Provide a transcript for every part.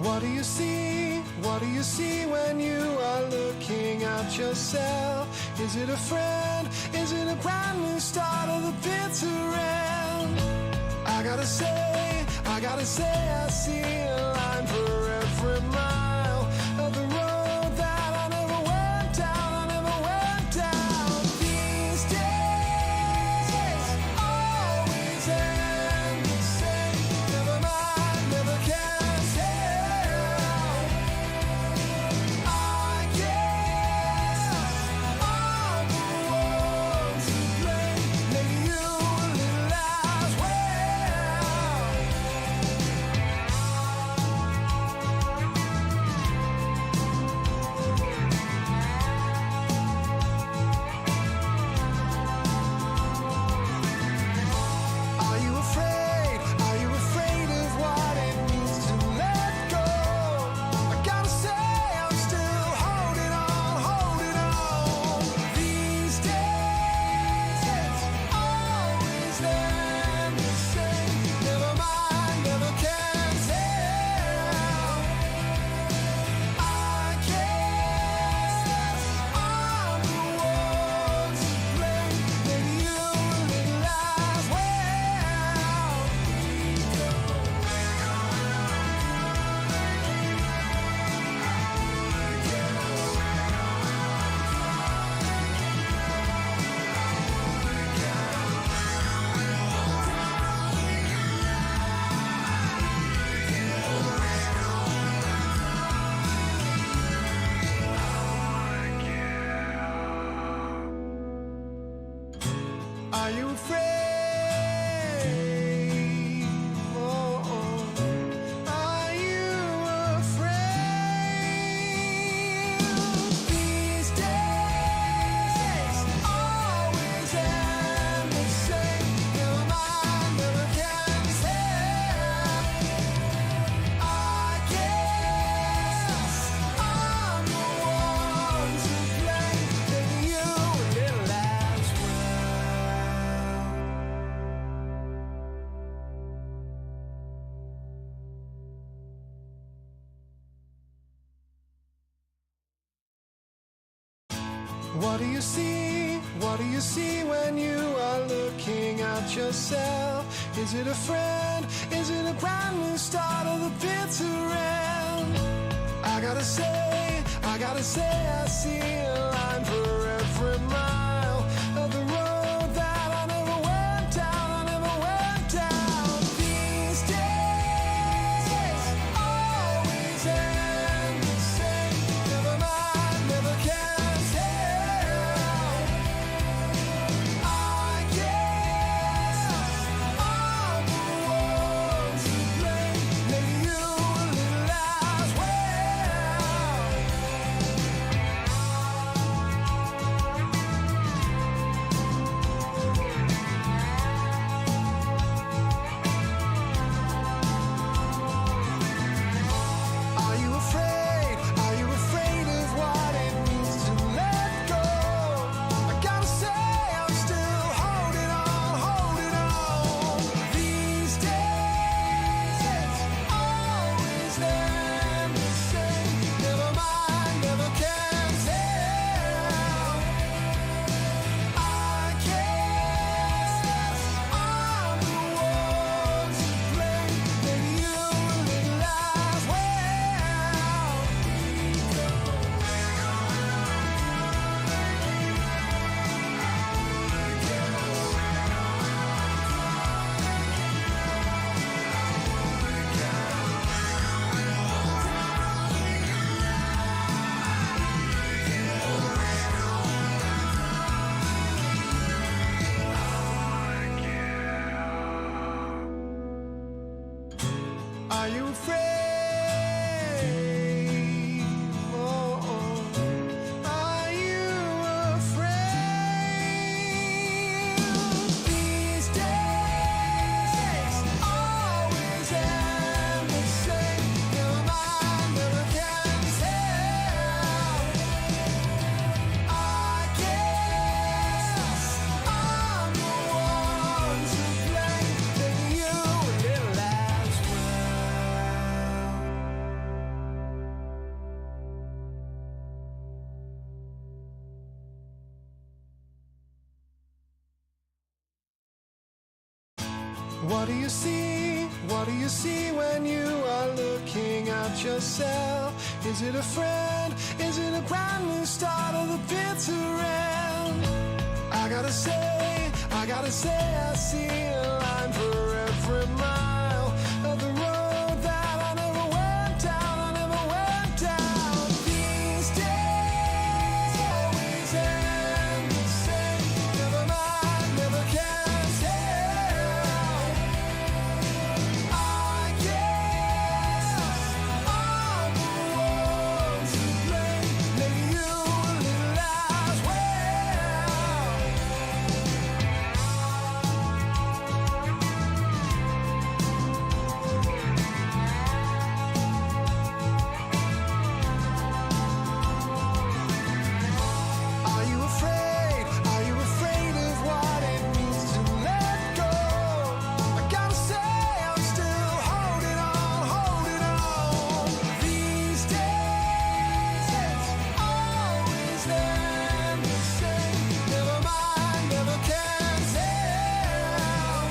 What do you see? What do you see when you are looking at yourself? Is it a friend? Is it a brand new start of the bitter end? I gotta say, I see a line for every mile of the road that I never went down, I never went down. These days always end the same. Never mind, never can tell. I guess I'm the one to blame. Maybe you a little as well. Are you afraid? Are you afraid of what it means to let go? I gotta say I'm still holding on, holding on. These days always end the same. Never mind, never can tell. I guess I'm the one to blame. Maybe you a little as well. Are you afraid? Oh, are you afraid? These days always end the same. Never mind, never can tell. I guess I'm the one to blame. Maybe you a little as well. What do you see? What do you see when you are looking at yourself? Is it a friend? Is it a brand new start of the bitter end? I gotta say, I see a line for every mile of the road that I never went down, I never went down. These days always end the same. Never mind, never can tell. I guess I'm the one to blame. Maybe you a little as well. What do you see? What do you see when you are looking at yourself? Is it a friend? Is it a brand new start of the bitter end? I gotta say, I see a line for every mile of the road that I never went down, I never went down. These days always end the same. Never mind, never can tell. I guess I'm the one to blame. Maybe you a little as well. Are you afraid? Are you afraid of what it means to let go? I gotta say I'm still holding on, holding on. These days always end the same. Never mind, never can tell.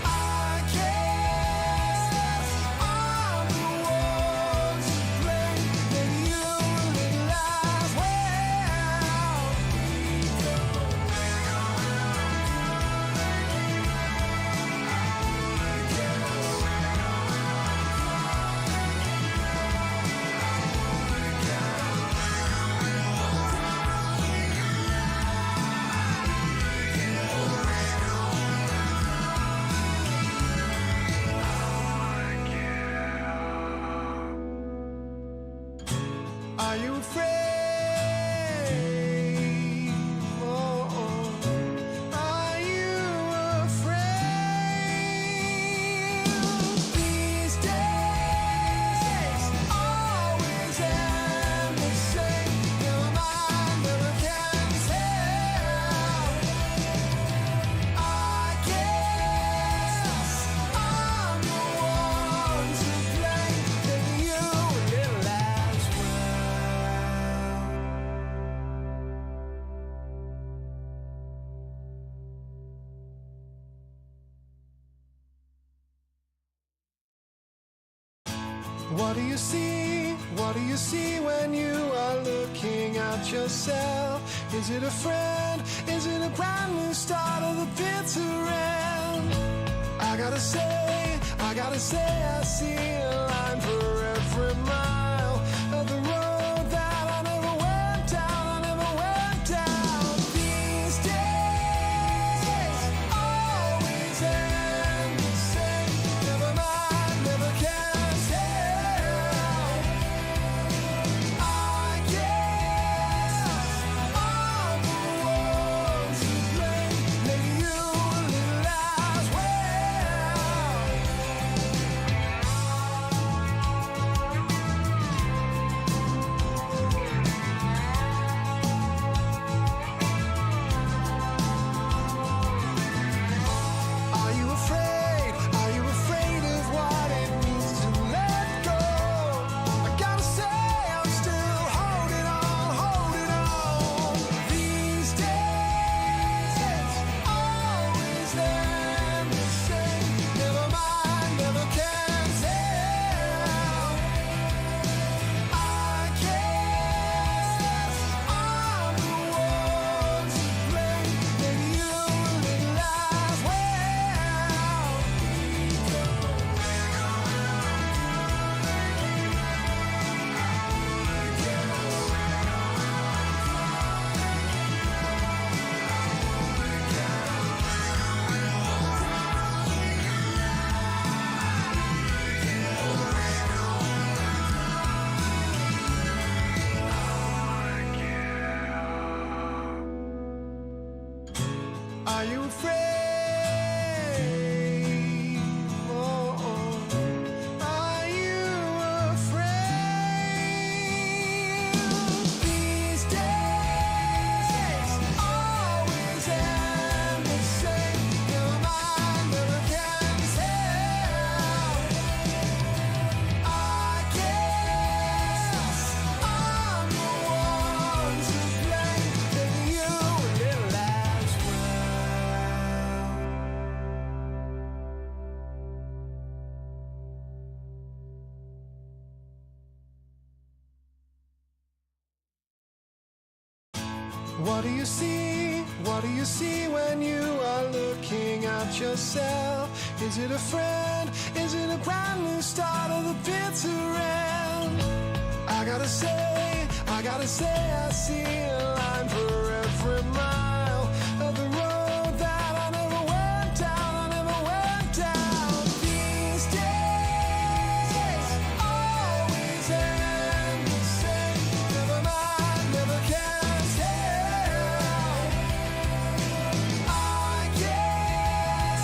I guess I'm the one to blame. Maybe you a little as well. Are you afraid? Oh, are you afraid? These days always end the same. Never mind, never can tell. I guess I'm the one to blame. Maybe you a little as well. What do you see? What do you see when you are looking at yourself? Is it a friend? Is it a brand new start of the bitter end? I gotta say, I see a line for every mile of the road that I never went down, I never went down. These days always end the same. Never mind, never can tell. I guess I'm the one to blame. Maybe you a little as well. Are you afraid? Are you afraid of what it means to let go? I gotta say I'm still holding on, holding on. These days always end the same. Never mind, never can tell. I guess I'm the one to blame. Maybe you a little as well. Are you afraid? Oh, are you afraid? These days always end the same. Never mind, never can tell. I guess I'm the one to blame. Maybe you a little as well. What do you see? What do you see when you are looking at yourself? Is it a friend? Is it a brand new start of the bitter end? I gotta say, I see a line for every mile of the road that I never went down, I never went down. These days always end the same. Never mind, never can tell. I guess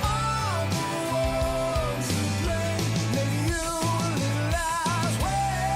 I'm the one to blame. Maybe you live as well.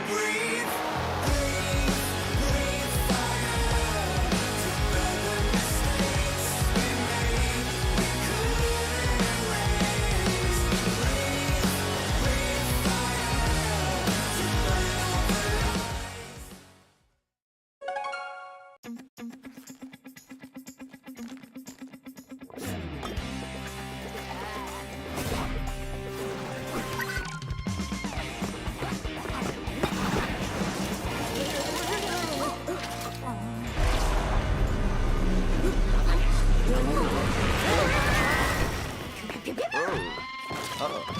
Breathe, breathe, breathe fire to burn the mistakes we made. We couldn't erase. Breathe, breathe fire to burn all the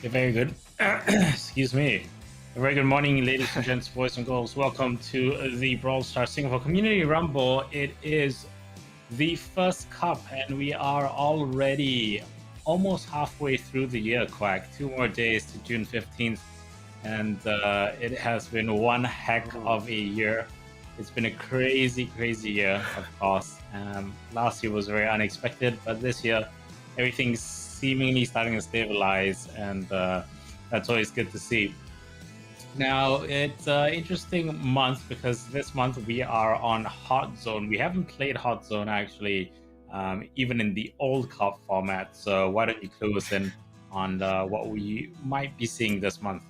Very good. Excuse me. A very good morning, ladies and gents, boys and girls. Welcome to the Brawl Stars Singapore Community Rumble. It is the first cup, and we are already almost halfway through the year, Quack. 2 more days to June 15th, and it has been one heck of a year. It's been a crazy, crazy year, of course. Last year was very unexpected, but this year, everything's seemingly starting to stabilize, and that's always good to see. Now, it's an interesting month because this month we are on Hot Zone. We haven't played Hot Zone actually, even in the old cup format. So why don't you clue us in on what we might be seeing this month?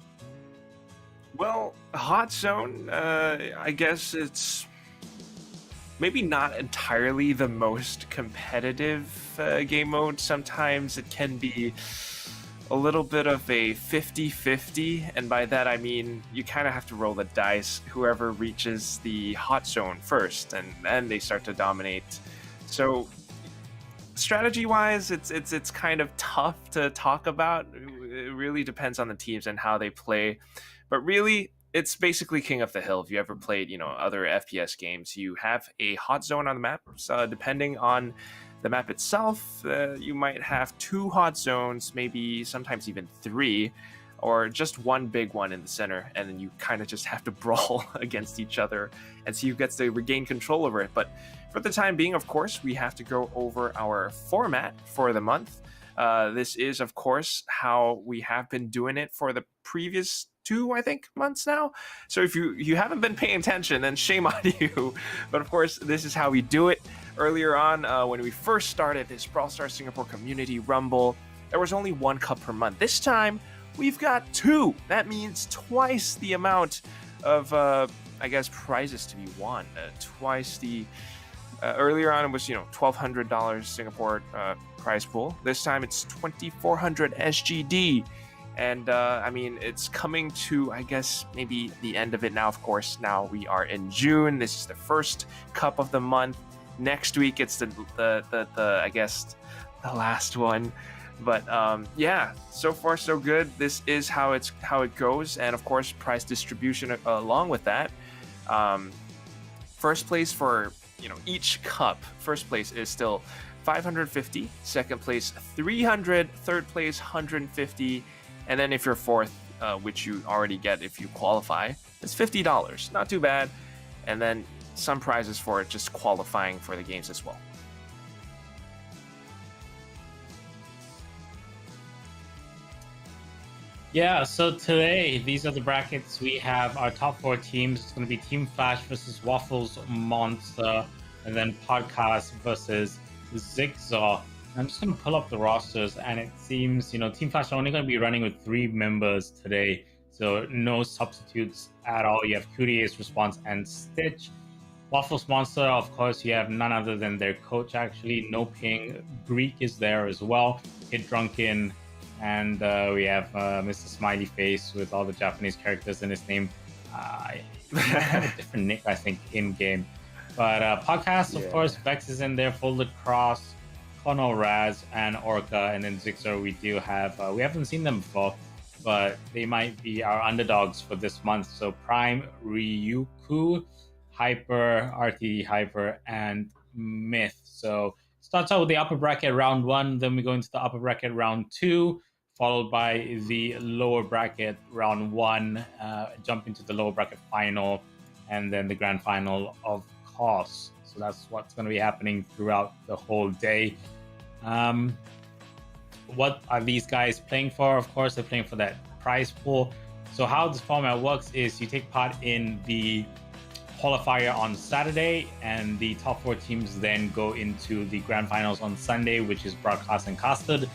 Well, Hot Zone, I guess it's maybe not entirely the most competitive game mode. Sometimes it can be a little bit of a 50-50, and by that I mean you kind of have to roll the dice. Whoever reaches the hot zone first, and then they start to dominate. So strategy-wise, it's kind of tough to talk about. It really depends on the teams and how they play, but really it's basically King of the Hill. If you ever played, other FPS games, you have a hot zone on the map. So depending on the map itself, you might have 2 hot zones, maybe sometimes even 3, or just one big one in the center, and then you kind of just have to brawl against each other and see who gets to regain control over it. But for the time being, of course, we have to go over our format for the month. This is, of course, how we have been doing it for the previous 2, I think, months now. So if you haven't been paying attention, then shame on you. But of course, this is how we do it. Earlier on, when we first started this Brawl Stars Singapore Community Rumble, there was only 1 cup per month. This time, we've got 2. That means twice the amount of, I guess, prizes to be won. Twice the... earlier on, it was, $1,200 Singapore prize pool. This time, it's 2,400 SGD. And, I mean, it's coming to, I guess, maybe the end of it now, of course. Now we are in June. This is the first cup of the month. Next week, it's the I guess, the last one. But, yeah, so far, so good. This is how it goes. And, of course, prize distribution along with that. First place for, each cup. First place is still 550. Second place, 300. Third place, 150. And then if you're fourth, which you already get if you qualify, it's $50. Not too bad. And then some prizes for it just qualifying for the games as well. Yeah, so today, these are the brackets. We have our top 4 teams. It's going to be Team Flash versus Waffles Monster, and then Podcast versus Zigzaw. I'm just going to pull up the rosters, and it seems, Team Flash are only going to be running with 3 members today, so no substitutes at all. You have Cutie Ace, Response, and Stitch. Waffles Monster, of course, you have none other than their coach, actually. No Ping. Greek is there as well. Kid Drunken, and we have Mr. Smiley Face with all the Japanese characters in his name. He might have a different nick, I think, in game. But podcast, of course, Vex is in there, Folded Cross, Kono Raz, and Orca, and then Zixer. We do have. We haven't seen them before, but they might be our underdogs for this month. So Prime, Ryuku, Hyper, RTD Hyper, and Myth. So starts out with the upper bracket round 1, then we go into the upper bracket round 2, followed by the lower bracket round 1, jump into the lower bracket final, and then the grand final, of course. So that's what's going to be happening throughout the whole day. What are these guys playing for? Of course, they're playing for that prize pool. So how this format works is you take part in the qualifier on Saturday, and the top 4 teams then go into the grand finals on Sunday, which is broadcast and casted.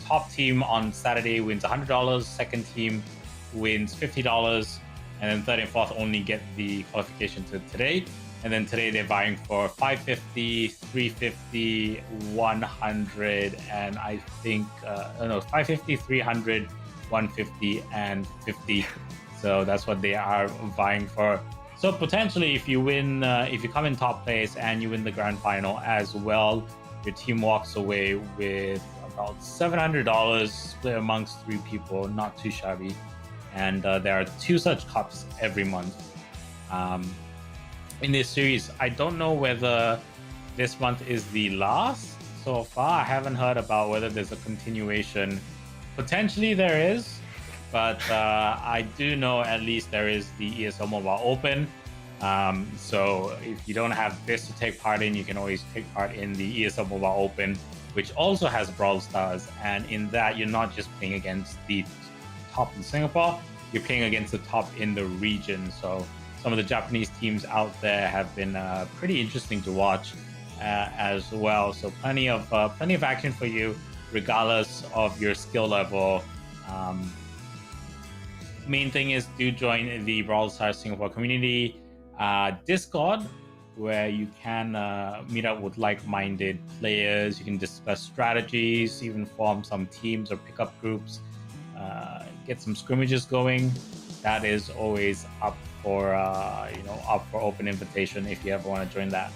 Top team on Saturday wins $100, second team wins $50, and then third and fourth only get the qualification to today. And then today they're vying for 550, 350, 100, and I think 550, 300, 150, and 50. So that's what they are vying for. So potentially, if you win, if you come in top place and you win the grand final as well, your team walks away with about $700 split amongst 3 people. Not too shabby. And there are 2 such cups every month. In this series, I don't know whether this month is the last so far. I haven't heard about whether there's a continuation. Potentially there is. But I do know at least there is the ESL Mobile Open. So if you don't have this to take part in, you can always take part in the ESL Mobile Open, which also has Brawl Stars. And in that, you're not just playing against the top in Singapore, you're playing against the top in the region. So some of the Japanese teams out there have been pretty interesting to watch as well. So plenty of action for you, regardless of your skill level. Main thing is do join the Brawl Stars Singapore community Discord, where you can meet up with like-minded players. You can discuss strategies, even form some teams or pick up groups, get some scrimmages going. That is always up for open invitation if you ever want to join that.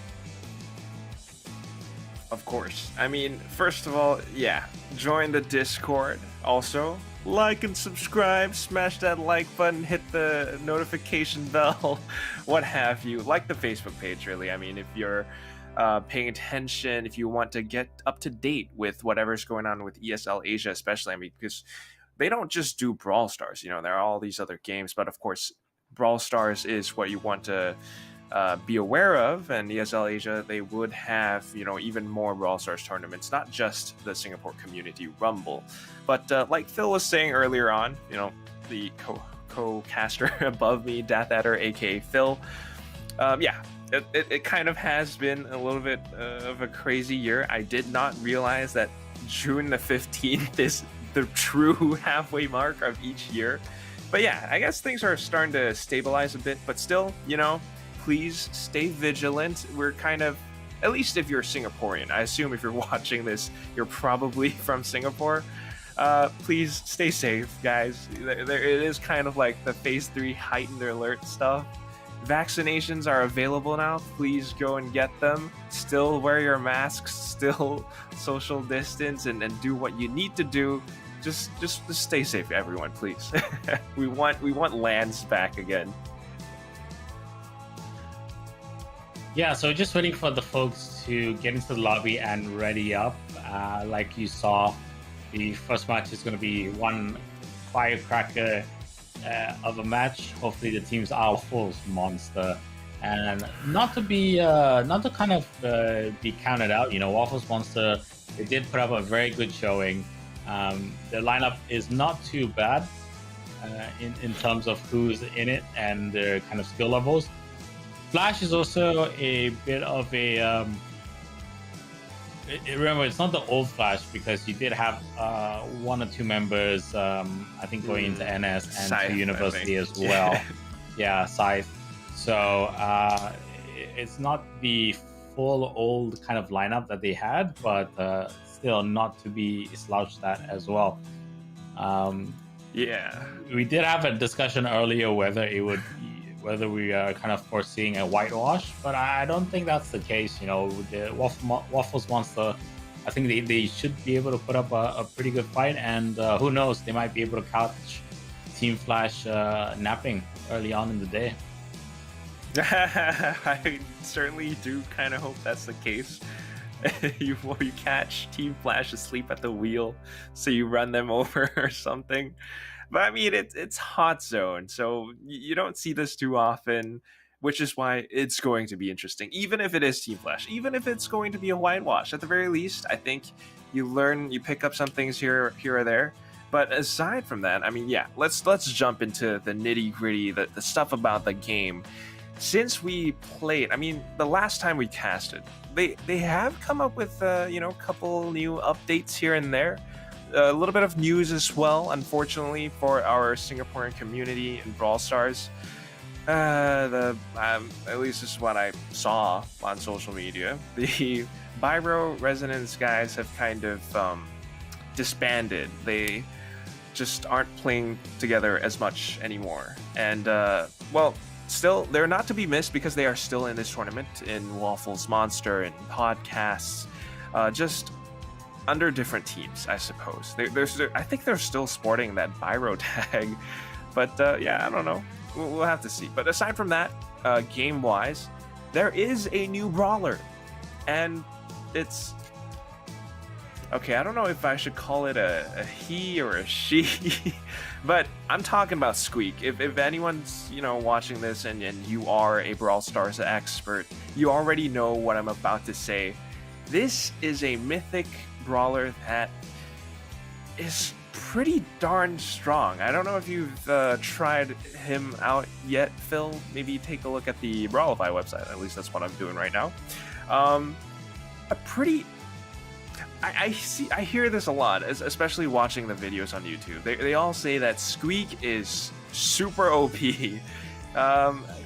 Of course. I mean, first of all, join the Discord. Also, like and subscribe, smash that like button, hit the notification bell, what have you. Like the Facebook page, really. I mean, if you're paying attention, if you want to get up to date with whatever's going on with ESL Asia, especially, I mean, because they don't just do Brawl Stars, there are all these other games, but of course, Brawl Stars is what you want to be aware of, and ESL Asia, they would have even more Brawl Stars tournaments, not just the Singapore Community Rumble, but like Phil was saying earlier on, the co-caster above me, Death Adder, aka Phil, it kind of has been a little bit of a crazy year. I did not realize that June the 15th is the true halfway mark of each year, but yeah, I guess things are starting to stabilize a bit, but still, please stay vigilant. We're kind of, at least if you're Singaporean, I assume if you're watching this, you're probably from Singapore. Please stay safe, guys. It is kind of like the phase 3 heightened alert stuff. Vaccinations are available now. Please go and get them. Still wear your masks, still social distance, and do what you need to do. Just stay safe, everyone, please. we want lands back again. Yeah, so just waiting for the folks to get into the lobby and ready up. Like you saw, the first match is going to be one firecracker of a match. Hopefully the teams are Waffles Monster, and not to be counted out. Waffles Monster, they did put up a very good showing. Their lineup is not too bad in terms of who's in it and their kind of skill levels. Flash is also a bit of a remember, it's not the old Flash, because you did have 1 or 2 members, I think, going into NS and Scythe, to university as well. Yeah, Scythe. So it's not the full old kind of lineup that they had, but still not to be slouched at as well. Yeah. We did have a discussion earlier whether we are kind of foreseeing a whitewash, but I don't think that's the case. The Waffles wants to. I think they should be able to put up a pretty good fight, and who knows, they might be able to catch Team Flash napping early on in the day. I certainly do kind of hope that's the case. you catch Team Flash asleep at the wheel, so you run them over or something. But I mean, it's Hot Zone, so you don't see this too often, which is why it's going to be interesting. Even if it is Team Flash, even if it's going to be a whitewash, at the very least, I think you pick up some things here or there. But aside from that, I mean, yeah, let's jump into the nitty gritty, the stuff about the game. Since we played, I mean, the last time we casted, they have come up with a couple new updates here and there. A little bit of news as well, unfortunately, for our Singaporean community in Brawl Stars. At least this is what I saw on social media. The Biro Resonance guys have kind of disbanded. They just aren't playing together as much anymore. And, still, they're not to be missed because they are still in this tournament in Waffles Monster and podcasts, just under different teams, I suppose. I think they're still sporting that Biro tag, but yeah, I don't know. We'll have to see. But aside from that, game-wise, there is a new brawler, and it's okay. I don't know if I should call it a he or a she. But I'm talking about Squeak. If anyone's watching this and you are a Brawl Stars expert, you already know what I'm about to say. This is a mythic brawler that is pretty darn strong. I don't know if you've tried him out yet, Phil. Maybe take a look at the Brawlify website. At least that's what I'm doing right now. I hear this a lot, especially watching the videos on YouTube. They all say that Squeak is super OP.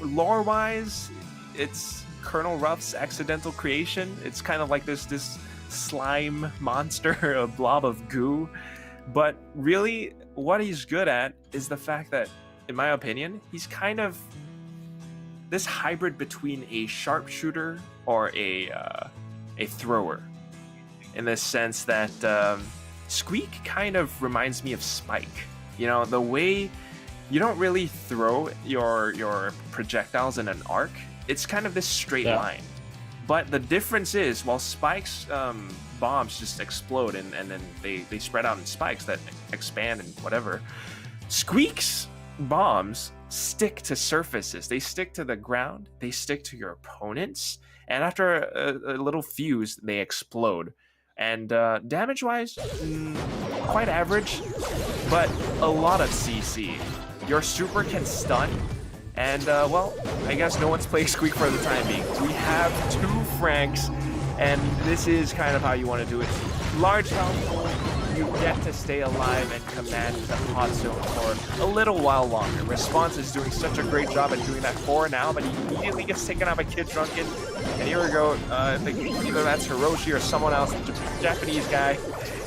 Lore-wise, it's Colonel Ruff's accidental creation. It's kind of like this slime monster, a blob of goo. But really, what he's good at is the fact that, in my opinion, he's kind of this hybrid between a sharpshooter or a thrower. In the sense that Squeak kind of reminds me of Spike. The way you don't really throw your projectiles in an arc. It's kind of this straight line. But the difference is, while Spike's bombs just explode and then they spread out in spikes that expand and whatever, Squeak's bombs stick to surfaces. They stick to the ground. They stick to your opponents. And after a little fuse, they explode. And damage-wise, quite average, but a lot of CC. Your super can stun, and I guess no one's playing Squeak for the time being. We have 2 Franks, and this is kind of how you want to do it. Large health, you get to stay alive and command the Hot Zone for a little while longer. Response is doing such a great job at doing that for now, but he immediately gets taken out by Kid Drunken. And here we go, I think either that's Hiroshi or someone else, the Japanese guy.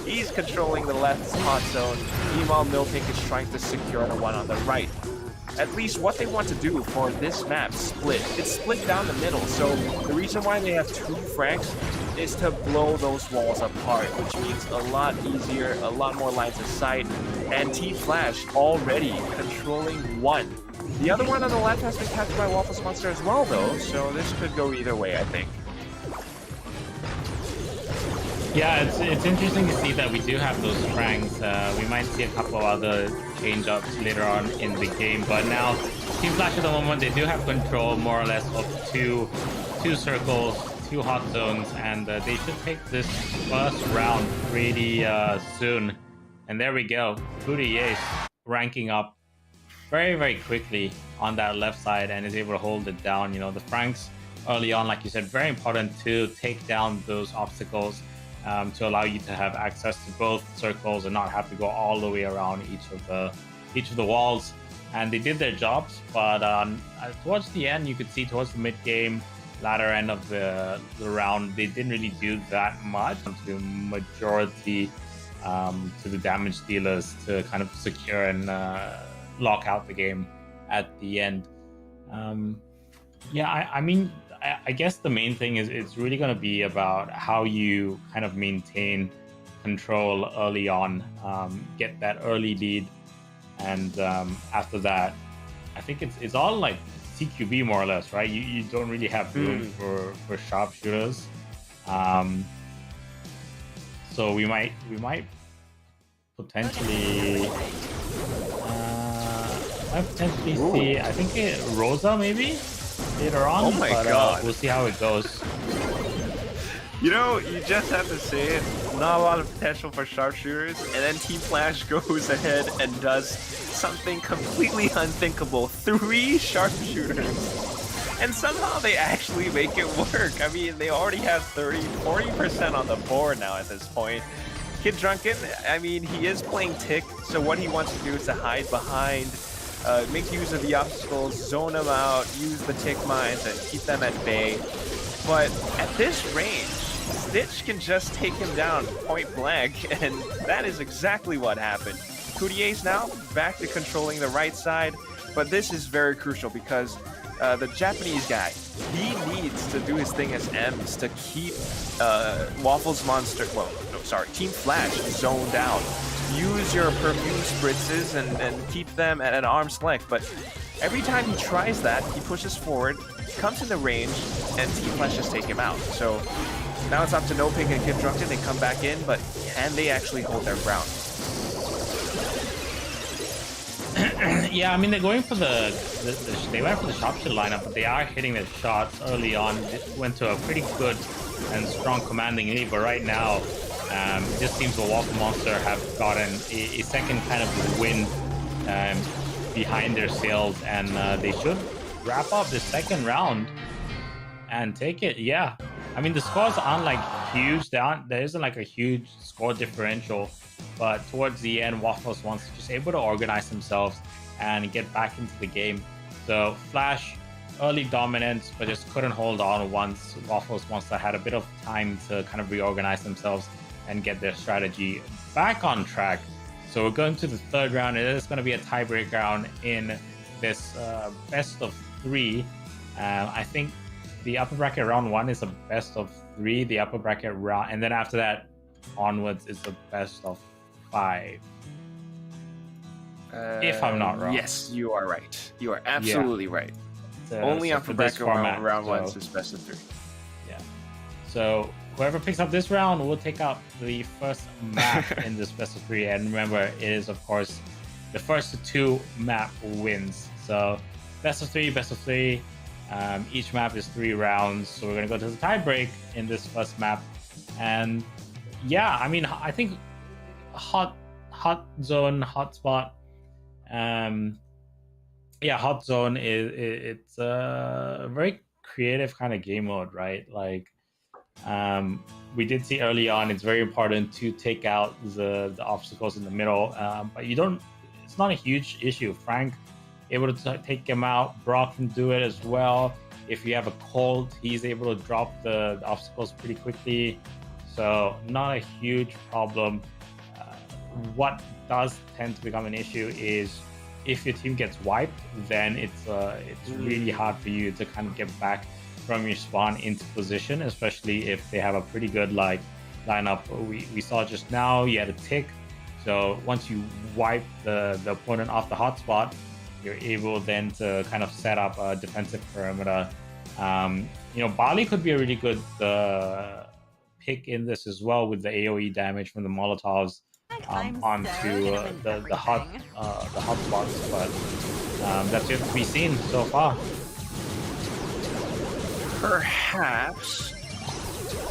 He's controlling the left Hot Zone. Meanwhile, Milpink is trying to secure the one on the right. At least what they want to do for this map, split. It's split down the middle, so the reason why they have 2 Franks is to blow those walls apart, which means a lot easier, a lot more lines of sight, and Team Flash already controlling 1. The other one on the left has been captured by Waffles Monster as well, though, so this could go either way, I think. Yeah, it's interesting to see that we do have those Franks. We might see a couple of other change-ups later on in the game, but now Team Flash at the moment, they do have control more or less of two circles, 2 Hot Zones, and they should take this first round pretty soon. And there we go, Booty Ace ranking up very, very quickly on that left side and is able to hold it down. The Franks early on, like you said, very important to take down those obstacles. To allow you to have access to both circles and not have to go all the way around each of the walls. And they did their jobs, but towards the end, you could see towards the mid game, latter end of the round, they didn't really do that much. The majority to the damage dealers to kind of secure and lock out the game at the end. Yeah, I mean, I guess the main thing is it's really going to be about how you kind of maintain control early on, get that early lead, and after that, I think it's all like CQB more or less, right? You don't really have room for sharpshooters, so we might potentially see, I think Rosa maybe later on. Oh my but, god! We'll see how it goes. You know, you just have to say it. Not a lot of potential for sharpshooters, and then Team Flash goes ahead and does something completely unthinkable. 3 sharpshooters. And somehow they actually make it work. I mean, they already have 40% on the board now at this point. Kid Drunken, I mean, he is playing Tick, so what he wants to do is to hide behind, make use of the obstacles, zone them out, use the Tick mines, and keep them at bay. But at this range, Stitch can just take him down point blank, and that is exactly what happened. Coutier's now back to controlling the right side, but this is very crucial because the Japanese guy, he needs to do his thing as M's to keep Waffles Monster, Team Flash zoned out. Use your perfume spritzes and keep them at an arm's length, but every time he tries that, he pushes forward, comes in the range, and Team Flash just take him out. So now it's up to No Pink and Kid Drunken. They come back in, but can they actually hold their ground? Yeah, I mean, they're going for they went for the sharpshooter lineup, but they are hitting their shots early on. It went to a pretty good and strong commanding lead, but right now, it just seems the Waffle Monster have gotten a second kind of win behind their sails, and they should wrap up the second round and take it. Yeah, I mean, the scores aren't like huge. There isn't like a huge score differential, but towards the end, Waffles wants to just able to organize themselves and get back into the game. So Flash, early dominance, but just couldn't hold on once Waffles Monster had a bit of time to kind of reorganize themselves and get their strategy back on track. So we're going to the third round. It is going to be a tiebreak round in this best of 3. I think the upper bracket round 1 is a best of 3. The upper bracket round, and then after that onwards is the best of 5. If I'm not wrong. Yes, you are right. You are absolutely right. Only so upper bracket round 1 is best of 3. Yeah. So whoever picks up this round will take up the first map in this best of 3. And remember, it is of course the first 2 map wins. So best of 3, best of 3. Each map is 3 rounds. So we're gonna go to the tie break in this first map. And yeah, I mean, I think hot zone, hotspot. Yeah, hot zone it's a very creative kind of game mode, right? Like, we did see early on, it's very important to take out the obstacles in the middle, but you don't. It's not a huge issue. Frank able to take him out. Brock can do it as well. If you have a Colt, he's able to drop the obstacles pretty quickly. So not a huge problem. What does tend to become an issue is if your team gets wiped, then it's really hard for you to kind of get back from your spawn into position, especially if they have a pretty good like lineup. We saw just now, you had a Tick. So once you wipe the opponent off the hotspot, you're able then to kind of set up a defensive perimeter. Bali could be a really good pick in this as well with the AoE damage from the Molotovs onto the hot spots, but that's yet to be seen so far. Perhaps,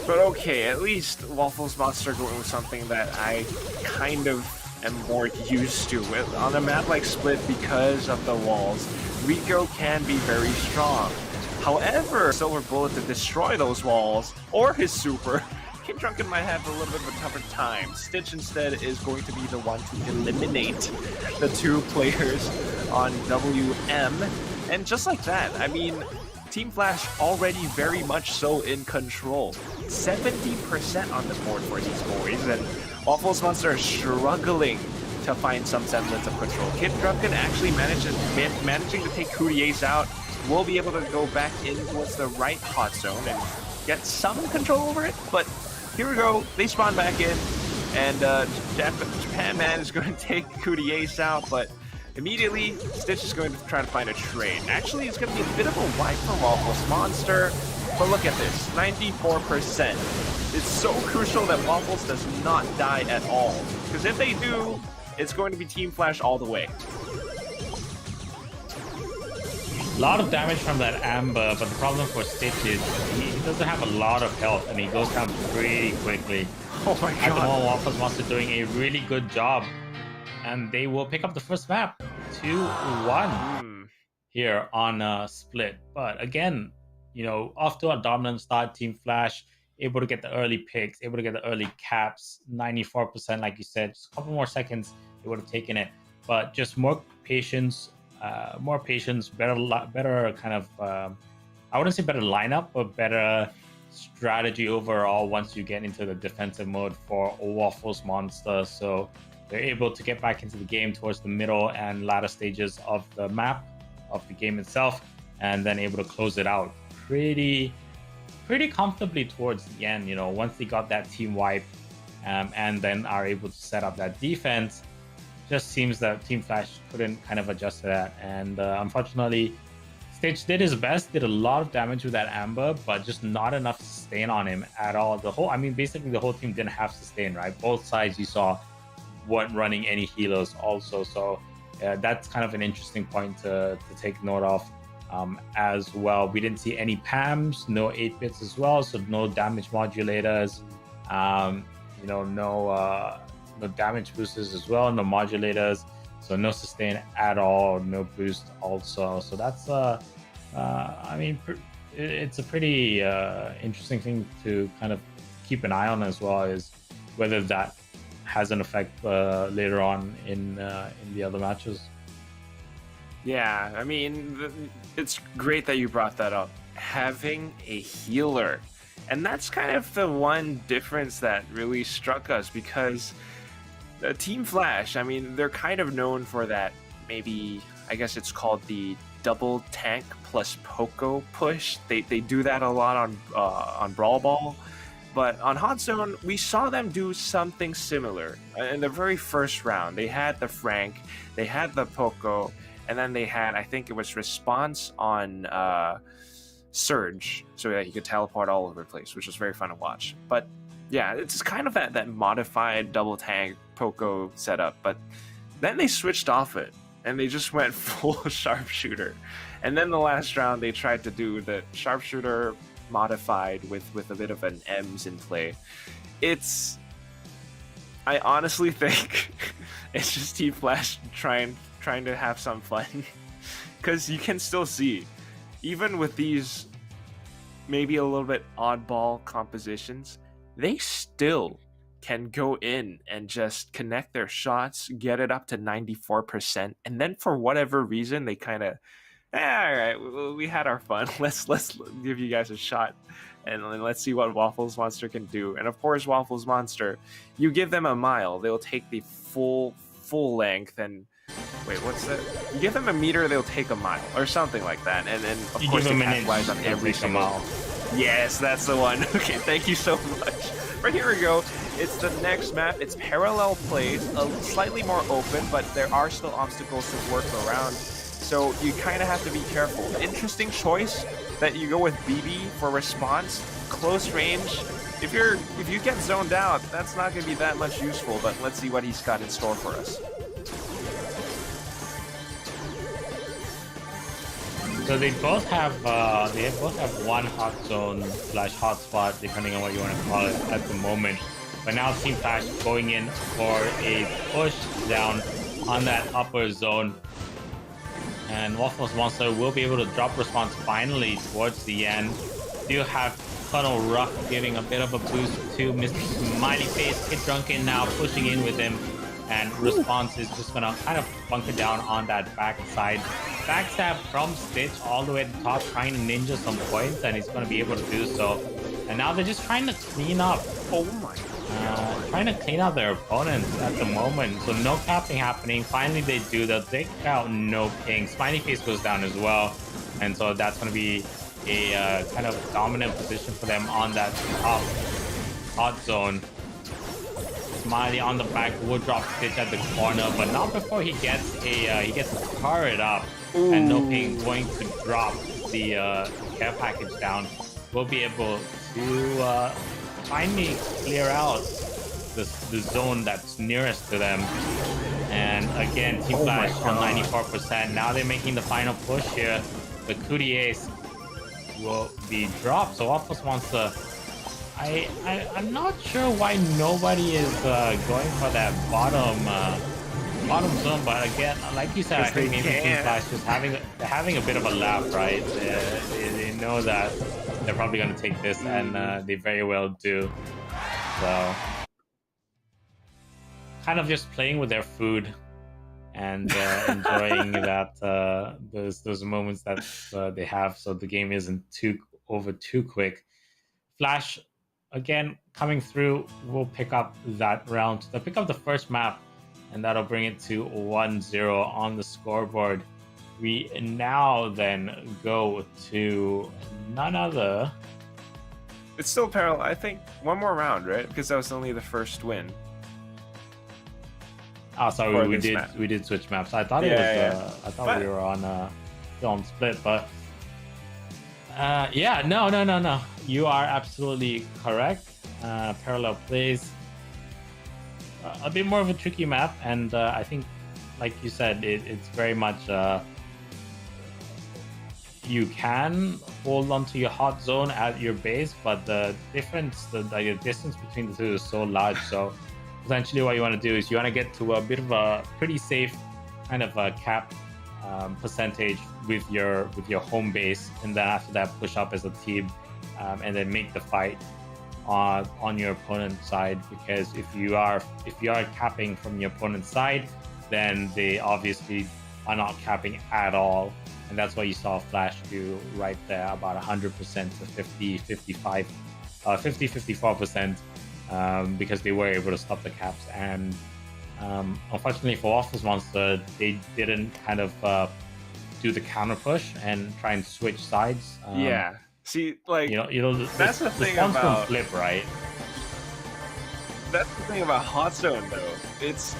but okay, at least Waffles Monster going with something that I kind of am more used to. On a map like Split, because of the walls, Rico can be very strong. However, Silver Bullet to destroy those walls, or his super, Kid Drunken might have a little bit of a tougher time. Stitch instead is going to be the one to eliminate the 2 players on WM. And just like that, I mean, Team Flash already very much so in control. 70% on the board for these boys, and Waffles Monster are struggling to find some semblance of control. Kid Drunken actually managing to take Courtier's out. Will be able to go back in towards the right hot zone and get some control over it, but here we go. They spawn back in, and Japan Man is going to take Courtier's out, but immediately Stitch is going to try to find a trade. Actually, it's going to be a bit of a wipe for Waffles Monster, but look at this, 94%. It's so crucial that Waffles does not die at all, because if they do, it's going to be Team Flash all the way. A lot of damage from that Amber, but the problem for Stitch is he doesn't have a lot of health and he goes down pretty quickly. Oh my god. At the moment, Waffles Monster doing a really good job, and they will pick up the first map 2-1 here on Split. But again, you know, off to a dominant start, Team Flash able to get the early picks, able to get the early caps, 94%, like you said, just a couple more seconds, they would have taken it. But just more patience, better kind of, I wouldn't say better lineup, but better strategy overall once you get into the defensive mode for Waffles Monster. So they're able to get back into the game towards the middle and latter stages of the map, of the game itself, and then able to close it out pretty comfortably towards the end, you know, once they got that team wipe, and then are able to set up that defense. Just seems that Team Flash couldn't kind of adjust to that, and unfortunately Stitch did his best, did a lot of damage with that Amber, but just not enough sustain on him at all. Basically the whole team didn't have sustain, right? Both sides you saw weren't running any healers also, so that's kind of an interesting point to take note of. As well, we didn't see any PAMs, no 8-bits as well, so no damage modulators, you know, no damage boosters as well, no modulators, so no sustain at all, no boost also. So that's it's a pretty interesting thing to kind of keep an eye on as well, is whether that has an effect later on in the other matches. Yeah, I mean, it's great that you brought that up. Having a healer. And that's kind of the one difference that really struck us, because Team Flash, I mean, they're kind of known for that, maybe, I guess it's called the double tank plus Poco push. They do that a lot on Brawl Ball. But on Hot Zone, we saw them do something similar. In the very first round, they had the Frank, they had the Poco, and then they had, I think it was Response on Surge, so that he could teleport all over the place, which was very fun to watch. But yeah, it's kind of that modified double tank Poco setup. But then they switched off it, and they just went full sharpshooter. And then the last round, they tried to do the sharpshooter modified with a bit of an M's in play. I honestly think it's just Team Flash trying to have some fun, because you can still see, even with these maybe a little bit oddball compositions, they still can go in and just connect their shots, get it up to 94%, and then for whatever reason they kind of, all right, we had our fun, let's give you guys a shot and let's see what Waffles Monster can do. And of course, Waffles Monster, you give them a mile, they'll take the full length, and wait, what's that? You give them a meter, they'll take a mile, or something like that. And then, of course, they capitalize on every single mile. Yes, that's the one. Okay, thank you so much. Right, here we go. It's the next map. It's parallel plays, slightly more open, but there are still obstacles to work around. So you kind of have to be careful. Interesting choice that you go with BB for Response. Close range. If you get zoned out, that's not going to be that much useful, but let's see what he's got in store for us. So they both have one hot zone / hotspot, depending on what you want to call it at the moment. But now Team Flash going in for a push down on that upper zone, and Waffles Monster will be able to drop Response finally towards the end. Do have Colonel Ruck giving a bit of a boost to Mr. Smiley Face. Kid Drunken now pushing in with him and Response is just gonna kind of bunker down on that backside. Backstab from Stitch all the way to the top, trying to ninja some points, and he's gonna be able to do so. And now they're just trying to clean up. Oh my God. Trying to clean out their opponents at the moment. So no capping happening. Finally they do. They'll take out No King. Smiley Face goes down as well. And so that's going to be a kind of dominant position for them on that top hot zone. Smiley on the back will drop Stitch at the corner, but not before he gets a turret up. Ooh. And No King going to drop the care package down. We'll be able to finally clear out the zone that's nearest to them. And again, Team Flash on 94%. Now they're making the final push here. The Cootie Ace will be dropped. So Waffles wants to... I'm not sure why nobody is going for that bottom zone, but again, like you said, I think maybe Team Flash just having a bit of a laugh, right? They know that they're probably going to take this, and they very well do. So, kind of just playing with their food and enjoying that those moments that they have, so the game isn't over too quick. Flash, again, coming through, will pick up that round. They'll pick up the first map, and that'll bring it to 1-0 on the scoreboard. We now then go to none other. It's still parallel. I think one more round, right? Because that was only the first win. Oh, sorry, we did switch maps. I thought I thought we were on film split, but no. You are absolutely correct. Parallel plays a bit more of a tricky map, and I think, like you said, it's very much you can hold onto your hot zone at your base, but the difference, the distance between the two is so large. So essentially what you want to do is you want to get to a bit of a pretty safe kind of a cap percentage with your home base, and then after that push up as a team, and then make the fight on your opponent's side. Because if you are capping from your opponent's side, then they obviously are not capping at all, and that's what you saw Flash do right there, about 100% to 54%, because they were able to stop the caps. And unfortunately for Waffles Monster, they didn't kind of do the counter push and try and switch sides. Yeah. See, like, that's the thing about flip, right? That's the thing about Hot Zone, though. It's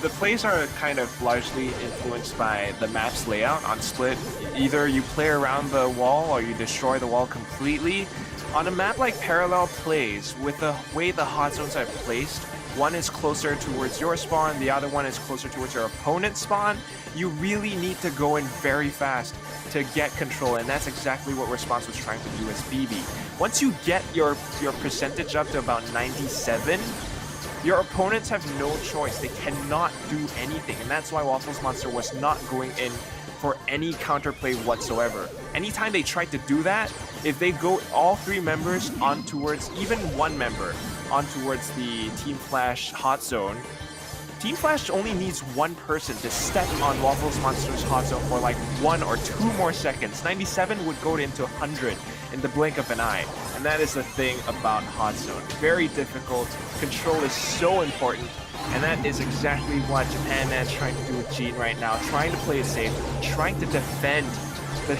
the plays are kind of largely influenced by the map's layout on Split. Either you play around the wall or you destroy the wall completely. On a map like Parallel Plays, with the way the hot zones are placed, one is closer towards your spawn, the other one is closer towards your opponent's spawn, you really need to go in very fast to get control, and that's exactly what Response was trying to do as BB. Once you get your percentage up to about 97, your opponents have no choice. They cannot do anything, and that's why Waffles Monster was not going in for any counterplay whatsoever. Anytime they tried to do that, if they go all three members on towards, even one member on towards the Team Flash hot zone, Team Flash only needs one person to step on Waffles Monster's hot zone for like 1 or 2 more seconds. 97 would go into 100 in the blink of an eye. And that is the thing about hot zone. Very difficult. Control is so important. And that is exactly what Japan Man's trying to do with Gene right now. Trying to play it safe. Trying to defend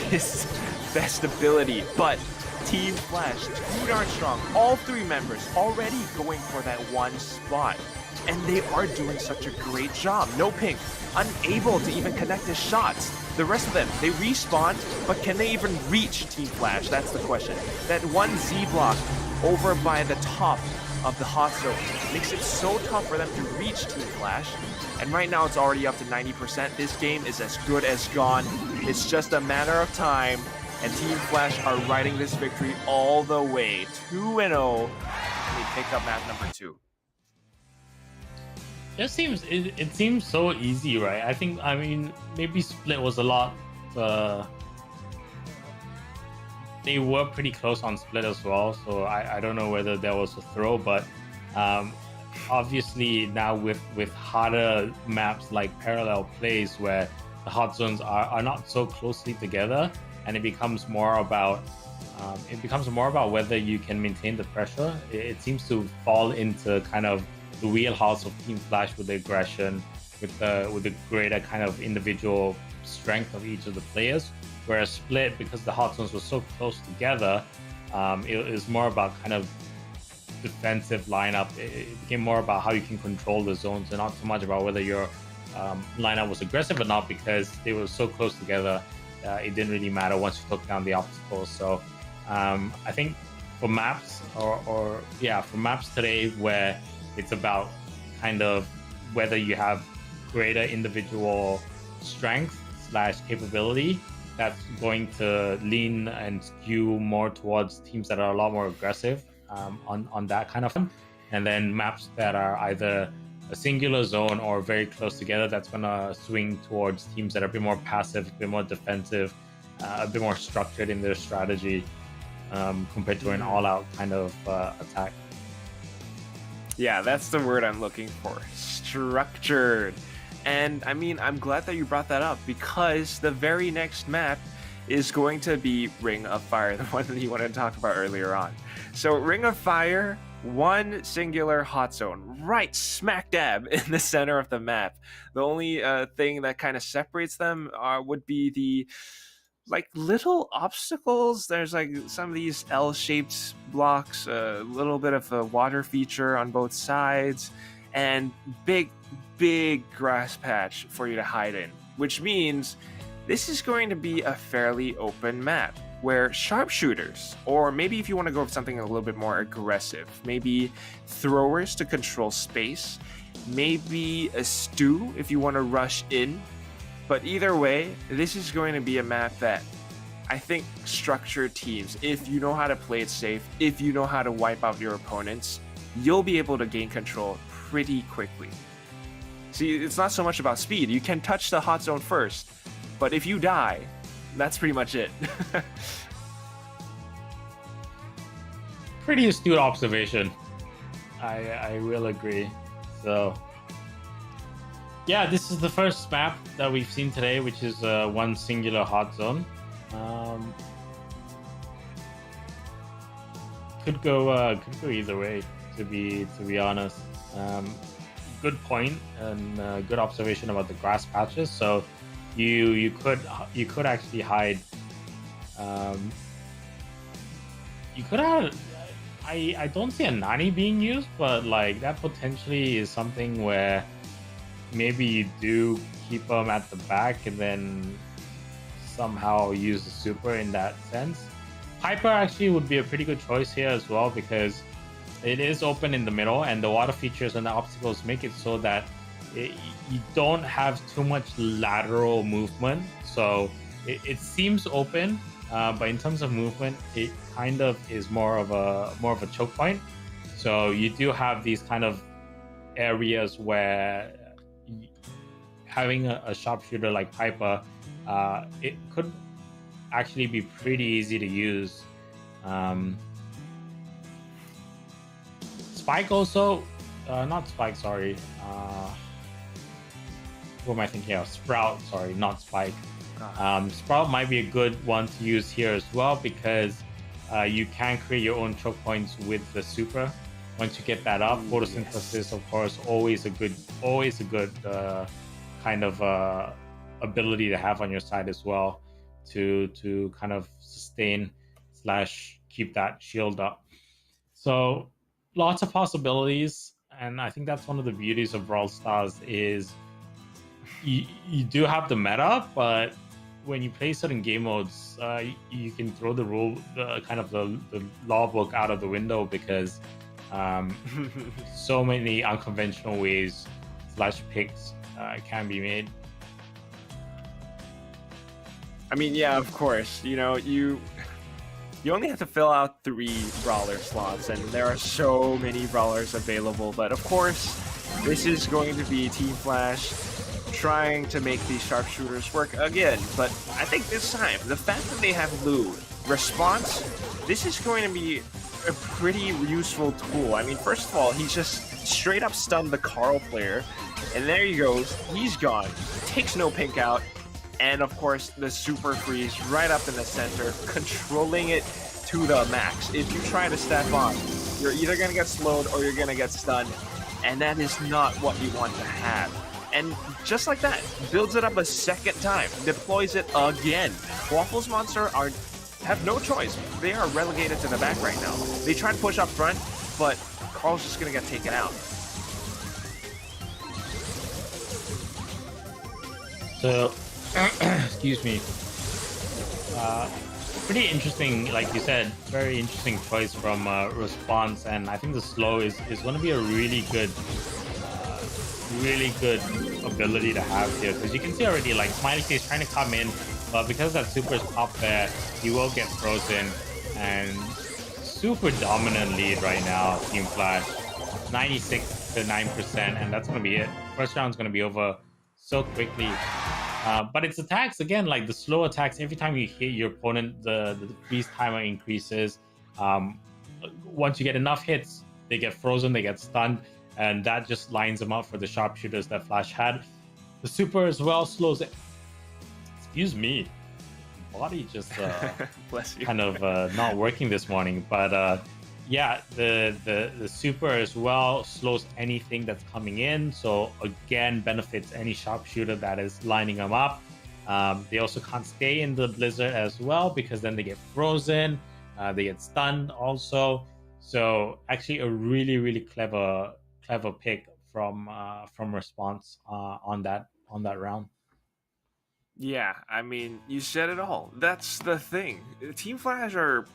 his best ability. But Team Flash, too darn strong. All three members already going for that one spot. And they are doing such a great job. No Pink, unable to even connect his shots. The rest of them, they respawn, but can they even reach Team Flash? That's the question. That one Z block over by the top of the hot zone makes it so tough for them to reach Team Flash. And right now it's already up to 90%. This game is as good as gone. It's just a matter of time. And Team Flash are riding this victory all the way. 2-0. And they pick up map number 2. It seems so easy, right? I mean, maybe Split was a lot. They were pretty close on Split as well, so I don't know whether there was a throw, but obviously now with harder maps like parallel plays where the hot zones are not so closely together, and it becomes more about whether you can maintain the pressure. It seems to fall into kind of the wheelhouse of Team Flash with the aggression, with the greater kind of individual strength of each of the players. Whereas Split, because the hot zones were so close together, it was more about kind of defensive lineup. It became more about how you can control the zones and not so much about whether your lineup was aggressive or not, because they were so close together. It didn't really matter once you took down the obstacles. So I think for maps for maps today where it's about kind of whether you have greater individual strength / capability, that's going to lean and skew more towards teams that are a lot more aggressive on that kind of fun. And then maps that are either a singular zone or very close together, that's going to swing towards teams that are a bit more passive, a bit more defensive, a bit more structured in their strategy compared to an all-out kind of attack. Yeah, that's the word I'm looking for. Structured. And I mean, I'm glad that you brought that up, because the very next map is going to be Ring of Fire, the one that you wanted to talk about earlier on. So Ring of Fire, one singular hot zone, right smack dab in the center of the map. The only thing that kind of separates them would be the little obstacles. There's some of these L-shaped blocks, a little bit of a water feature on both sides, and big grass patch for you to hide in, which means this is going to be a fairly open map where sharpshooters, or maybe if you want to go with something a little bit more aggressive, maybe throwers to control space, maybe a stew if you want to rush in. But either way, this is going to be a map that I think structured teams, if you know how to play it safe, if you know how to wipe out your opponents, you'll be able to gain control pretty quickly. See, it's not so much about speed. You can touch the hot zone first, but if you die, that's pretty much it. Pretty astute observation. I will agree. So yeah, this is the first map that we've seen today, which is one singular hot zone. Could go either way, to be honest. Good point and good observation about the grass patches. So you could actually hide. You could have. I don't see a Nani being used, but that potentially is something where maybe you do keep them at the back and then somehow use the super in that sense. Piper actually would be a pretty good choice here as well, because it is open in the middle and the water features and the obstacles make it so that you don't have too much lateral movement. So it seems open, but in terms of movement, it kind of is more of a choke point. So you do have these kind of areas where having a sharpshooter like Piper, it could actually be pretty easy to use. Spike also, not Spike, sorry. What am I thinking of? Sprout, sorry, not Spike. Sprout might be a good one to use here as well, because you can create your own choke points with the super. Once you get that up, photosynthesis, of course, always a good kind of ability to have on your side as well, to kind of sustain / keep that shield up. So lots of possibilities, and I think that's one of the beauties of Brawl Stars is you do have the meta, but when you play certain game modes, you can throw the law book out of the window, because so many unconventional ways / picks can be made. I mean, yeah, of course. You only have to fill out 3 brawler slots, and there are so many brawlers available. But of course, this is going to be Team Flash trying to make these sharpshooters work again. But I think this time, the fact that they have Lou, response, this is going to be a pretty useful tool. I mean, first of all, he just straight up stunned the Carl player, and there he goes. He's gone. Takes no pink out, and of course, the super freeze right up in the center, controlling it to the max. If you try to step on, you're either going to get slowed or you're going to get stunned, and that is not what you want to have. And just like that, builds it up a second time, deploys it again. Waffles Monster have no choice. They are relegated to the back right now. They try to push up front, but Carl's just going to get taken out. So, excuse me. Pretty interesting, like you said, very interesting choice from Response, and I think the slow is going to be a really good ability to have here, because you can see already, like, Smiley Face trying to come in, but because that super is up there, he will get frozen, and super dominant lead right now, Team Flash, 96 to 9%, and that's going to be it. First round's going to be over so quickly. But it's attacks, again, like the slow attacks, every time you hit your opponent, the freeze timer increases. Once you get enough hits, they get frozen, they get stunned, and that just lines them up for the sharpshooters that Flash had. The super as well slows it. Excuse me. Body just Bless you. kind of not working this morning. But yeah, the super as well slows anything that's coming in. So again, benefits any sharpshooter that is lining them up. They also can't stay in the blizzard as well, because then they get frozen. They get stunned also. So actually a really clever pick from Response on that round. Yeah, I mean, you said it all. That's the thing. Team Flash are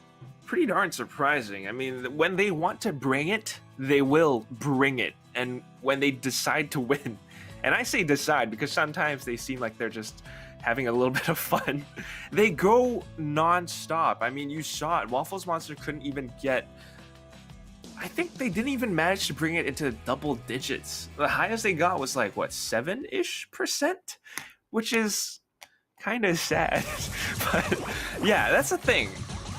pretty darn surprising. I mean, when they want to bring it, they will bring it. And when they decide to win, and I say decide because sometimes they seem like they're just having a little bit of fun, they go non-stop. I mean, you saw it. Waffles Monster couldn't even get... I think they didn't even manage to bring it into double digits. The highest they got was like, what, 7-ish%? Which is kind of sad. But yeah, that's the thing.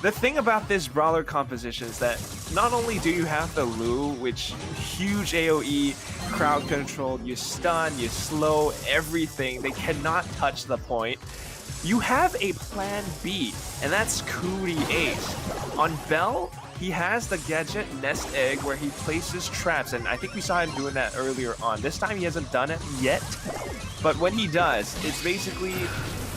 The thing about this Brawler composition is that not only do you have the Lu, which huge AoE, crowd control, you stun, you slow, everything, they cannot touch the point. You have a plan B, and that's Cootie Ace. On Bell, he has the gadget Nest Egg where he places traps, and I think we saw him doing that earlier on. This time he hasn't done it yet, but when he does, it's basically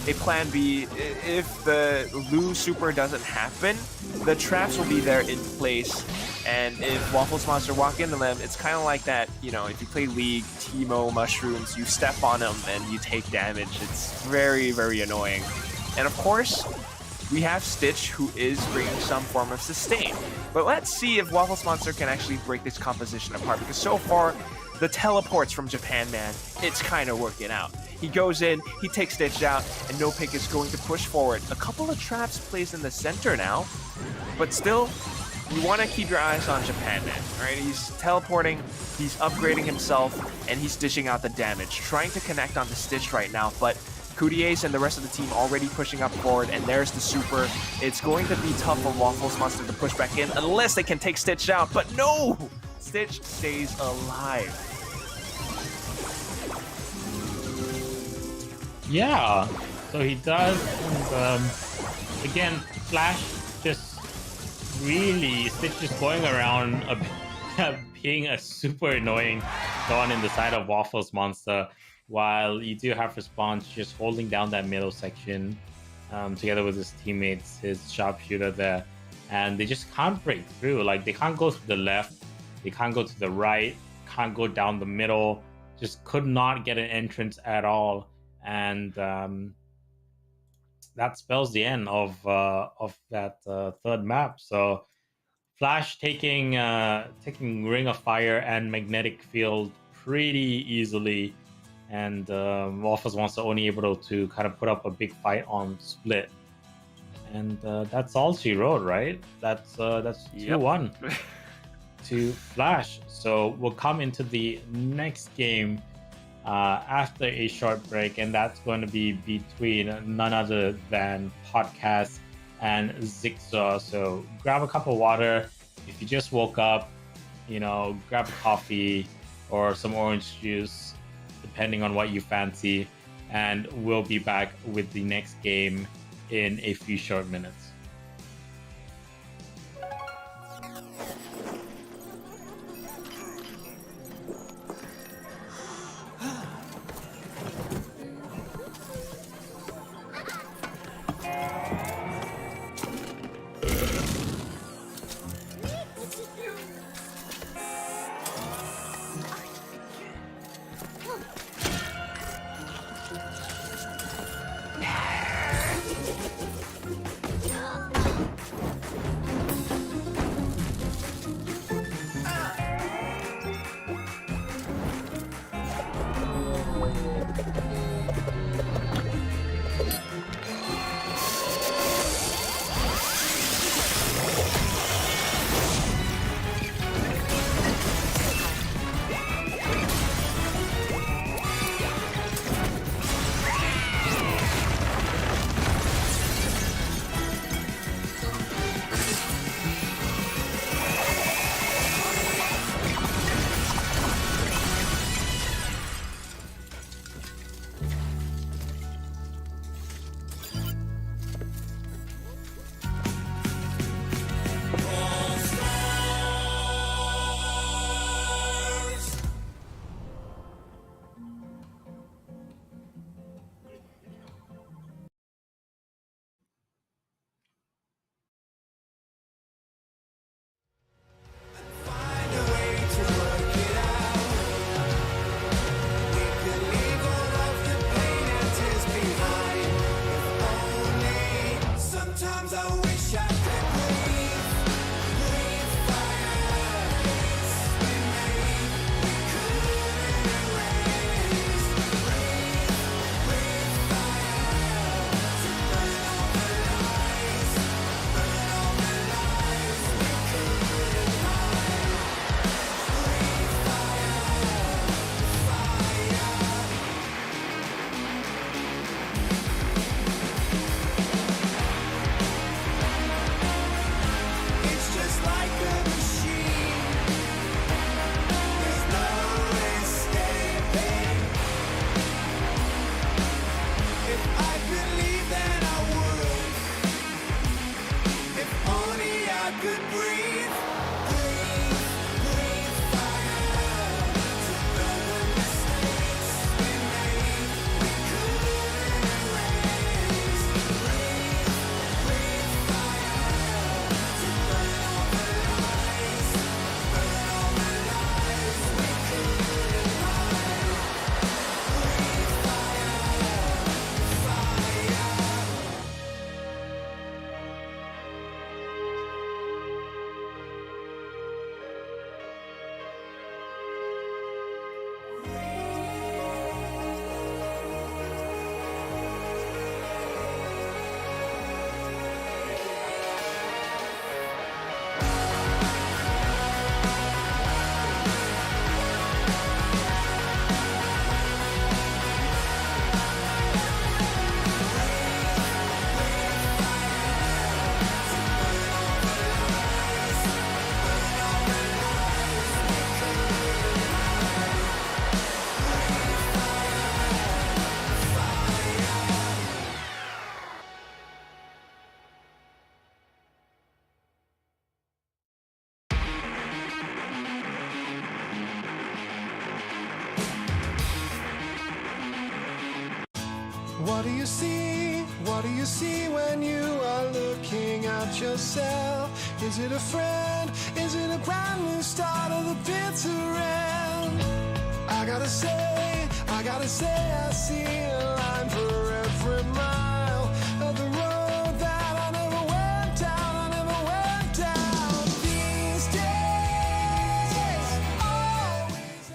a plan B. If the Lu super doesn't happen, the traps will be there in place, and if Waffles Monster walk into them, it's kind of like that, you know, if you play League, Teemo, Mushrooms, you step on them and you take damage. It's very annoying. And of course, we have Stitch, who is bringing some form of sustain. But let's see if Waffles Monster can actually break this composition apart, because so far, the teleports from Japan Man, it's kind of working out. He goes in, he takes Stitch out, and No Pick is going to push forward. A couple of traps placed in the center now, but still, you want to keep your eyes on Japan Man, right? He's teleporting, he's upgrading himself, and he's dishing out the damage, trying to connect onto Stitch right now, but Cootie Ace and the rest of the team already pushing up forward, and there's the super. It's going to be tough for Waffles Monster to push back in unless they can take Stitch out, but no! Stitch stays alive. Yeah, so he does, and again, Flash just really, Stitch just going around being a super annoying thorn in the side of Waffles Monster, while you do have Response just holding down that middle section together with his teammates, his sharpshooter there, and they just can't break through. Like, they can't go to the left, they can't go to the right, can't go down the middle, just could not get an entrance at all. And that spells the end of that third map. So Flash taking Ring of Fire and Magnetic Field pretty easily, and Waffles Monster only able to kind of put up a big fight on Split. And that's all she wrote, right? That's 2-1 to Flash. So we'll come into the next game after a short break, and that's going to be between none other than Podcast and Zigzor. So grab a cup of water, if you just woke up, grab a coffee or some orange juice, depending on what you fancy, and we'll be back with the next game in a few short minutes. What do you see? What do you see when you are looking at yourself? Is it a friend? Is it a brand new start of the bitter end? I gotta say, I see a line for every mile of the road that I never went down, I never went down. These days, always.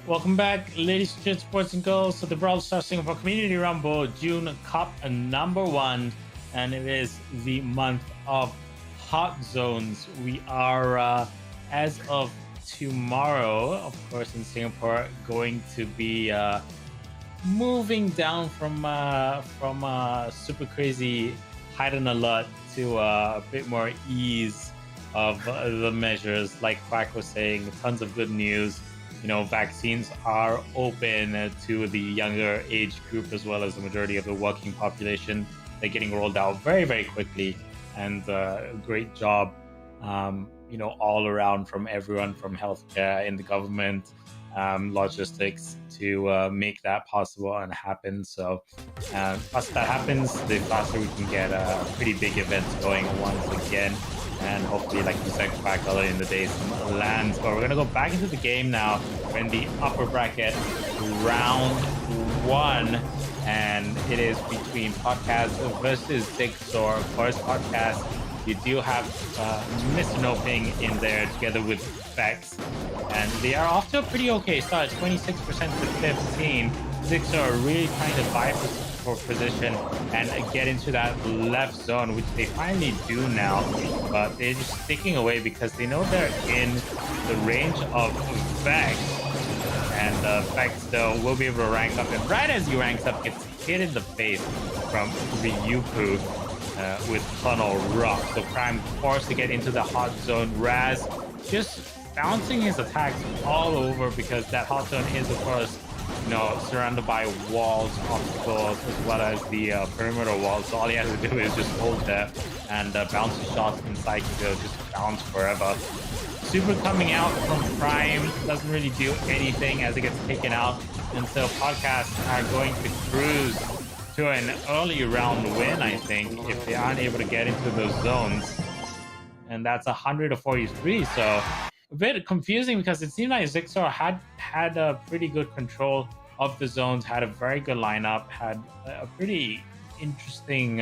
Welcome back, ladies and gents, boys and girls, to the Brawl Stars Singapore Community Rumble June Cup #1, and it is the month of hot zones. We are, as of tomorrow, of course, in Singapore, going to be moving down from super crazy heightened alert to a bit more ease of the measures. Like Quack was saying, tons of good news. You know, vaccines are open to the younger age group as well as the majority of the working population. They're getting rolled out very, very quickly, and great job, you know, all around from everyone from healthcare, in the government, logistics to make that possible and happen. So faster that happens, the faster we can get pretty big events going once again. And hopefully, like you said back earlier in the day, some lands. But we're going to go back into the game now. We're in the upper bracket, round 1. And it is between Podcast versus Zigzor. Of course, Podcast, you do have Mr. Noping in there together with Vex. And they are off to a pretty okay start, 26% to 15. Zigzor really trying to vie for position and get into that left zone, which they finally do now, but they're just sticking away because they know they're in the range of Vex, and Vex though will be able to rank up, and right as he ranks up, gets hit in the face from Ryuku with Tunnel Rock. So Prime forced to get into the hot zone. Raz just bouncing his attacks all over because that hot zone is, of course, you know, surrounded by walls, obstacles, as well as the perimeter walls. So all he has to do is just hold there, and bounce his shots inside will just bounce forever. Super coming out from Prime doesn't really do anything as it gets taken out, and so Podcasts are going to cruise to an early round win, I think, if they aren't able to get into those zones. And that's 100-43, so a bit confusing because it seemed like Zigzor had a pretty good control of the zones, had a very good lineup, had a pretty interesting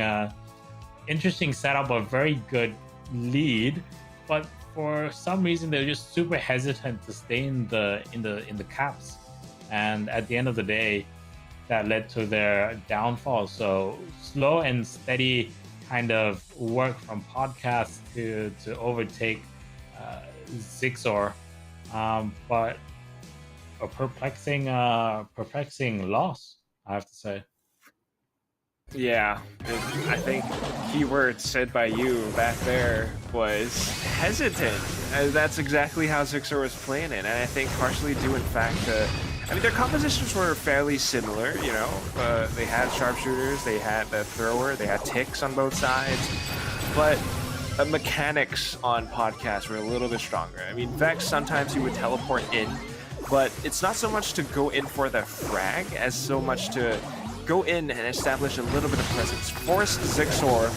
setup, a very good lead, but for some reason they're just super hesitant to stay in the caps, and at the end of the day, that led to their downfall. So slow and steady kind of work from Podcast to overtake Zigzor, but a perplexing loss, I have to say. Yeah, I think keyword said by you back there was hesitant. That's exactly how Zigzor was playing it, and I think partially due in fact to, I mean, their compositions were fairly similar, you know. They had sharpshooters, they had the thrower, they had ticks on both sides, but mechanics on Podcast were a little bit stronger. I mean, Vex, sometimes he would teleport in, but it's not so much to go in for the frag as so much to go in and establish a little bit of presence, force Zigzor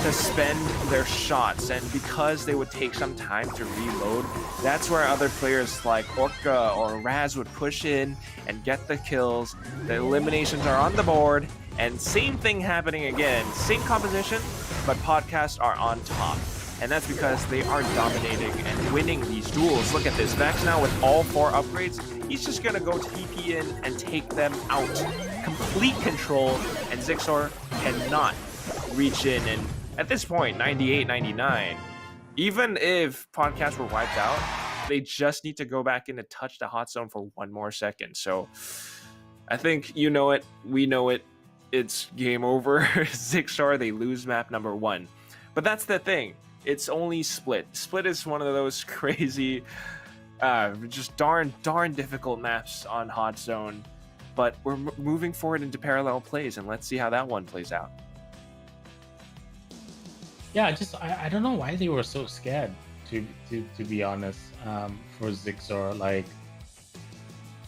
to spend their shots, and because they would take some time to reload, that's where other players like Orca or Raz would push in and get the kills. The eliminations are on the board, and same thing happening again. Same composition, but Podcasts are on top. And that's because they are dominating and winning these duels. Look at this. Vex now with all 4 upgrades. He's just going to go TP in and take them out. Complete control, and Zigzor cannot reach in. And at this point, 98, 99. Even if Podcasts were wiped out, they just need to go back in and touch the hot zone for 1 more second. So I think you know it. We know it. It's game over. Zigzor, they lose map number 1. But that's the thing. It's only Split. Split is one of those crazy, just darn difficult maps on Hot Zone. But we're moving forward into parallel plays, and let's see how that one plays out. Yeah, I don't know why they were so scared, to be honest, for Zigzor. Like,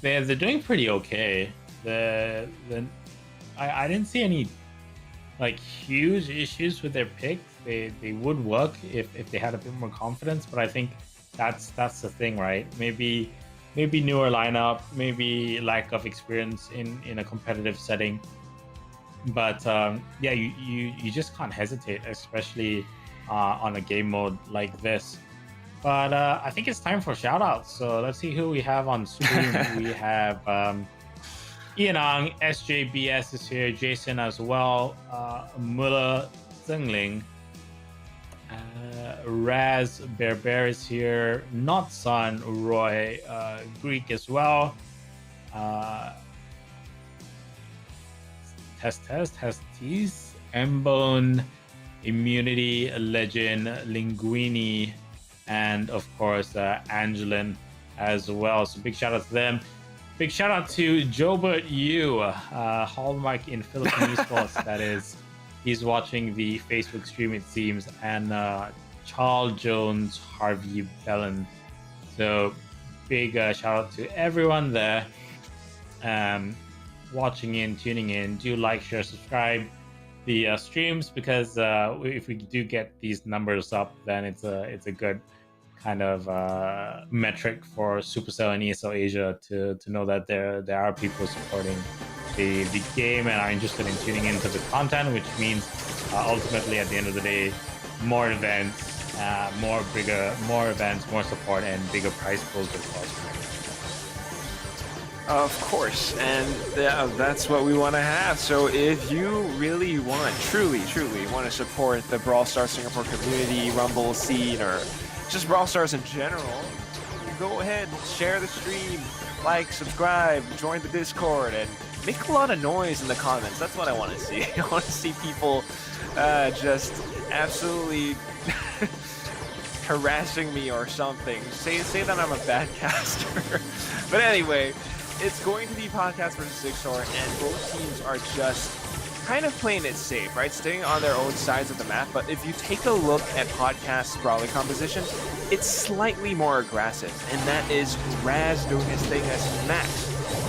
they're doing pretty okay. I didn't see any like huge issues with their picks. They would work if they had a bit more confidence, but I think that's the thing, right? Maybe newer lineup, maybe lack of experience in a competitive setting, but yeah, you just can't hesitate, especially on a game mode like this. But I think it's time for shout outs. So let's see who we have on stream. We have Ianang, SJBS is here, Jason as well, Muller Zengling, Raz Bear is here, Not Son, Roy, Greek as well. Testes, Mbone, Immunity, Legend, Linguini, and of course Angelin as well. So big shout out to them. Big shout out to Jobert Yu, Hallmark in Philippine Esports. That is, he's watching the Facebook stream, it seems, and Charles Jones, Harvey Bellin. So big shout out to everyone there. Watching in, tuning in. Do like, share, subscribe the streams, because if we do get these numbers up, then it's a good kind of metric for Supercell and ESL Asia to know that there are people supporting the game and are interested in tuning into the content, which means ultimately at the end of the day, more events, more events, more support, and bigger prize pools of course. Of course, and that's what we want to have. So if you really want, truly want to support the Brawl Stars Singapore community, Rumble scene, or just Brawl Stars in general, go ahead, share the stream, like, subscribe, join the Discord, and make a lot of noise in the comments. That's what I want to see. I want to see people just absolutely harassing me or something. Say that I'm a bad caster. But anyway, it's going to be podcast versus Zigzor, and both teams are just kind of playing it safe, right? Staying on their own sides of the map. But if you take a look at Podcast's brawler composition, it's slightly more aggressive, and that is Raz doing his thing as Max.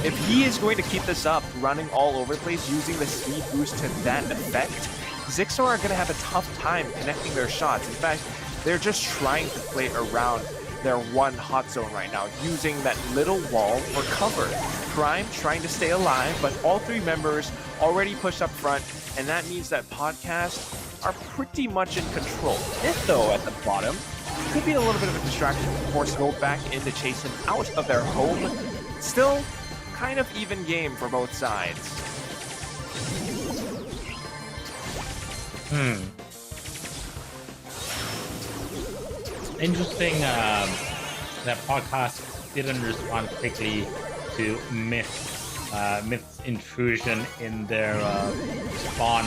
If he is going to keep this up, running all over the place, using the speed boost to that effect, Zigzor are going to have a tough time connecting their shots. In fact, they're just trying to play around their one hot zone right now, using that little wall for cover. Prime trying to stay alive, but all three members already pushed up front, and that means that Podcast are pretty much in control. If though at the bottom, could be a little bit of a distraction to force Gold back in to chase him out of their home. Still, kind of even game for both sides. Interesting that Podcast didn't respond quickly to Myth's intrusion in their spawn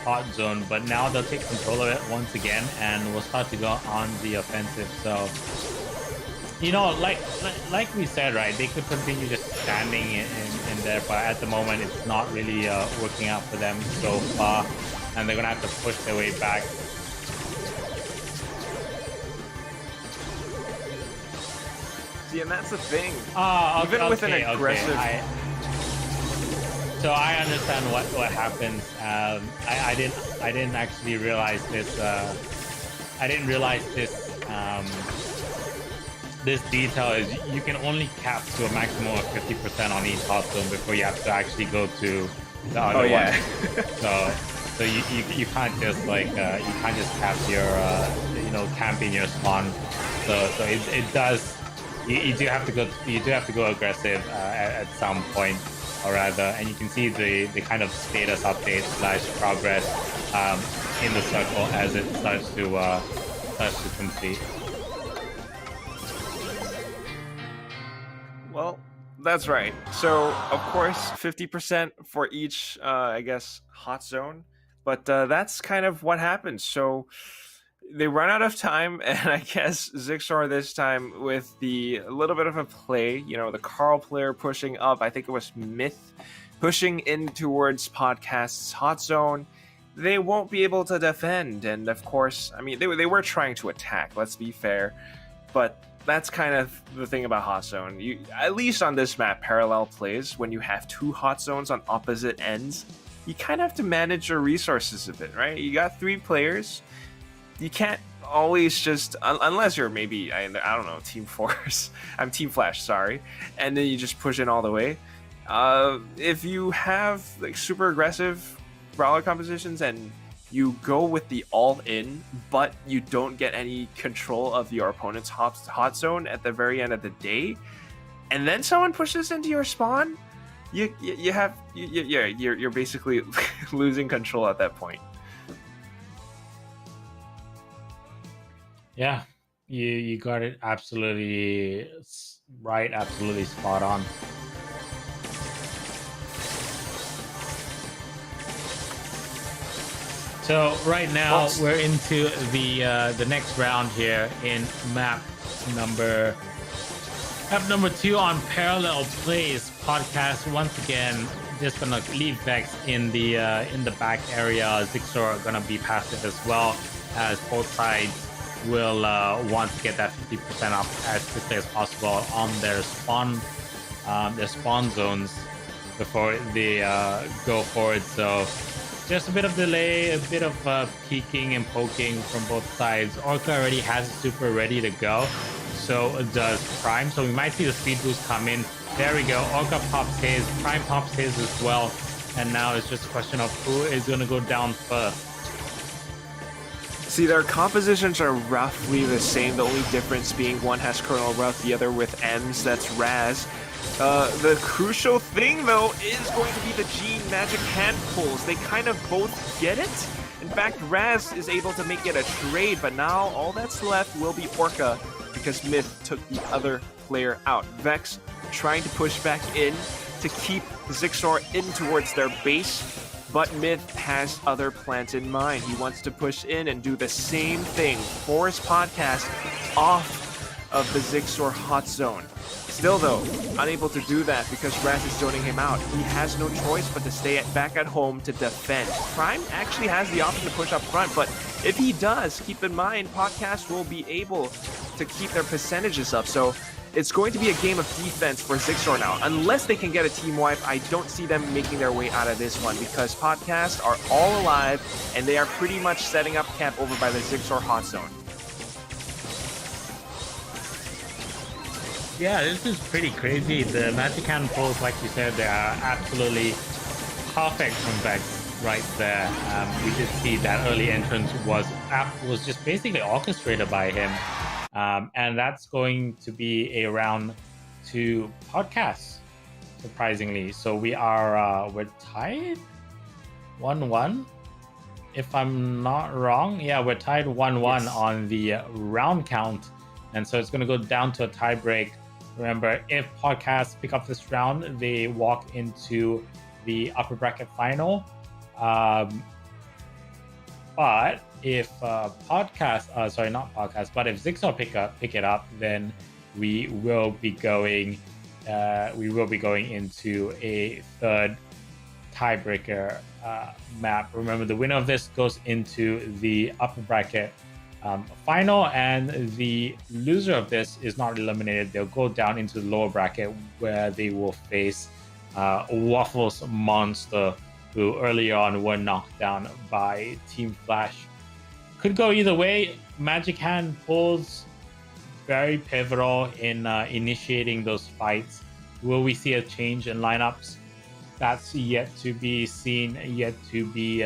hot zone, but now they'll take control of it once again and will start to go on the offensive. So, you know, like we said, right, they could continue just standing in there, but at the moment it's not really working out for them so far, and they're gonna have to push their way back. See, and that's the thing. Even with an aggressive. So I understand what happens. I didn't actually realize this. I didn't realize this. This detail is you can only cap to a maximum of 50% on each hot zone before you have to actually go to the other one. So you can't just like you can't just cap your camping your spawn. So it does. You do have to go aggressive at some point, or rather, and you can see the kind of status update / progress in the circle as it starts to complete. Well, that's right. So, of course, 50% for each, I guess, hot zone. But that's kind of what happens. So they run out of time, and I guess Zigzor this time with a little bit of a play, the Carl player pushing up. I think it was Myth pushing in towards Podcast's hot zone. They won't be able to defend. And of course, I mean, they were trying to attack, let's be fair. But that's kind of the thing about hot zone. You, at least on this map, parallel plays, when you have two hot zones on opposite ends, you kind of have to manage your resources a bit, right? You got 3 players. You can't always just, unless you're maybe, I don't know, Team Force. I'm Team Flash, sorry. And then you just push in all the way. If you have like super aggressive brawler compositions and you go with the all-in, but you don't get any control of your opponent's hot zone at the very end of the day, and then someone pushes into your spawn, you're basically losing control at that point. Yeah, you got it absolutely right, absolutely spot on. So right now we're into the next round here in map number 2 on Parallel Plays podcast. Once again, just gonna leave Vex in the back area. Zixor are gonna be passive as well, as both sides will want to get that 50% up as quickly as possible on their spawn zones before they go forward. So just a bit of delay, a bit of peeking and poking from both sides. Orca already has a super ready to go. So does Prime. So we might see the speed boost come in. There we go. Orca pops his, Prime pops his as well. And now it's just a question of who is going to go down first. See, their compositions are roughly the same. The only difference being one has Colonel Ruff, the other with M's. That's Raz. The crucial thing, though, is going to be the Gene Magic Hand pulls. They kind of both get it. In fact, Raz is able to make it a trade, but now all that's left will be Orca, because Myth took the other player out. Vex trying to push back in to keep Zixor in towards their base, but Myth has other plans in mind. He wants to push in and do the same thing, force podcast off of the Zixor hot zone. Still, though, unable to do that because Raz is zoning him out. He has no choice but to stay back at home to defend. Prime actually has the option to push up front, but if he does, keep in mind, Podcast will be able to keep their percentages up. So it's going to be a game of defense for Zixor now. Unless they can get a team wipe, I don't see them making their way out of this one, because Podcast are all alive and they are pretty much setting up camp over by the Zixor hot zone. Yeah, this is pretty crazy. The Magic Hand pulls, like you said, they are absolutely perfect from Vex right there. We did see that early entrance was just basically orchestrated by him. And that's going to be a round to Podcast, surprisingly. So we are, we're tied 1-1, if I'm not wrong. Yeah, we're tied 1-1 on the round count. And so it's going to go down to a tie break. Remember, if Podcasts pick up this round, they walk into the upper bracket final. But if but if Zixor pick it up, then we will be going into a third tiebreaker map. Remember, the winner of this goes into the upper bracket final, and the loser of this is not eliminated. They'll go down into the lower bracket, where they will face Waffles Monster, who early on were knocked down by Team Flash. Could go either way. Magic Hand pulls very pivotal in initiating those fights. Will we see a change in lineups? That's yet to be seen, yet to be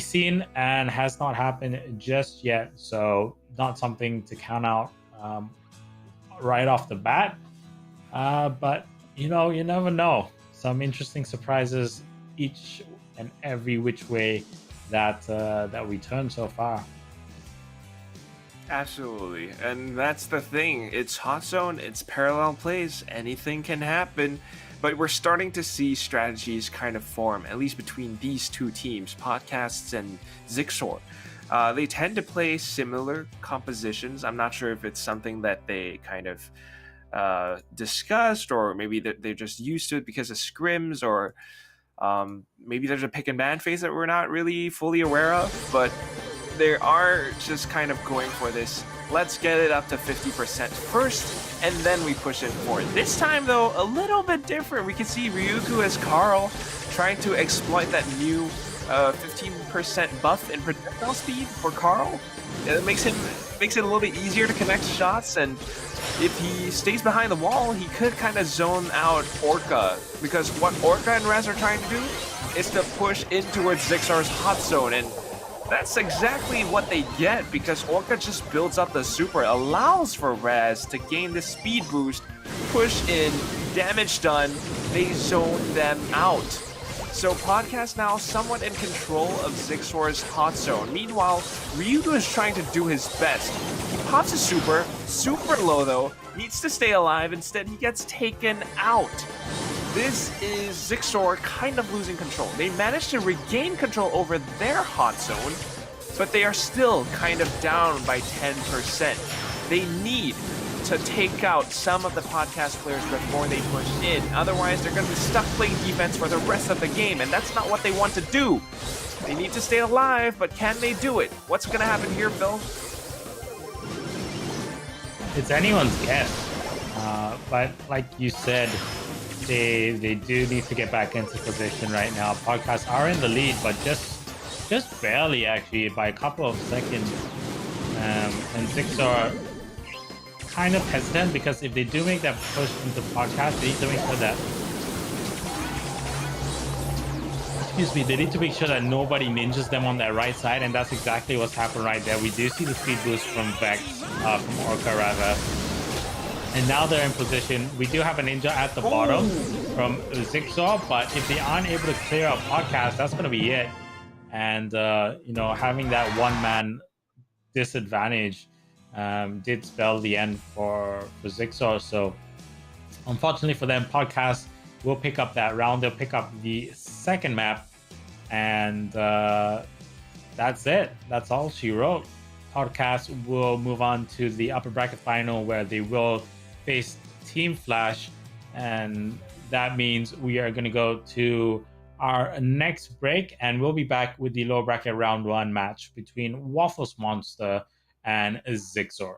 seen, and has not happened just yet. So not something to count out right off the bat. But you never know. Some interesting surprises each and every which way that we turn so far. Absolutely, and that's the thing. It's Hot Zone, it's Parallel Plays, anything can happen. But we're starting to see strategies kind of form, at least between these two teams, Podcasts and Zixor. They tend to play similar compositions. I'm not sure if it's something that they kind of discussed, or maybe they're just used to it because of scrims, or maybe there's a pick and ban phase that we're not really fully aware of. But they are just kind of going for this, let's get it up to 50% first, and then we push it forward. This time, though, a little bit different. We can see Ryugu as Carl trying to exploit that new 15% buff in projectile speed for Carl. It makes it a little bit easier to connect shots, and if he stays behind the wall, he could kind of zone out Orca, because what Orca and Raz are trying to do is to push in towards Zixar's hot zone, and that's exactly what they get because Orca just builds up the super, allows for Raz to gain the speed boost, push in, damage done, they zone them out. So Podcast now somewhat in control of Zixar's hot zone. Meanwhile, Ryudo is trying to do his best. He pops a super low though, needs to stay alive, instead he gets taken out. This is Zixar kind of losing control. They managed to regain control over their hot zone, but they are still kind of down by 10%. They need to take out some of the Podcast players before they push in. Otherwise, they're going to be stuck playing defense for the rest of the game, and that's not what they want to do. They need to stay alive, but can they do it? What's going to happen here, Phil? It's anyone's guess. But like you said, they do need to get back into position right now. Podcasts are in the lead, but just barely actually, by a couple of seconds. And Zixar kind of hesitant because if they do make that push into Podcast, they need to make sure that they need to make sure that nobody ninjas them on that right side, and that's exactly what's happened right there. We do see the speed boost from Vex, from Orca rather. And now they're in position. We do have a ninja at the bottom from Zixar, but if they aren't able to clear up Podcast, that's going to be it. And, having that one-man disadvantage did spell the end for Zixar. So, unfortunately for them, Podcast will pick up that round. They'll pick up the second map. And that's it. That's all she wrote. Podcast will move on to the upper bracket final where they will face Team Flash, and that means we are going to go to our next break, and we'll be back with the lower bracket round 1 match between Waffles Monster and Zixar.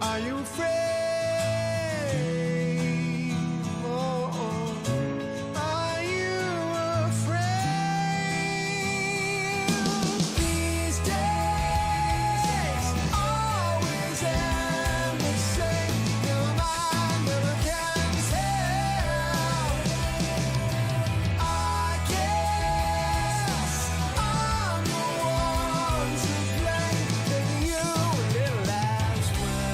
Are you afraid? Oh, are you afraid? These days always end the same. Never mind, never can tell. I guess I'm the one to blame. Maybe you a little as well.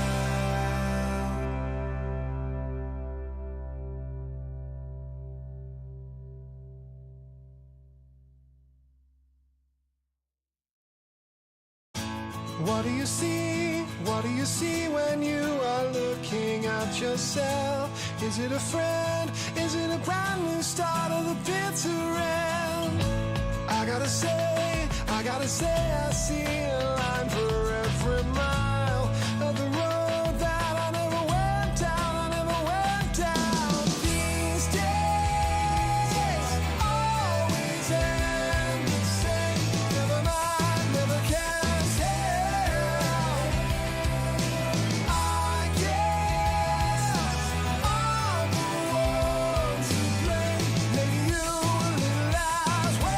What do you see? What do you see when you are looking at yourself? Is it a friend? Is it a brand new start of the bitter end? I gotta say, I see a line for every mile of the road that I never went down. These days always end the same. Never mind, never can tell. I guess I'm the one to blame. Maybe you a little as well.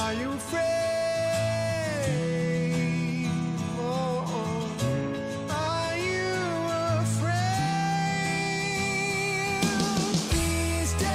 Are you afraid? Oh, are you afraid these days?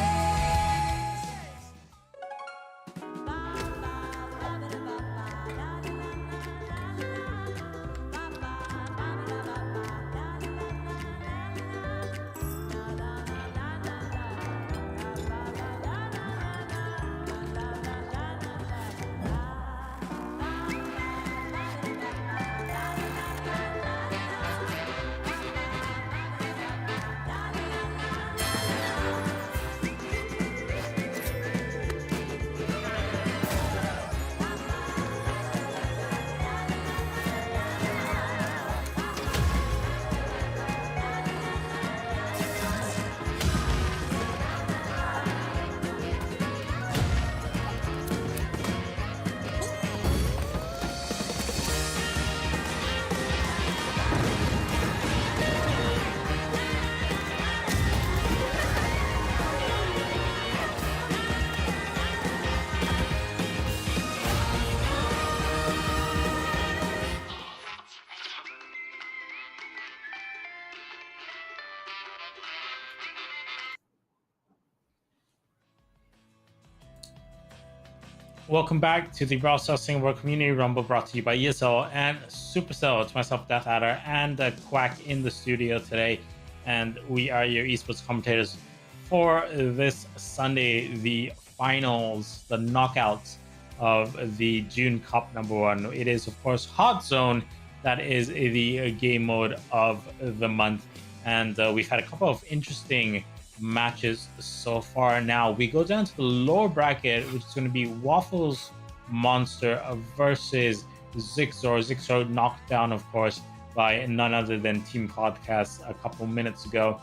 Welcome back to the Brawl Stars Singapore Community Rumble, brought to you by ESL and Supercell. It's myself, Death Adder, and Quack in the studio today, and we are your esports commentators for this Sunday, the finals, the knockouts of the June Cup #1. It is, of course, Hot Zone. That is the game mode of the month, and we've had a couple of interesting matches so far. Now we go down to the lower bracket, which is going to be Waffles Monster versus Zixor. Zixor knocked down, of course, by none other than Team Podcast a couple minutes ago.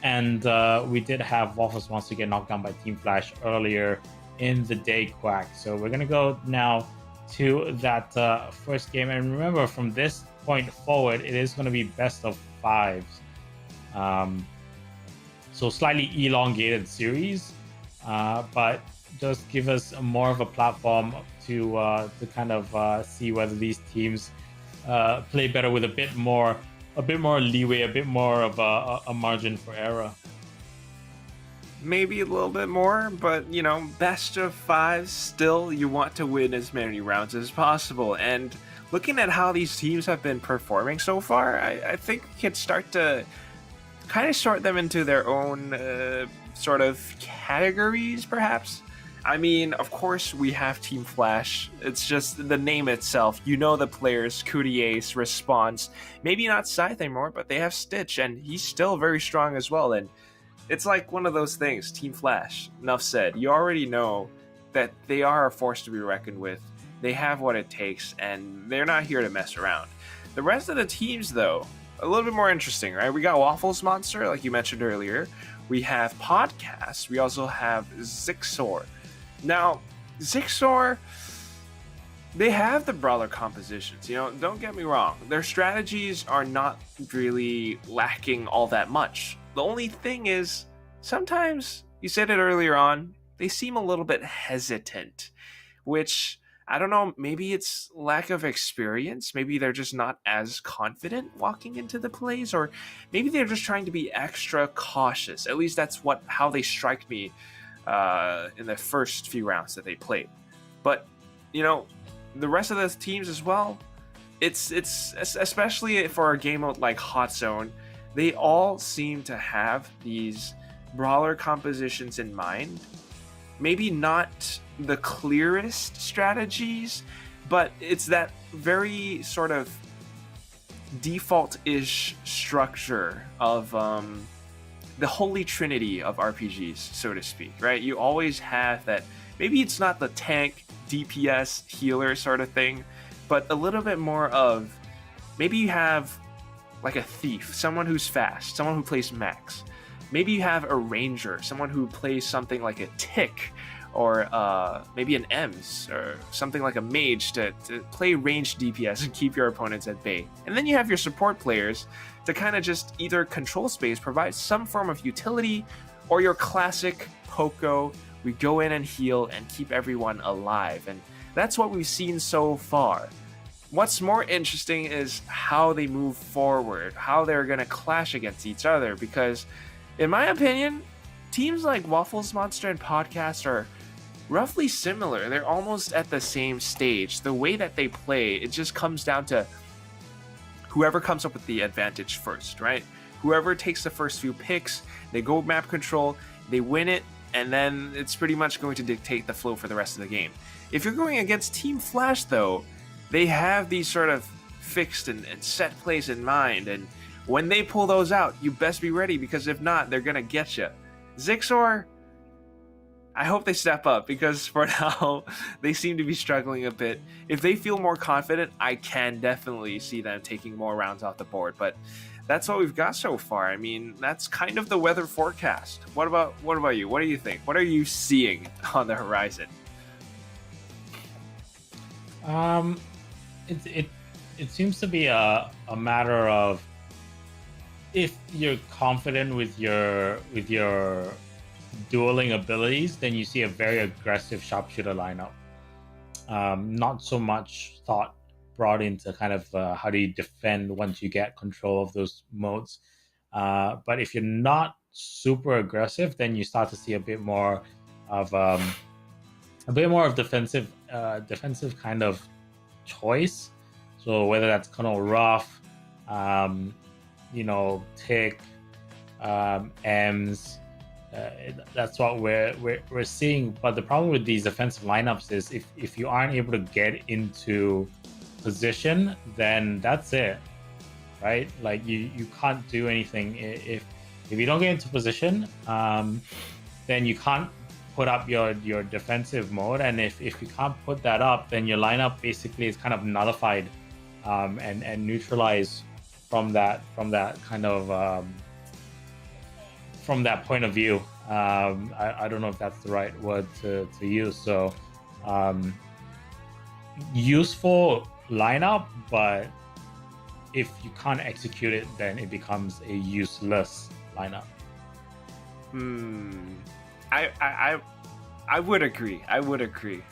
And we did have Waffles Monster get knocked down by Team Flash earlier in the day, Quack. So we're going to go now to that first game. And remember, from this point forward, it is going to be best of fives. So slightly elongated series, but just give us more of a platform to kind of see whether these teams play better with a bit more leeway, a bit more of a margin for error. Maybe a little bit more, but you know, best of five, still you want to win as many rounds as possible. And looking at how these teams have been performing so far, I think we can start to kind of sort them into their own sort of categories, perhaps. I mean, of course, we have Team Flash. It's just the name itself. You know the players, Ace, Response. Maybe not Scythe anymore, but they have Stitch, and he's still very strong as well. And it's like one of those things, Team Flash, enough said. You already know that they are a force to be reckoned with. They have what it takes, and they're not here to mess around. The rest of the teams, though, a little bit more interesting, right? We got Waffles Monster, like you mentioned earlier. We have Podcast. We also have Zixor. Now, Zixor, they have the brawler compositions. You know, don't get me wrong. Their strategies are not really lacking all that much. The only thing is, sometimes, you said it earlier on, they seem a little bit hesitant, which, I don't know, maybe it's lack of experience. Maybe they're just not as confident walking into the plays, or maybe they're just trying to be extra cautious. At least that's how they strike me in the first few rounds that they played. But, you know, the rest of the teams as well, it's especially for a game mode like Hot Zone, they all seem to have these brawler compositions in mind. Maybe not the clearest strategies, but it's that very sort of default-ish structure of the holy trinity of RPGs, so to speak, right? You always have that, maybe it's not the tank, DPS, healer sort of thing, but a little bit more of, maybe you have like a thief, someone who's fast, someone who plays max. Maybe you have a ranger, someone who plays something like a tick, or maybe an EMS, or something like a mage to play ranged DPS and keep your opponents at bay. And then you have your support players to kind of just either control space, provide some form of utility, or your classic Poco, we go in and heal and keep everyone alive. And That's what we've seen so far. What's more interesting is how they move forward, how they're going to clash against each other, because in my opinion, teams like Waffles Monster and Podcast are roughly similar. They're almost at the same stage. The way that they play, it just comes down to whoever comes up with the advantage first, right? Whoever takes the first few picks, they go map control, they win it, and then it's pretty much going to dictate the flow for the rest of the game. If you're going against Team Flash, though, they have these sort of fixed and set plays in mind, and when they pull those out, you best be ready, because if not, they're gonna get you. Zixor, I hope they step up, because for now, they seem to be struggling a bit. If they feel more confident, I can definitely see them taking more rounds off the board, but that's what we've got so far. I mean, that's kind of the weather forecast. What about you? What do you think? What are you seeing on the horizon? It seems to be a matter of, if you're confident with your dueling abilities, then you see a very aggressive sharpshooter lineup. Not so much thought brought into kind of how do you defend once you get control of those modes. But if you're not super aggressive, then you start to see a bit more of defensive kind of choice. So whether that's kind of rough, tick, M's, that's what we're seeing. But the problem with these offensive lineups is if you aren't able to get into position, then that's it, right? Like you can't do anything if you don't get into position. Then you can't put up your defensive mode, and if you can't put that up, then your lineup basically is kind of nullified and neutralized from that kind of from that point of view. I don't know if that's the right word to use. So useful lineup, but if you can't execute it, then it becomes a useless lineup. I would agree.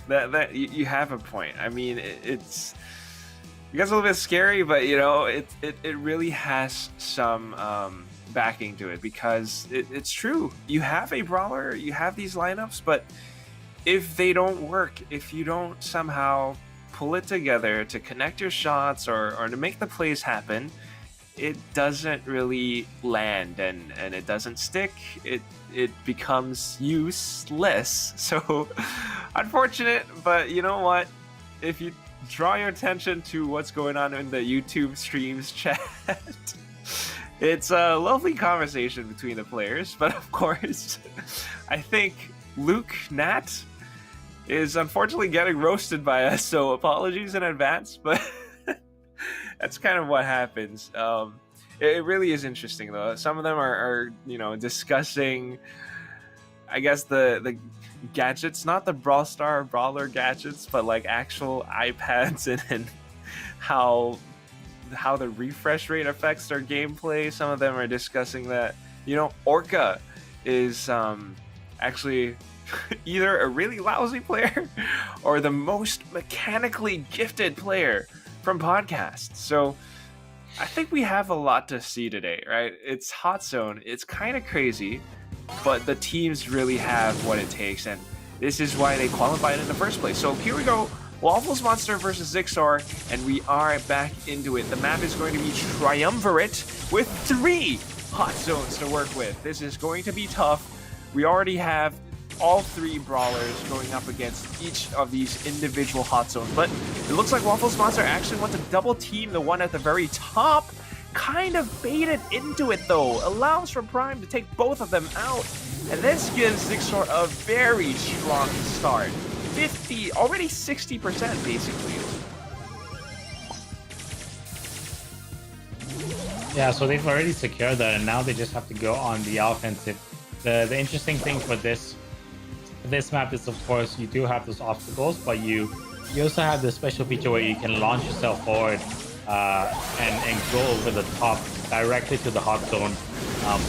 That you have a point. I mean, it's a little bit scary, but it really has some backing to it, because it's true. You have a brawler, you have these lineups, but if they don't work, if you don't somehow pull it together to connect your shots or to make the plays happen, it doesn't really land and it doesn't stick. It becomes useless. So unfortunate, but you know what? If you draw your attention to what's going on in the YouTube streams chat, it's a lovely conversation between the players, but of course, I think Luke Nat is unfortunately getting roasted by us, so apologies in advance, but that's kind of what happens. It really is interesting, though. Some of them are discussing, I guess, the gadgets, not the Brawl Star Brawler gadgets, but like actual iPads and how the refresh rate affects their gameplay. Some of them are discussing that, Orca is actually either a really lousy player or the most mechanically gifted player from podcasts. So I think we have a lot to see today, right? It's Hot Zone. It's kind of crazy, but the teams really have what it takes, and this is why they qualified in the first place. So here we go. Waffles Monster versus Zixor, and we are back into it. The map is going to be Triumvirate with 3 hot zones to work with. This is going to be tough. We already have all 3 brawlers going up against each of these individual hot zones, but it looks like Waffles Monster actually wants to double team the one at the very top. Kind of baited into it though, allows for Prime to take both of them out, and this gives Zixor a very strong start. 50, already 60% basically. Yeah, so they've already secured that, and now they just have to go on the offensive. The interesting thing for this map is, of course, you do have those obstacles, but you also have the special feature where you can launch yourself forward and go over the top directly to the hot zone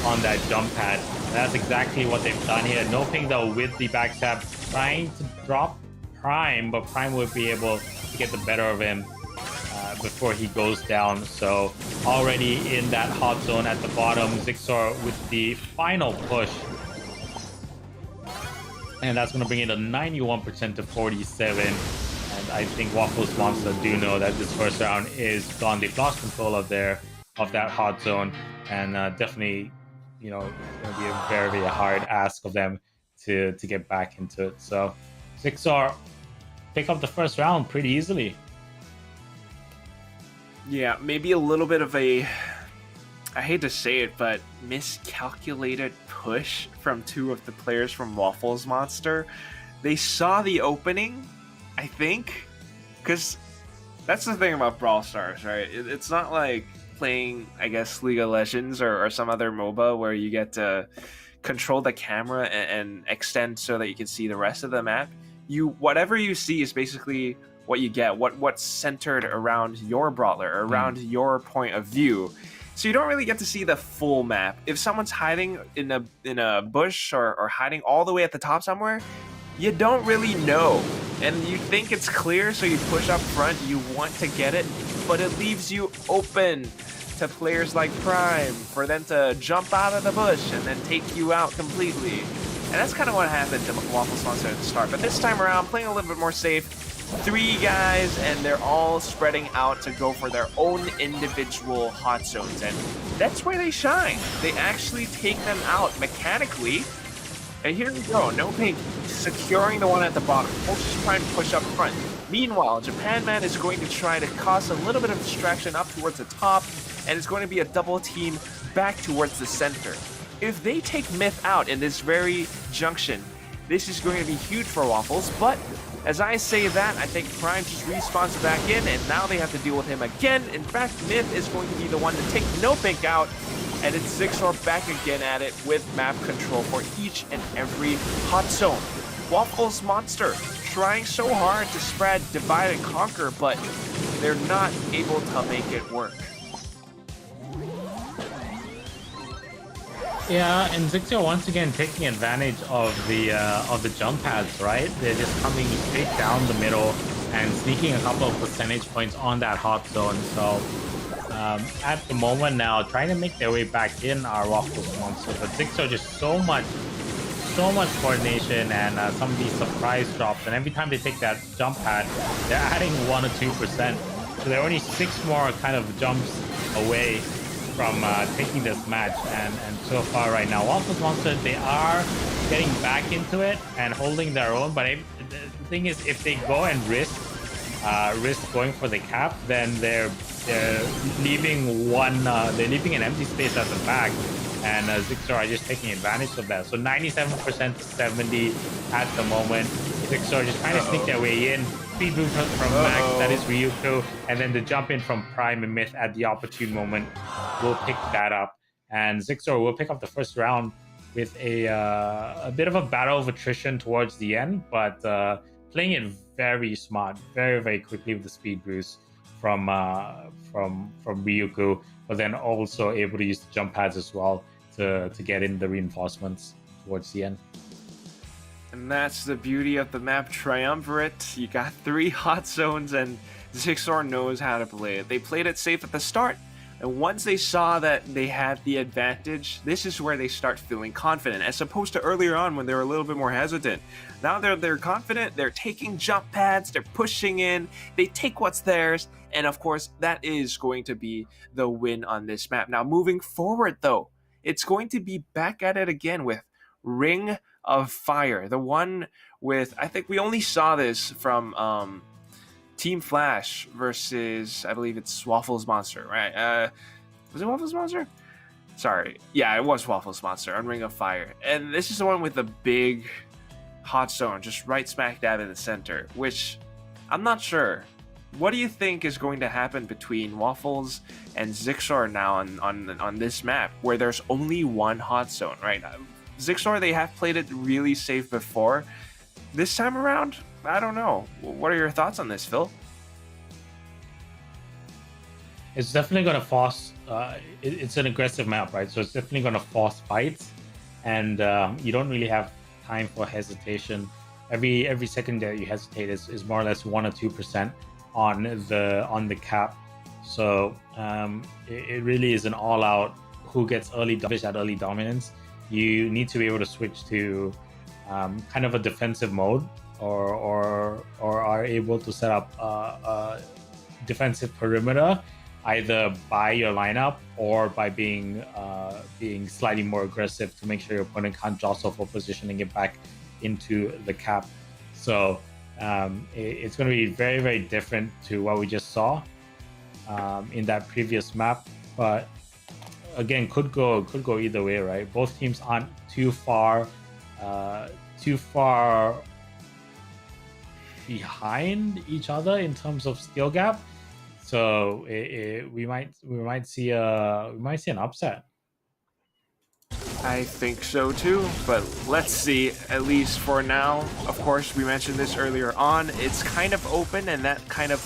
on that jump pad. And that's exactly what they've done here. No ping though with the backstab, trying to drop Prime, but Prime would be able to get the better of him before he goes down. So already in that hot zone at the bottom, Zixor with the final push. And that's going to bring it a 91% to 47. And I think Waffles Monster do know that this first round is gone. They've lost control of that hot zone. And definitely, you know, it's going to be a very, very hard ask of them to get back into it. So Zixor pick up the first round pretty easily. Yeah, maybe a little bit of a, I hate to say it, but miscalculated push from two of the players from Waffles Monster. They saw the opening, I think, because that's the thing about Brawl Stars, right? It's not like playing, I guess, League of Legends or some other MOBA where you get to control the camera and extend so that you can see the rest of the map. Whatever you see is basically what you get, what's centered around your brawler, around your point of view. So you don't really get to see the full map. If someone's hiding in a bush or hiding all the way at the top somewhere, you don't really know. And you think it's clear, so you push up front, you want to get it, but it leaves you open to players like Prime for them to jump out of the bush and then take you out completely. And that's kind of what happened to Waffles Monster at the start. But this time around, playing a little bit more safe. 3 guys, and they're all spreading out to go for their own individual hot zones. And that's where they shine. They actually take them out mechanically. And here we go. No Pink securing the one at the bottom. Folks just trying to push up front. Meanwhile, Japan Man is going to try to cause a little bit of distraction up towards the top, and it's going to be a double team back towards the center. If they take Myth out in this very junction, this is going to be huge for Waffles, but as I say that, I think Prime just respawns back in, and now they have to deal with him again. In fact, Myth is going to be the one to take No Pink out, and it's Zixor back again at it with map control for each and every hot zone. Waffles Monster trying so hard to spread, divide, and conquer, but they're not able to make it work. Yeah, and Zixor once again taking advantage of the jump pads, right? They're just coming straight down the middle and sneaking a couple of percentage points on that hot zone. So at the moment now, trying to make their way back in our Waffles Monster, but Zixor just so much coordination and some of these surprise drops. And every time they take that jump pad, they're adding 1 or 2%. So they're only 6 more kind of jumps away from taking this match, and so far right now Waffles Monster, they are getting back into it and holding their own. But the thing is, if they go and risk going for the cap, then they're leaving they're leaving an empty space at the back, and Zixor are just taking advantage of that. So 97% to 70 at the moment. Zixor just trying to sneak their way in. Speed boost from Max, that is Ryuko, and then the jump in from Prime and Myth at the opportune moment will pick that up. And Zixor will pick up the first round with a bit of a battle of attrition towards the end, but playing it very smart, very, very quickly with the speed boost from Ryuko, but then also able to use the jump pads as well to get in the reinforcements towards the end. And that's the beauty of the map Triumvirate. You got 3 hot zones, and Zixor knows how to play it. They played it safe at the start, and once they saw that they had the advantage, this is where they start feeling confident, as opposed to earlier on when they were a little bit more hesitant. Now they're confident, they're taking jump pads, they're pushing in, they take what's theirs, and of course, that is going to be the win on this map. Now, moving forward, though, it's going to be back at it again with Ring of Fire, the one with, I think we only saw this from Team Flash versus, I believe it's Waffles Monster, right? Was it Waffles Monster? Sorry, yeah, it was Waffles Monster on Ring of Fire, and this is the one with the big hot zone just right smack dab in the center, which I'm not sure. What do you think is going to happen between Waffles and Zixor now on this map, where there's only one hot zone, right? Zixor, they have played it really safe before. This time around, I don't know. What are your thoughts on this, Phil? It's definitely going to force... it's an aggressive map, right? So it's definitely going to force fights. And you don't really have time for hesitation every second that you hesitate is more or less 1 or 2% on the cap. So it really is an all-out who gets early dominance. You need to be able to switch to kind of a defensive mode, or are able to set up a defensive perimeter, either by your lineup or by being slightly more aggressive to make sure your opponent can't jostle for positioning it back into the cap. So it's going to be very, very different to what we just saw in that previous map, but again, could go either way, right? Both teams aren't too far behind each other in terms of skill gap, so we might see an upset. I think so too, but let's see. At least for now, of course, we mentioned this earlier on, it's kind of open, and that kind of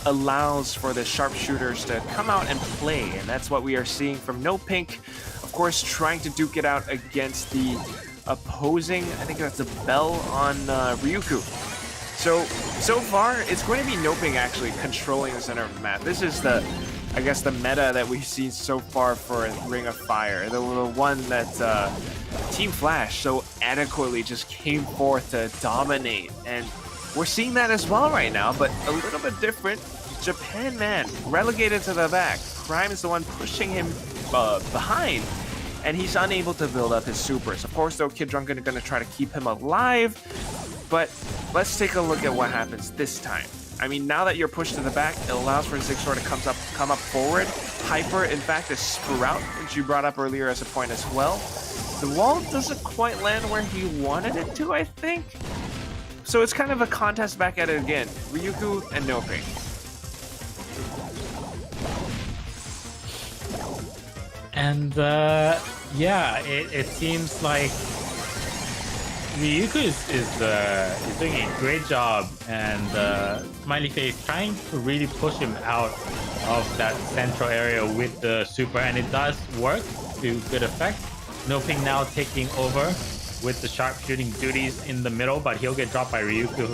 allows for the sharpshooters to come out and play, and that's what we are seeing from No Pink, of course, trying to duke it out against the opposing, I think that's a Bell on Ryuku. So far, it's going to be No Pink actually controlling the center of the map. This is the, I guess, the meta that we've seen so far for Ring of Fire, the one that Team Flash so adequately just came forth to dominate, and we're seeing that as well right now, but a little bit different. Japan Man relegated to the back. Prime is the one pushing him behind, and he's unable to build up his supers. Of course, though, Kid Drunken are going to try to keep him alive, but let's take a look at what happens this time. I mean, now that you're pushed to the back, it allows for Zigzor to come up forward. Hyper, in fact, is Sprout, which you brought up earlier as a point as well. The wall doesn't quite land where he wanted it to, I think. So it's kind of a contest back at it again. Ryuku and No Pink. And yeah, it seems like Ryuku is doing a great job, and Smiley Face trying to really push him out of that central area with the super, and it does work to good effect. No Pink now taking over with the sharpshooting duties in the middle, but he'll get dropped by Ryuku,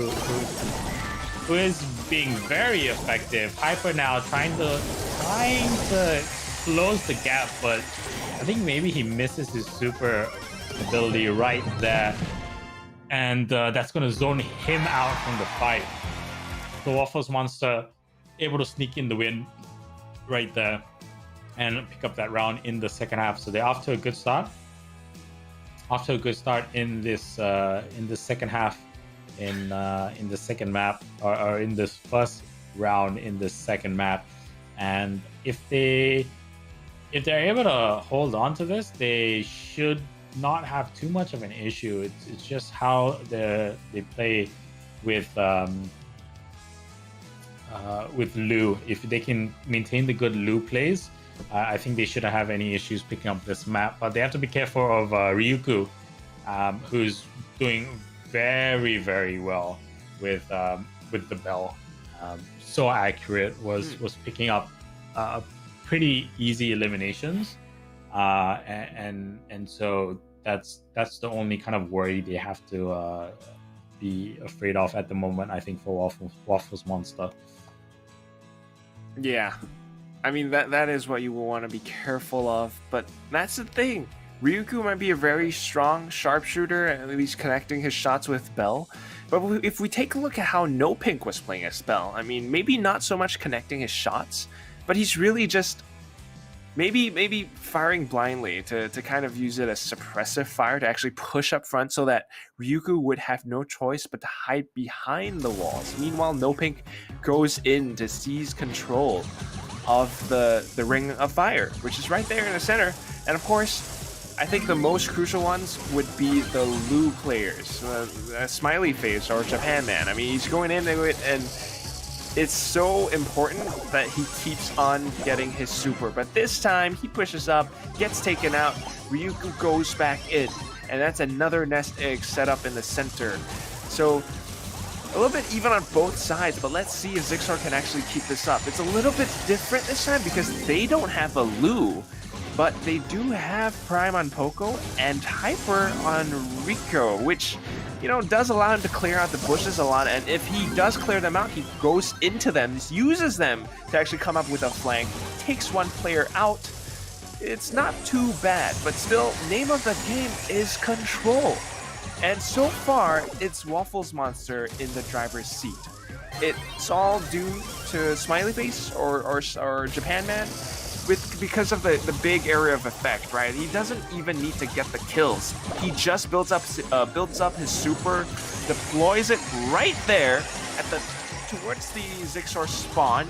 who is being very effective. Hyper now trying to close the gap, but I think maybe he misses his super ability right there, and that's going to zone him out from the fight. So Waffles Monster able to sneak in the win right there and pick up that round in the second half. So they're off to a good start. In this second half, in the second map, or in this first round in the second map. And if they're able to hold on to this, they should not have too much of an issue. It's just how they play with Lu. If they can maintain the good Lu plays, I think they shouldn't have any issues picking up this map. But they have to be careful of Ryuku, who's doing very, very well with the Bell. So accurate, was picking up pretty easy eliminations, and so that's the only kind of worry they have to be afraid of at the moment, I think, for Waffles Monster. Yeah, I mean that is what you will want to be careful of, but that's the thing. Ryuku might be a very strong sharpshooter, at least connecting his shots with Bell. But if we take a look at how No Pink was playing as Bell, I mean, maybe not so much connecting his shots, but he's really just maybe firing blindly to kind of use it as suppressive fire to actually push up front so that Ryuku would have no choice but to hide behind the walls. Meanwhile, No Pink goes in to seize control of the Ring of Fire, which is right there in the center. And of course, I think the most crucial ones would be the Lu players, Smiley Face or Japan Man. I mean, he's going into it, and it's so important that he keeps on getting his super. But this time, he pushes up, gets taken out, Ryuku goes back in, and that's another nest egg set up in the center. So a little bit even on both sides, but let's see if Zigzor can actually keep this up. It's a little bit different this time because they don't have a Lu. but they do have Prime on Poco and Hyper on Rico, which, you know, does allow him to clear out the bushes a lot. And if he does clear them out, he goes into them, uses them to actually come up with a flank, takes one player out. It's not too bad, but still, name of the game is control. And so far, it's Waffles Monster in the driver's seat. It's all due to Smiley Face or Japan Man because of the big area of effect, right? He doesn't even need to get the kills. He just builds up his super, deploys it right there towards the Zigzor spawn,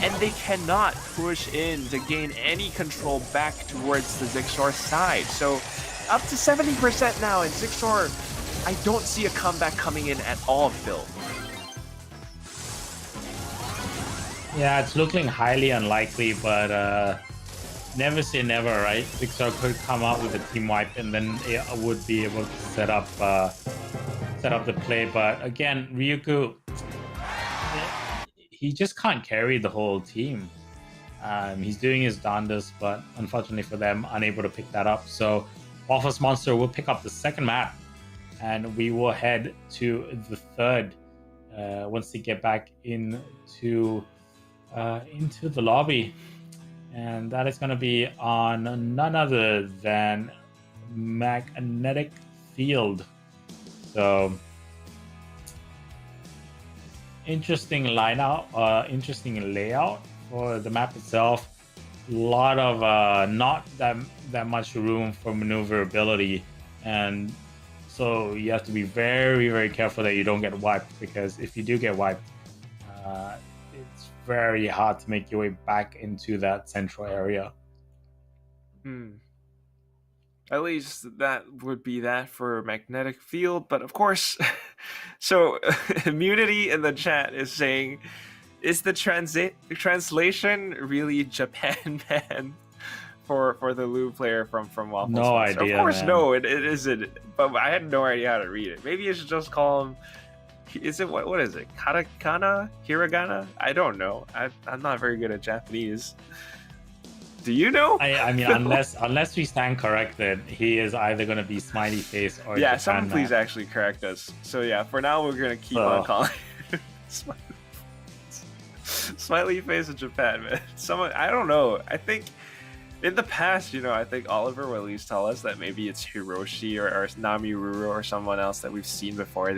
and they cannot push in to gain any control back towards the Zigzor side. So up to 70% now, and Zigzor, I don't see a comeback coming in at all, Phil. Yeah, it's looking highly unlikely, but never say never, right? Zigzor could come out with a team wipe, and then it would be able to set up the play. But again, Ryugu, he just can't carry the whole team. He's doing his darndest, but unfortunately for them, unable to pick that up. So Waffles Monster will pick up the second map, and we will head to the third once they get back into the lobby, and that is going to be on none other than Magnetic Field. So interesting lineup, interesting layout for the map itself. A lot of not that much room for maneuverability, and so you have to be very, very careful that you don't get wiped, because if you do get wiped, it's very hard to make your way back into that central area. At least that would be that for Magnetic Field, but of course, so Immunity in the chat is saying, is the translation really Japan Man for the Lu player from Waffles? No idea. Of course, man. no, it isn't. But I had no idea how to read it. Maybe you should just call him. Is it what is it? Katakana? Hiragana? I don't know. I'm not very good at Japanese. Do you know? I mean, unless we stand corrected, he is either going to be Smiley Face or yeah. Japan Someone Man. please actually correct us. So yeah, for now we're gonna keep on calling Smiley Face of Japan Man. Someone, I don't know. I think in the past, I think Oliver will at least tell us that maybe it's Hiroshi or Namiruru or someone else that we've seen before.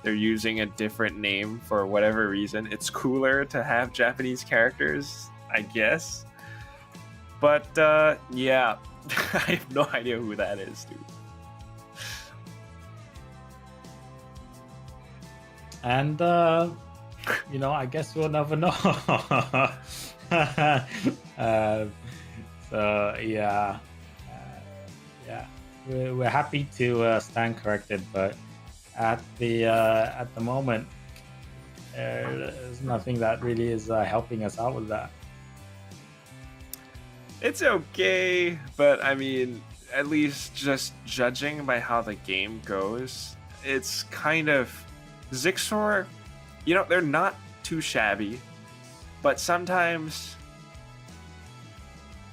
They're using a different name for whatever reason. It's cooler to have Japanese characters, I guess. But yeah, I have no idea who that is, dude. And I guess we'll never know. So yeah, we're happy to stand corrected, but at the moment, there's nothing that really is helping us out with that. It's okay, but I mean, at least just judging by how the game goes, it's kind of Zigzor. They're not too shabby, but sometimes,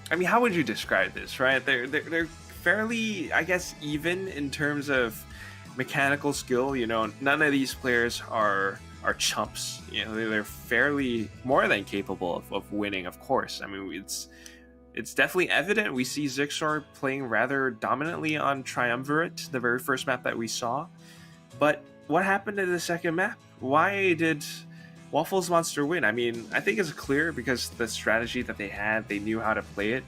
I mean, how would you describe this, right? They're fairly, I guess, even in terms of mechanical skill. None of these players are chumps. They're fairly more than capable of winning, of course. I mean, it's definitely evident. We see Zigzor playing rather dominantly on Triumvirate, the very first map that we saw. But what happened in the second map? Why did Waffles Monster win? I mean, I think it's clear because the strategy that they had, they knew how to play it.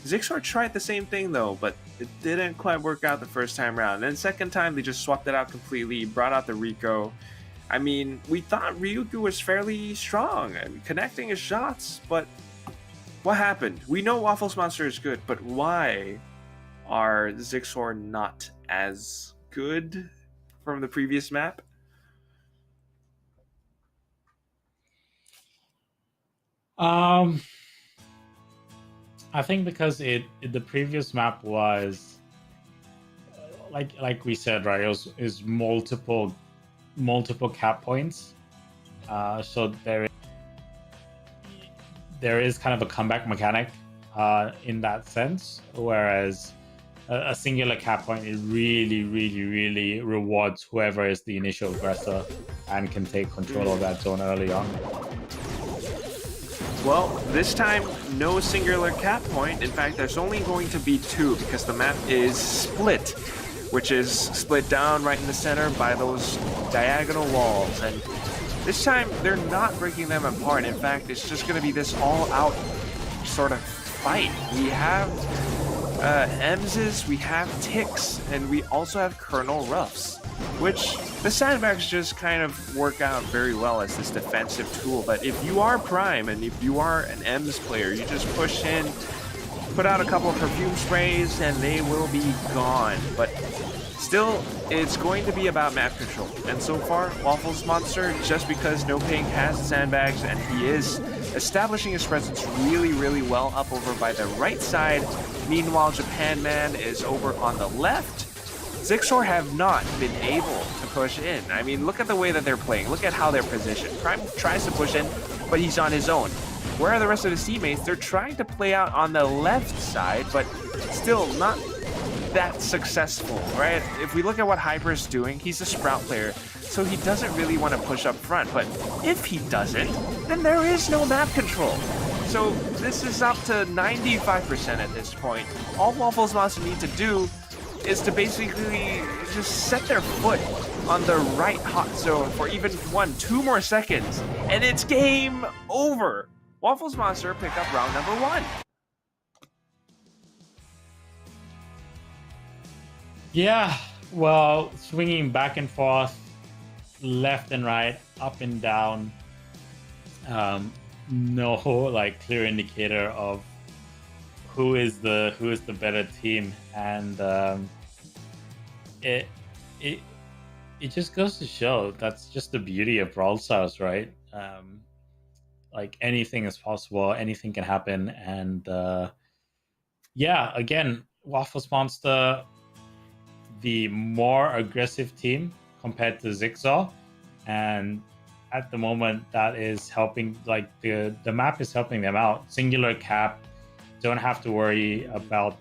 Zigzor tried the same thing though, but it didn't quite work out the first time around. And then second time, they just swapped it out completely, brought out the Rico. I mean, we thought Ryugu was fairly strong, connecting his shots, but what happened? We know Waffles Monster is good, but why are Zigzor not as good from the previous map? I think because the previous map was like we said, right? It was multiple cap points. So there is kind of a comeback mechanic in that sense, whereas a singular cap point, it really rewards whoever is the initial aggressor and can take control of that zone early on. Well, this time, no singular cap point. In fact, there's only going to be 2 because the map is split, which is split down right in the center by those diagonal walls. And this time, they're not breaking them apart. In fact, it's just going to be this all-out sort of fight. We have Emses, we have Ticks, and we also have Colonel Ruffs, which the sandbags just kind of work out very well as this defensive tool. But if you are Prime and if you are an Ems player, you just push in, put out a couple of perfume sprays, and they will be gone. But still, it's going to be about map control. And so far, Waffles Monster, just because No Ping has the sandbags and he is establishing his presence really well up over by the right side. Meanwhile, Japan Man is over on the left. Zixor have not been able to push in. I mean, look at the way that they're playing. Look at how they're positioned. Prime tries to push in, but he's on his own. Where are the rest of his teammates? They're trying to play out on the left side, but still not that successful, right? If we look at what Hyper's doing, he's a Sprout player, so he doesn't really want to push up front. But if he doesn't, then there is no map control. So this is up to 95% at this point. All Waffles Monster need to do is to basically just set their foot on the right hot zone for even 1-2 more seconds, and it's game over. Waffles Monster pick up round number 1. Yeah, well, swinging back and forth, left and right, up and down. No like clear indicator of who is the better team, and it just goes to show that's just the beauty of Brawl Stars, right? Like anything is possible, anything can happen, and yeah, again, Waffles Monster, the more aggressive team compared to Zigzag, and at the moment that is helping. Like the map is helping them out. Singular cap, don't have to worry about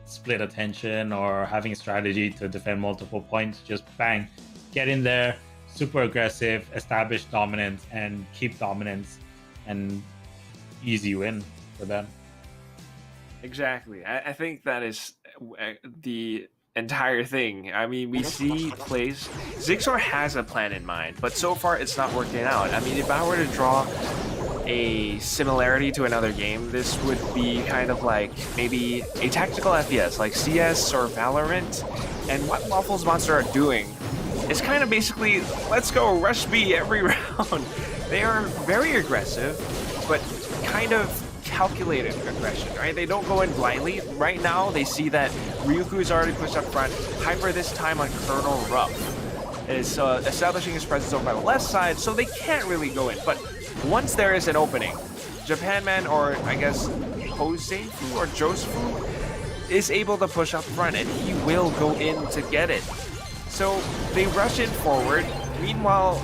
split attention or having a strategy to defend multiple points. Just bang, get in there, super aggressive, establish dominance, and keep dominance, and easy win for them. Exactly. I think that is the entire thing. I mean, we see plays. Zixor has a plan in mind, but so far it's not working out. I mean, if I were to draw a similarity to another game, this would be kind of like maybe a tactical FPS like CS or Valorant. And what Waffles Monster are doing is kind of basically, let's go rush B every round. They are very aggressive, but kind of calculated aggression, right? They don't go in blindly. Right now, they see that Ryuku's already pushed up front. Hyper this time on Colonel Ruff is establishing his presence over by the left side, so they can't really go in. But once there is an opening, Japan Man, or I guess Josefu or Josefu, is able to push up front, and he will go in to get it. So they rush in forward. Meanwhile,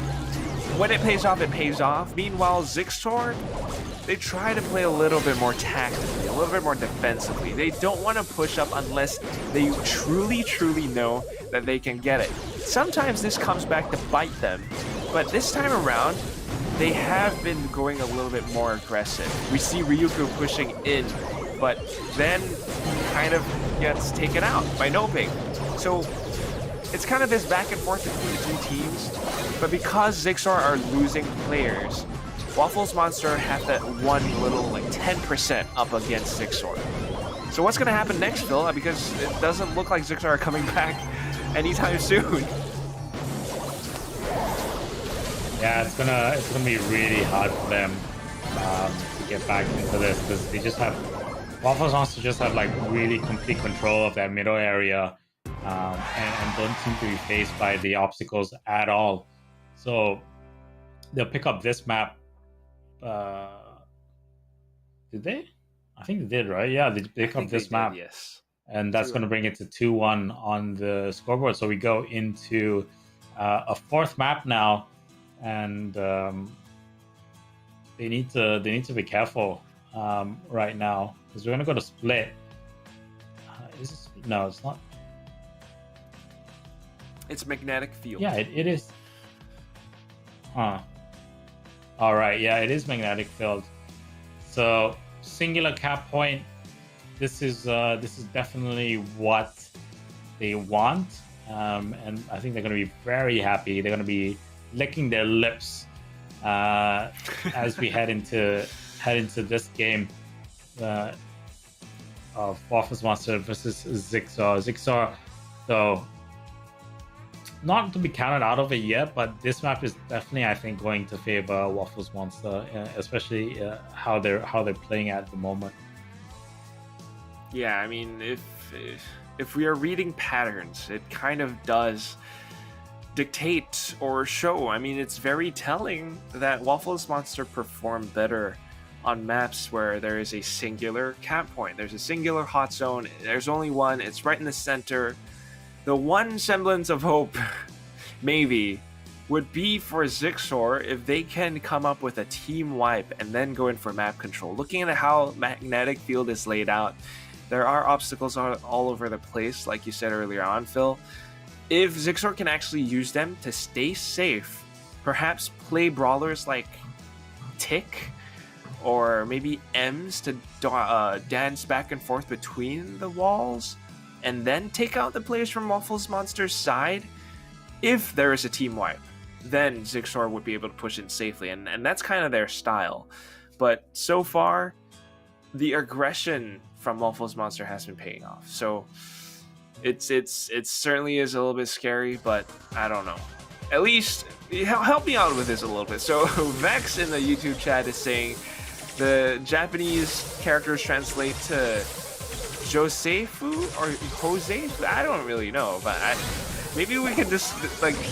when it pays off, it pays off. Meanwhile, Zixor, they try to play a little bit more tactically, a little bit more defensively. They don't want to push up unless they truly know that they can get it. Sometimes this comes back to bite them, but this time around, they have been going a little bit more aggressive. We see Ryuku pushing in, but then kind of gets taken out by No Ping. So it's kind of this back and forth between the two teams, but because Zixor are losing players, Waffles Monster have that one little, like 10% up against Zixor. So what's going to happen next, Phil? Because it doesn't look like Zixor are coming back anytime soon. Yeah, it's gonna be really hard for them to get back into this, because they just have, Waffles Monster just have like really complete control of that middle area, and don't seem to be faced by the obstacles at all. So they'll pick up this map. Did they? I think they did, right? Yeah, they pick up this map. Yes. And that's going to bring it to 2-1 on the scoreboard. So we go into a fourth map now, and they need to be careful right now because we're gonna go to split. No, it's not. It's magnetic field. Yeah, it is. Huh. All right. Yeah, it is magnetic field. So singular cap point. This is definitely what they want, and I think they're going to be very happy. They're going to be licking their lips as we head into this game of Waffles Monster versus Zigzor. Zigzor, though, not to be counted out of it yet, but this map is definitely, I think, going to favor Waffles Monster, especially how they're playing at the moment. Yeah, I mean, if we are reading patterns, it kind of does dictate or show. I mean, it's very telling that Waffles Monster perform better on maps where there is a singular cap point. There's a singular hot zone. There's only one. It's right in the center. The one semblance of hope, maybe, would be for Zigzor if they can come up with a team wipe and then go in for map control. Looking at how magnetic field is laid out, there are obstacles all over the place, like you said earlier on, Phil. If Zigzor can actually use them to stay safe, perhaps play brawlers like Tick or maybe M's to dance back and forth between the walls, and then take out the players from Waffles Monster's side, if there is a team wipe, then Zigzor would be able to push in safely, and that's kind of their style. But so far, the aggression from Waffles Monster has been paying off. So it certainly is a little bit scary, but I don't know. At least help me out with this a little bit. So Vex in the YouTube chat is saying the Japanese characters translate to Josefu or Jose. I don't really know, but maybe we can just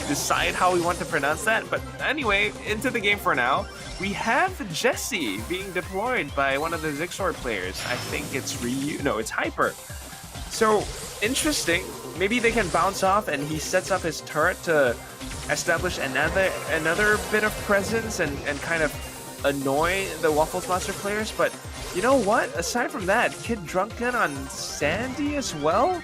decide how we want to pronounce that. But anyway, into the game for now. We have Jesse being deployed by one of the Zigzor players. I think it's Ryu. No, it's Hyper. So interesting. Maybe they can bounce off, and he sets up his turret to establish another bit of presence and kind of annoy the Waffles Monster players. But you know what? Aside from that, Kid Drunken on Sandy as well?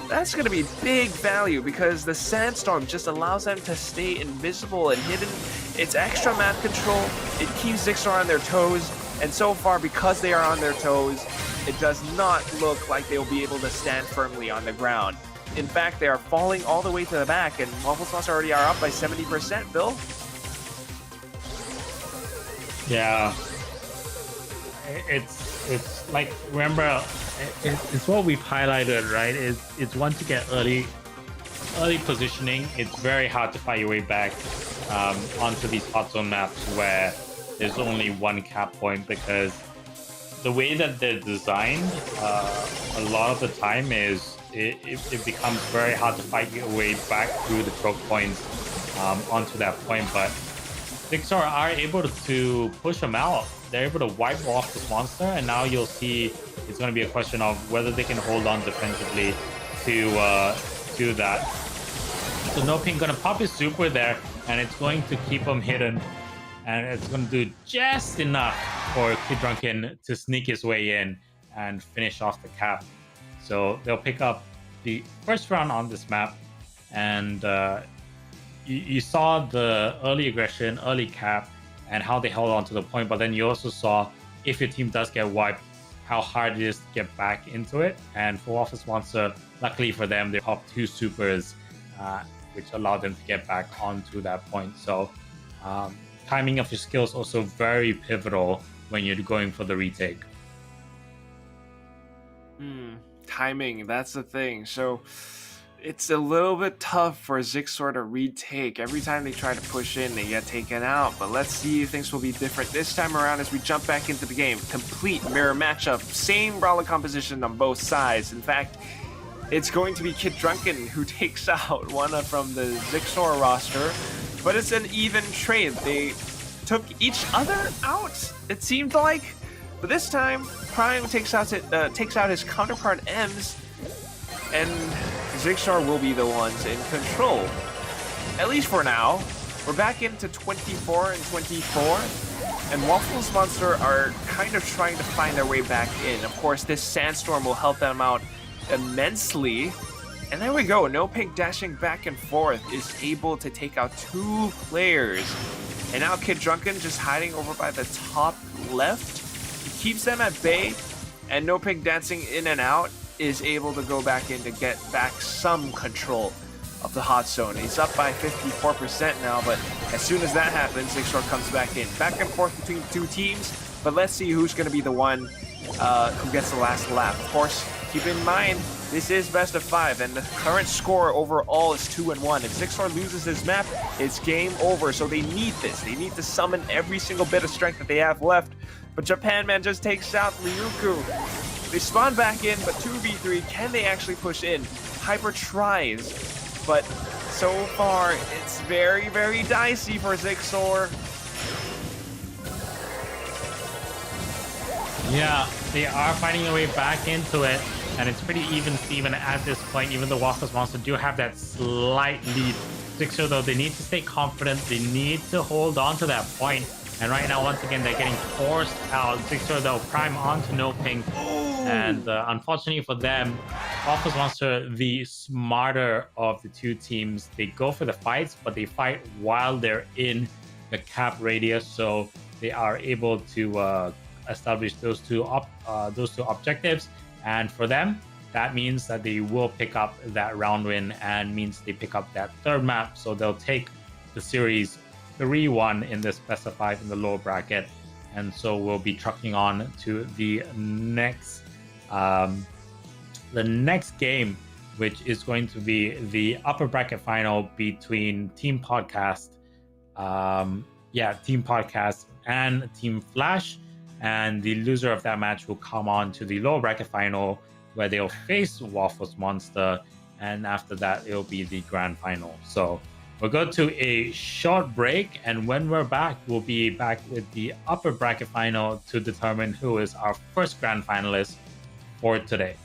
That's going to be big value because the Sandstorm just allows them to stay invisible and hidden. It's extra map control. It keeps Zigzor on their toes. And so far, because they are on their toes, it does not look like they'll be able to stand firmly on the ground. In fact, they are falling all the way to the back, and Waffles Monster already are up by 70%, Bill. Yeah. It's like, remember, it's what we've highlighted, right? It's once you get early positioning, it's very hard to fight your way back onto these hot zone maps where there's only one cap point, because the way that they're designed, a lot of the time is it becomes very hard to fight your way back through the choke points onto that point. But Zigzor are able to push them out. They're able to wipe off this monster, and now you'll see it's going to be a question of whether they can hold on defensively to that. So No Pink going to pop his super there, and it's going to keep him hidden, and it's going to do just enough for Kid Drunken to sneak his way in and finish off the cap. So they'll pick up the first round on this map, and you saw the early aggression, early cap, and how they held on to the point. But then you also saw, if your team does get wiped, how hard it is to get back into it. And for Waffles Monster, luckily for them, they popped 2 supers, which allowed them to get back onto that point. So timing of your skills also very pivotal when you're going for the retake. Timing, that's the thing. So it's a little bit tough for Zigzor to retake. Every time they try to push in, they get taken out. But let's see if things will be different this time around as we jump back into the game. Complete mirror matchup, same brawler composition on both sides. In fact, it's going to be Kid Drunken who takes out one from the Zigzor roster. But it's an even trade. They took each other out, it seemed like. But this time, Prime takes out his counterpart M's, and Zigzor will be the ones in control. At least for now. We're back into 24 and 24. and Waffles Monster are kind of trying to find their way back in. Of course, this Sandstorm will help them out immensely. And there we go, No Pink dashing back and forth is able to take out 2 players. And now Kid Drunken just hiding over by the top left. He keeps them at bay, and No Pink dancing in and out is able to go back in to get back some control of the hot zone. He's up by 54% now, but as soon as that happens, Zigzor comes back in. Back and forth between 2 teams, but let's see who's going to be the one who gets the last lap. Of course, keep in mind, this is best of 5, and the current score overall is 2-1. If Zigzor loses his map, it's game over, so they need this. They need to summon every single bit of strength that they have left. But Japan Man just takes out Ryuku. They spawn back in, but 2v3, can they actually push in? Hyper tries, but so far, it's very, very dicey for Zigzor. Yeah, they are finding their way back into it, and it's pretty even Steven at this point, even though Waffles Monster do have that slight lead. Zigzor, though, they need to stay confident. They need to hold on to that point. And right now, once again, they're getting forced out. Zigzor, though, prime onto No Pink. And unfortunately for them, Waffles Monster, the smarter of the 2 teams, they go for the fights, but they fight while they're in the cap radius. So they are able to establish those two objectives. And for them, that means that they will pick up that round win and means they pick up that 3rd map. So they'll take the series 3-1 in this best of 5 in the lower bracket. And so we'll be trucking on to the next game, which is going to be the upper bracket final between Team Podcast, Team Podcast and Team Flash. And the loser of that match will come on to the lower bracket final, where they'll face Waffles Monster, and after that it'll be the grand final. So we'll go to a short break, and when we're back, we'll be back with the upper bracket final to determine who is our first grand finalist for today.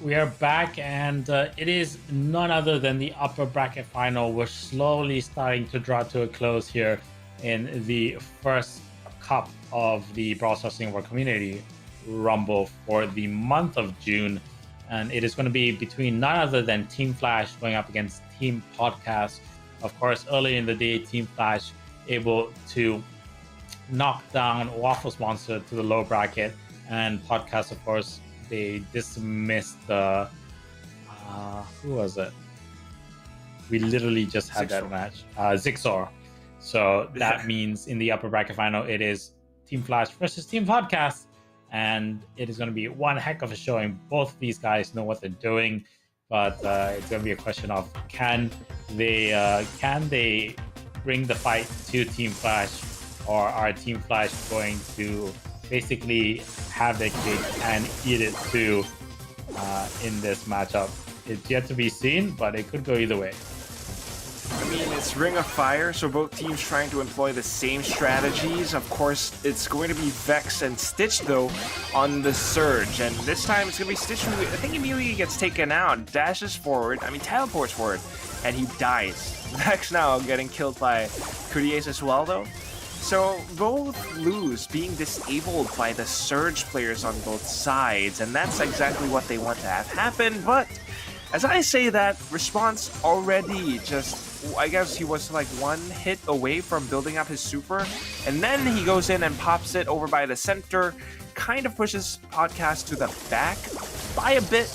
We are back, and it is none other than the upper bracket final. We're slowly starting to draw to a close here in the first cup of the Brawl Stars Singapore Community Rumble for the month of June. And it is going to be between none other than Team Flash going up against Team Podcast. Of course, early in the day, Team Flash able to knock down Waffles Monster to the low bracket, and Podcast, of course, they dismissed the who was it? We literally just had that match, Zixor. So that means in the upper bracket final, it is Team Flash versus Team Podcast, and it is going to be one heck of a showing. Both of these guys know what they're doing, but it's going to be a question of can they bring the fight to Team Flash, or are Team Flash going to basically have their cake and eat it too in this matchup? It's yet to be seen, but it could go either way. I mean, it's Ring of Fire, so both teams trying to employ the same strategies. Of course, it's going to be Vex and Stitch, though, on the Surge. And this time, it's going to be Stitch who, I think, immediately gets taken out, dashes forward, teleports forward, and he dies. Vex now getting killed by Courtiers as well, though. So both lose, being disabled by the Surge players on both sides, and that's exactly what they want to have happen. But as I say that, Response already just, I guess he was like one hit away from building up his super, and then he goes in and pops it over by the center, kind of pushes Podcast to the back by a bit,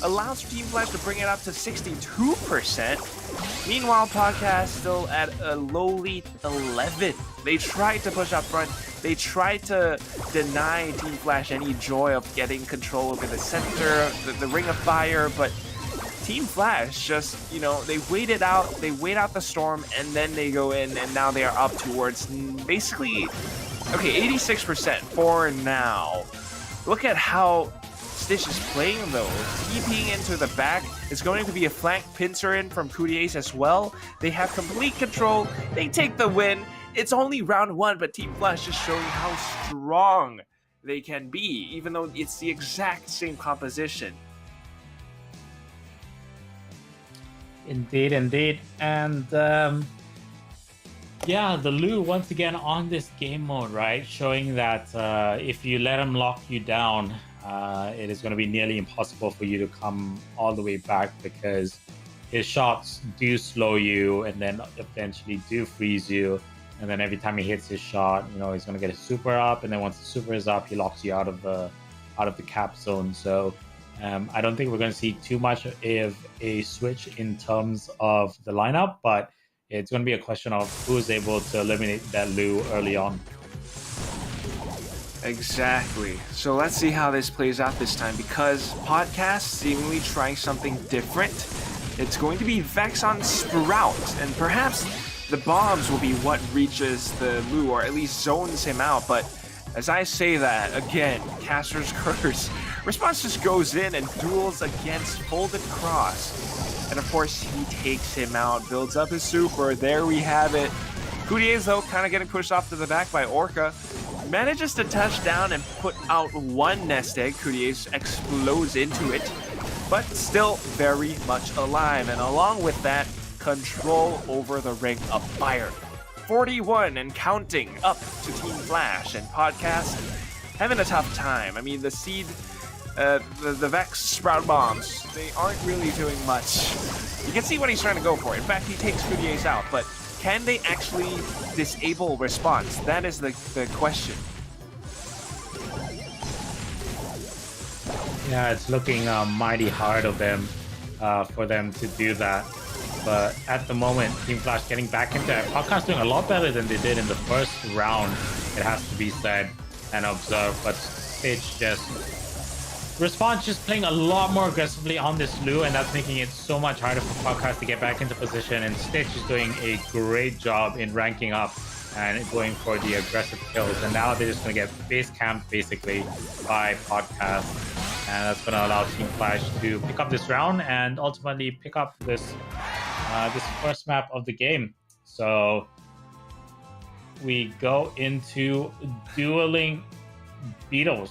allows Team Flash to bring it up to 62%. Meanwhile, Podcast still at a lowly 11. They tried to push up front. They tried to deny Team Flash any joy of getting control over the center, the Ring of Fire, but Team Flash just, they wait out the storm, and then they go in, and now they are up towards basically, 86% for now. Look at how Stitch is playing, though. TPing into the back is going to be a flank pincer in from Courtiers as well. They have complete control. They take the win. It's only round one, but Team Flash is showing how strong they can be, even though it's the exact same composition. Indeed. And yeah, the Lu once again on this game mode, right? Showing that if you let him lock you down, it is going to be nearly impossible for you to come all the way back, because his shots do slow you and then eventually do freeze you. And then every time he hits his shot, he's going to get his super up, and then once the super is up, he locks you out of the cap zone. So I don't think we're going to see too much of a switch in terms of the lineup, but it's going to be a question of who is able to eliminate that Lu early on. Exactly. So let's see how this plays out this time, because Podcast seemingly trying something different. It's going to be Vex on Sprout, and perhaps the bombs will be what reaches the Lu, or at least zones him out. But as I say that, again, Caster's Curse. Response just goes in and duels against Folded Cross. And of course, he takes him out, builds up his super. There we have it. Courtiers, though, kind of getting pushed off to the back by Orca. Manages to touch down and put out one nest egg. Courtiers explodes into it, but still very much alive. And along with that, control over the Ring of Fire. 41 and counting up to Team Flash, and Podcast having a tough time. I mean, the Seed, the Vex Sprout Bombs, they aren't really doing much. You can see what he's trying to go for. In fact, he takes Courtiers out, but can they actually disable Response? That is the question. Yeah, it's looking mighty hard of them for them to do that. But at the moment, Team Flash getting back into it. Podcast doing a lot better than they did in the first round, it has to be said and observed. But Stitch Response just playing a lot more aggressively on this Lu, and that's making it so much harder for Podcast to get back into position. And Stitch is doing a great job in ranking up and going for the aggressive kills. And now they're just going to get base camped basically by Podcast. And that's going to allow Team Flash to pick up this round and ultimately pick up this first map of the game. So we go into dueling Beetles.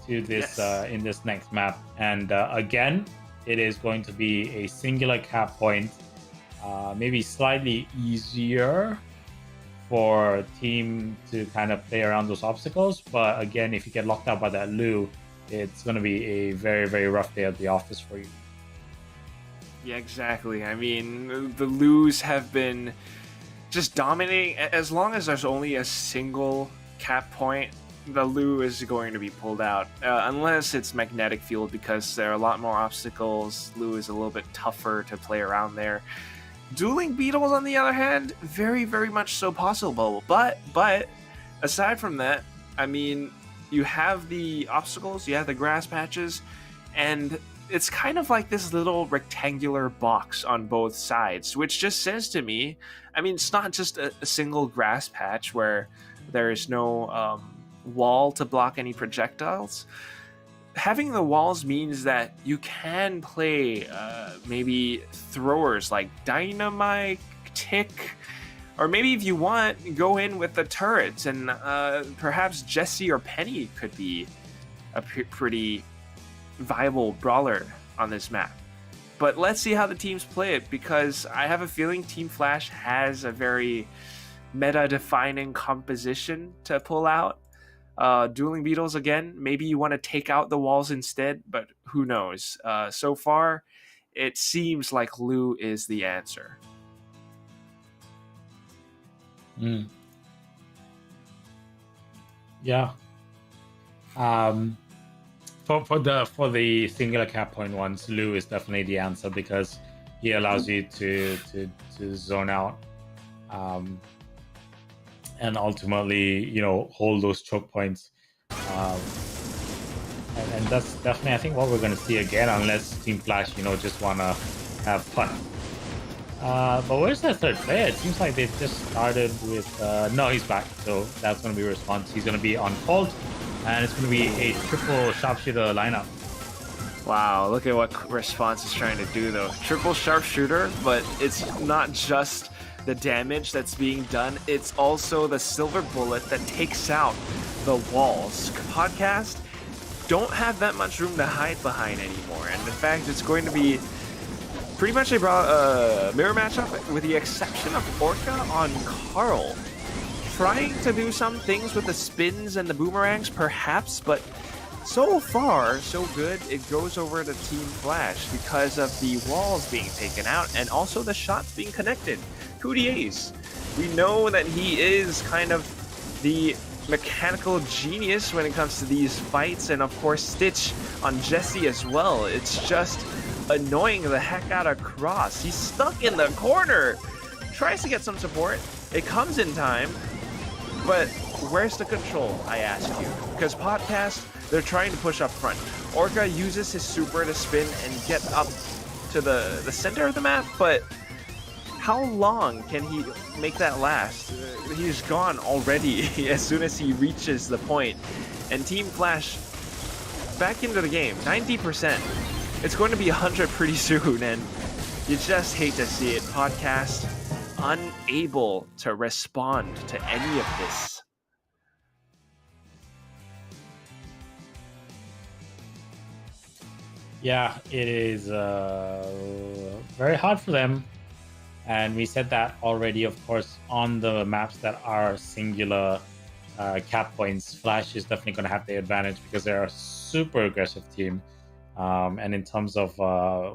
to this Yes. in this next map. And again, it is going to be a singular cap point, maybe slightly easier for team to kind of play around those obstacles. But again, if you get locked out by that Lu, it's going to be a very, very rough day at the office for you. Yeah, exactly. I mean, the Lus have been just dominating. As long as there's only a single cap point, the Lu is going to be pulled out. Unless it's magnetic field, because there are a lot more obstacles. Lu is a little bit tougher to play around there. Dueling Beetles, on the other hand, very, very much so possible. But aside from that, I mean, you have the obstacles, you have the grass patches, and it's kind of like this little rectangular box on both sides, which just says to me, I mean, it's not just a single grass patch where there is no wall to block any projectiles. Having the walls means that you can play maybe throwers like Dynamite, Tick, or maybe if you want, go in with the turrets, and perhaps Jesse or Penny could be a pretty viable brawler on this map. But let's see how the teams play it, because I have a feeling Team Flash has a very meta-defining composition to pull out. Dueling Beetles, again, maybe you want to take out the walls instead, but who knows. So far, it seems like Lu is the answer. Yeah. For the singular cap point ones, Lu is definitely the answer, because he allows you to zone out, and ultimately, you know, hold those choke points. And that's definitely, I think, what we're going to see again, unless Team Flash, you know, just want to have fun. But where's that third player? It seems like they've just started with... no, he's back. So that's going to be a response. He's going to be on Colt, and it's going to be a triple sharpshooter lineup. Wow, look at what Response is trying to do, though. Triple sharpshooter, but it's not just the damage that's being done, it's also the silver bullet that takes out the walls. Podcast don't have that much room to hide behind anymore, and in fact, it's going to be pretty much a mirror matchup, with the exception of Orca on Carl. Trying to do some things with the spins and the boomerangs, perhaps, but so far, so good. It goes over to Team Flash because of the walls being taken out and also the shots being connected. Coudiers, we know that he is kind of the mechanical genius when it comes to these fights, and of course Stitch on Jesse as well. It's just annoying the heck out of Cross. He's stuck in the corner. Tries to get some support. It comes in time, but where's the control, I ask you? Because Podcast, they're trying to push up front. Orca uses his super to spin and get up to the center of the map, but how long can he make that last? He's gone already as soon as he reaches the point. And Team Flash back into the game, 90%. It's going to be 100 pretty soon, and you just hate to see it. Podcast unable to respond to any of this. Yeah, it is very hard for them. And we said that already, of course, on the maps that are singular cap points. Flash is definitely going to have the advantage because they're a super aggressive team. And in terms of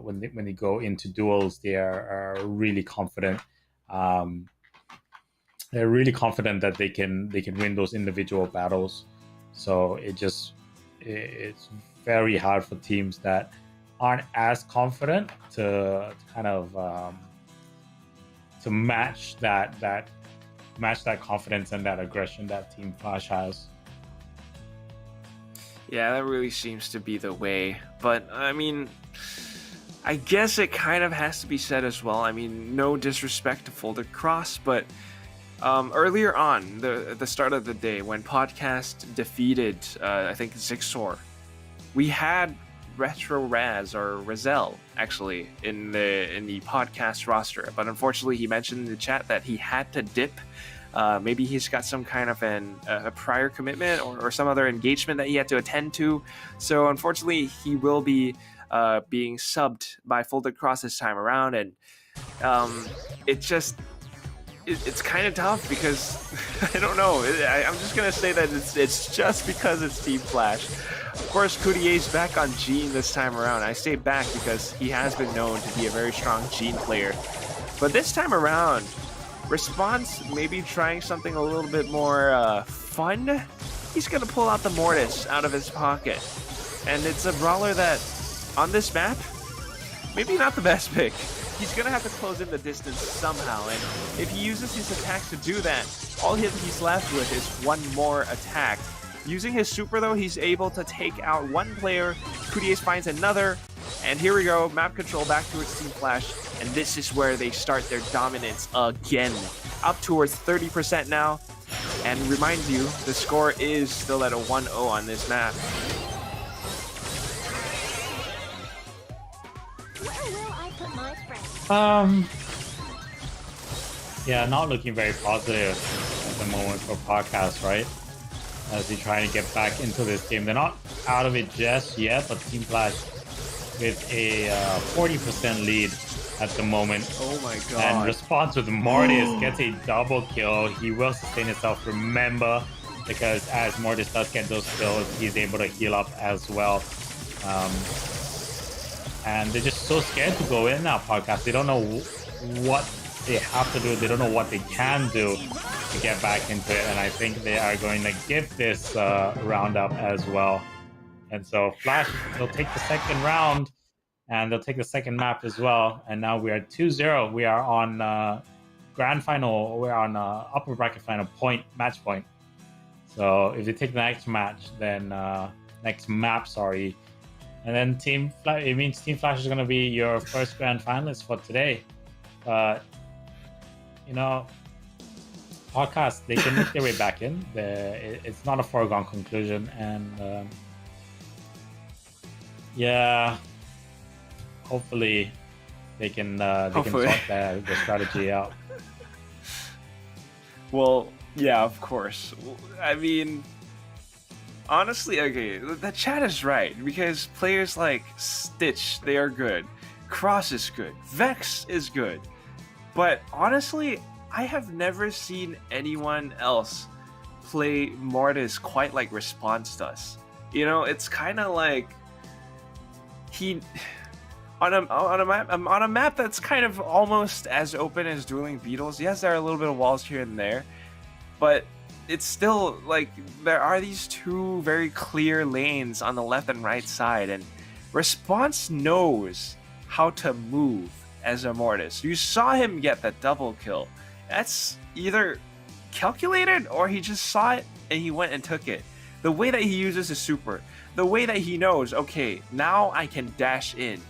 when they go into duels, they are really confident. They're really confident that they can win those individual battles. So it's very hard for teams that aren't as confident to kind of to match that confidence and that aggression that Team Flash has. Yeah, that really seems to be the way. But, I mean, I guess it kind of has to be said as well. I mean, no disrespect to Folder Cross, but earlier on, the start of the day, when Podcast defeated, I think, Zixor, we had Retro Raz, or Razel, actually, in the Podcast roster. But unfortunately, he mentioned in the chat that he had to dip Maybe he's got some kind of a prior commitment or some other engagement that he had to attend to. So unfortunately, he will be being subbed by Folded Cross this time around, and it's kind of tough because I don't know. I'm just gonna say that it's just because it's Team Flash. Of course, Coutier's back on Jean this time around. I say back because he has been known to be a very strong Jean player, but this time around, Response maybe trying something a little bit more fun. He's gonna pull out the Mortis out of his pocket, and it's a brawler that on this map, maybe not the best pick. He's gonna have to close in the distance somehow, and if he uses his attacks to do that, all he's left with is one more attack. Using his super though, he's able to take out one player, Coutier finds another, and here we go, map control back towards Team Flash, and this is where they start their dominance again. Up towards 30% now, and remind you, the score is still at a 1-0 on this map. Yeah, not looking very positive at the moment for Podcast, right? As they try to get back into this game. They're not out of it just yet, but Team Flash with a 40% lead at the moment. Oh my god. And Response with Mortis gets a double kill. He will sustain himself, remember, because as Mortis does get those kills, he's able to heal up as well. And they're just so scared to go in now, Podcast. They don't know what they have to do. They don't know what they can do to get back into it. And I think they are going to give this roundup as well. And so Flash, they'll take the second round and they'll take the second map as well. And now we are 2-0. We are on grand final. We're on upper bracket final match point. So if they take the next match, then next map, sorry. And then Team Flash, it means Team Flash is going to be your first grand finalist for today. But, you know, Podcast, they can make their way back in. It's not a foregone conclusion. And, yeah, hopefully they can sort the strategy out. Well, yeah, of course. I mean, honestly, okay, the chat is right, because players like Stitch, they are good. Cross is good. Vex is good. But honestly, I have never seen anyone else play Mortis quite like Response does. You know, it's kind of like he on a map that's kind of almost as open as Dueling Beetles. Yes, there are a little bit of walls here and there, but it's still like there are these two very clear lanes on the left and right side, and Response knows how to move as a Mortis. You saw him get that double kill. That's either calculated or he just saw it and he went and took it. The way that he uses his super, the way that he knows, okay, now I can dash in.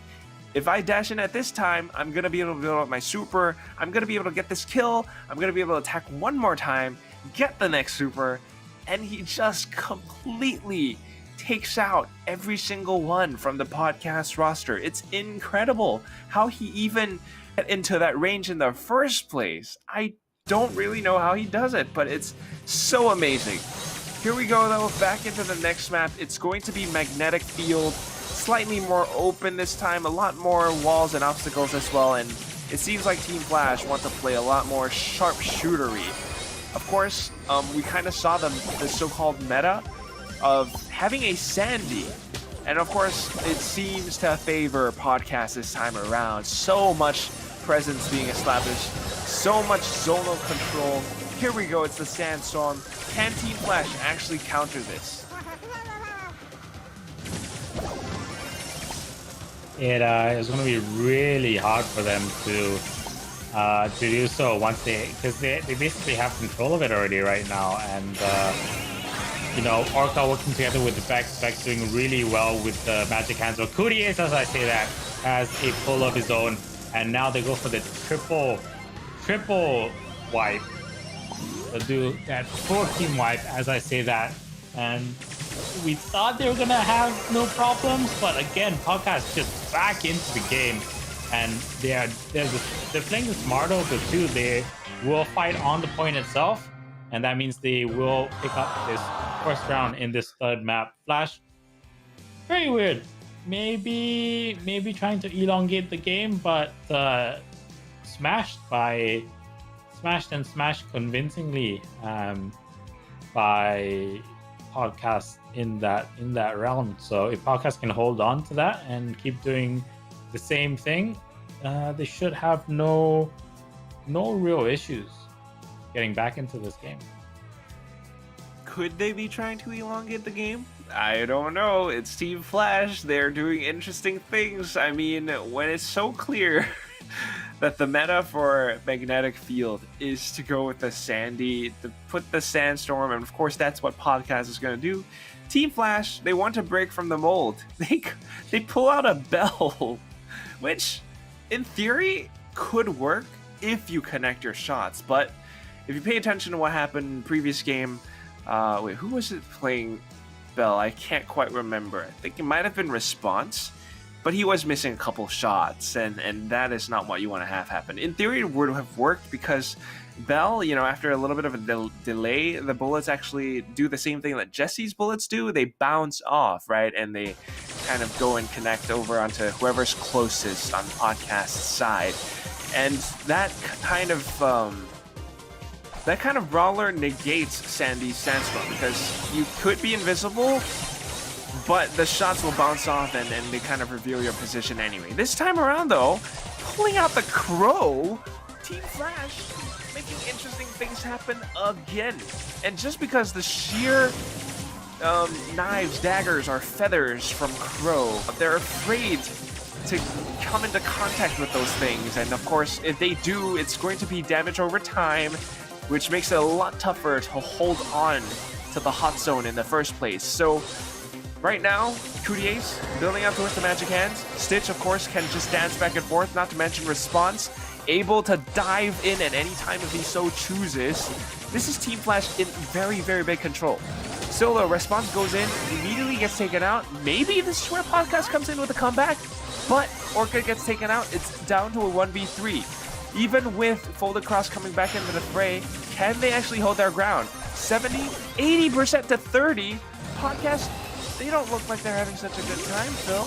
If I dash in at this time, I'm going to be able to build up my super, I'm going to be able to get this kill, I'm going to be able to attack one more time, get the next super, and he just completely takes out every single one from the podcast roster. It's incredible how he even get into that range in the first place. I don't really know how he does it, but it's so amazing. Here we go though, back into the next map. It's going to be Magnetic Field, slightly more open this time, a lot more walls and obstacles as well, and it seems like Team Flash want to play a lot more sharpshootery. Of course, we kind of saw the so-called meta of having a Sandy, and of course, it seems to favor Podcast this time around. So much presence being established, so much zonal control. Here we go, it's the Sandstorm. Can Team Flash actually counter this? It is going to be really hard for them to do so once because they basically have control of it already right now, and you know, Orca working together with the Vex doing really well with the magic hands. So Coutier, as I say that, has a pull of his own, and now they go for the triple wipe. They'll do that 4-team wipe, as I say that, and we thought they were gonna have no problems, but again, Podcast just back into the game. and they're playing the smart over too. They will fight on the point itself, and that means they will pick up this first round in this third map. Flash, very weird. Maybe trying to elongate the game, but smashed convincingly by Podcast in that round. So if Podcast can hold on to that and keep doing the same thing, they should have no real issues getting back into this game. Could they be trying to elongate the game? I don't know. It's Team Flash. They're doing interesting things. I mean, when it's so clear that the meta for Magnetic Field is to go with the Sandy, to put the Sandstorm, and of course that's what Podcast is going to do. Team Flash, they want to break from the mold. They pull out a Bell, which in theory could work if you connect your shots. But if you pay attention to what happened in the previous game, wait, who was it playing Bell? I can't quite remember. I think it might have been Response, but he was missing a couple shots, and that is not what you want to have happen. In theory, it would have worked because Bell, after a little bit of a delay, the bullets actually do the same thing that Jesse's bullets do. They bounce off, right? And they kind of go and connect over onto whoever's closest on the podcast side. And that kind of brawler negates Sandy's Sandstorm, because you could be invisible, but the shots will bounce off and they kind of reveal your position anyway. This time around, though, pulling out the Crow, Team Flash making interesting things happen again. And just because the sheer knives, daggers are feathers from Crow, they're afraid to come into contact with those things. And of course, if they do, it's going to be damage over time, which makes it a lot tougher to hold on to the hot zone in the first place. So right now, Coutier's building up towards the magic hands. Stitch, of course, can just dance back and forth, not to mention Response, able to dive in at any time if he so chooses. This is Team Flash in very, very big control. Solo, Response goes in, immediately gets taken out. Maybe this is where Podcast comes in with a comeback, but Orchid gets taken out. It's down to a 1v3. Even with Folded Cross coming back into the fray, can they actually hold their ground? 70, 80% to 30. Podcast, they don't look like they're having such a good time, Phil.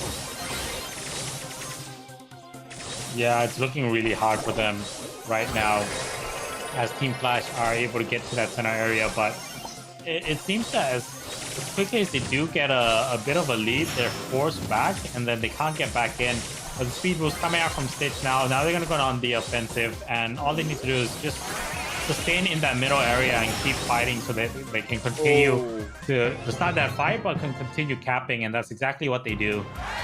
Yeah, it's looking really hard for them right now as Team Flash are able to get to that center area, but it seems that as quickly as they do get a bit of a lead, they're forced back and then they can't get back in. But the speed boost coming out from Stitch now they're going to go on the offensive, and all they need to do is just sustain in that middle area and keep fighting so that they can continue to start that fight, but can continue capping, and that's exactly what they do.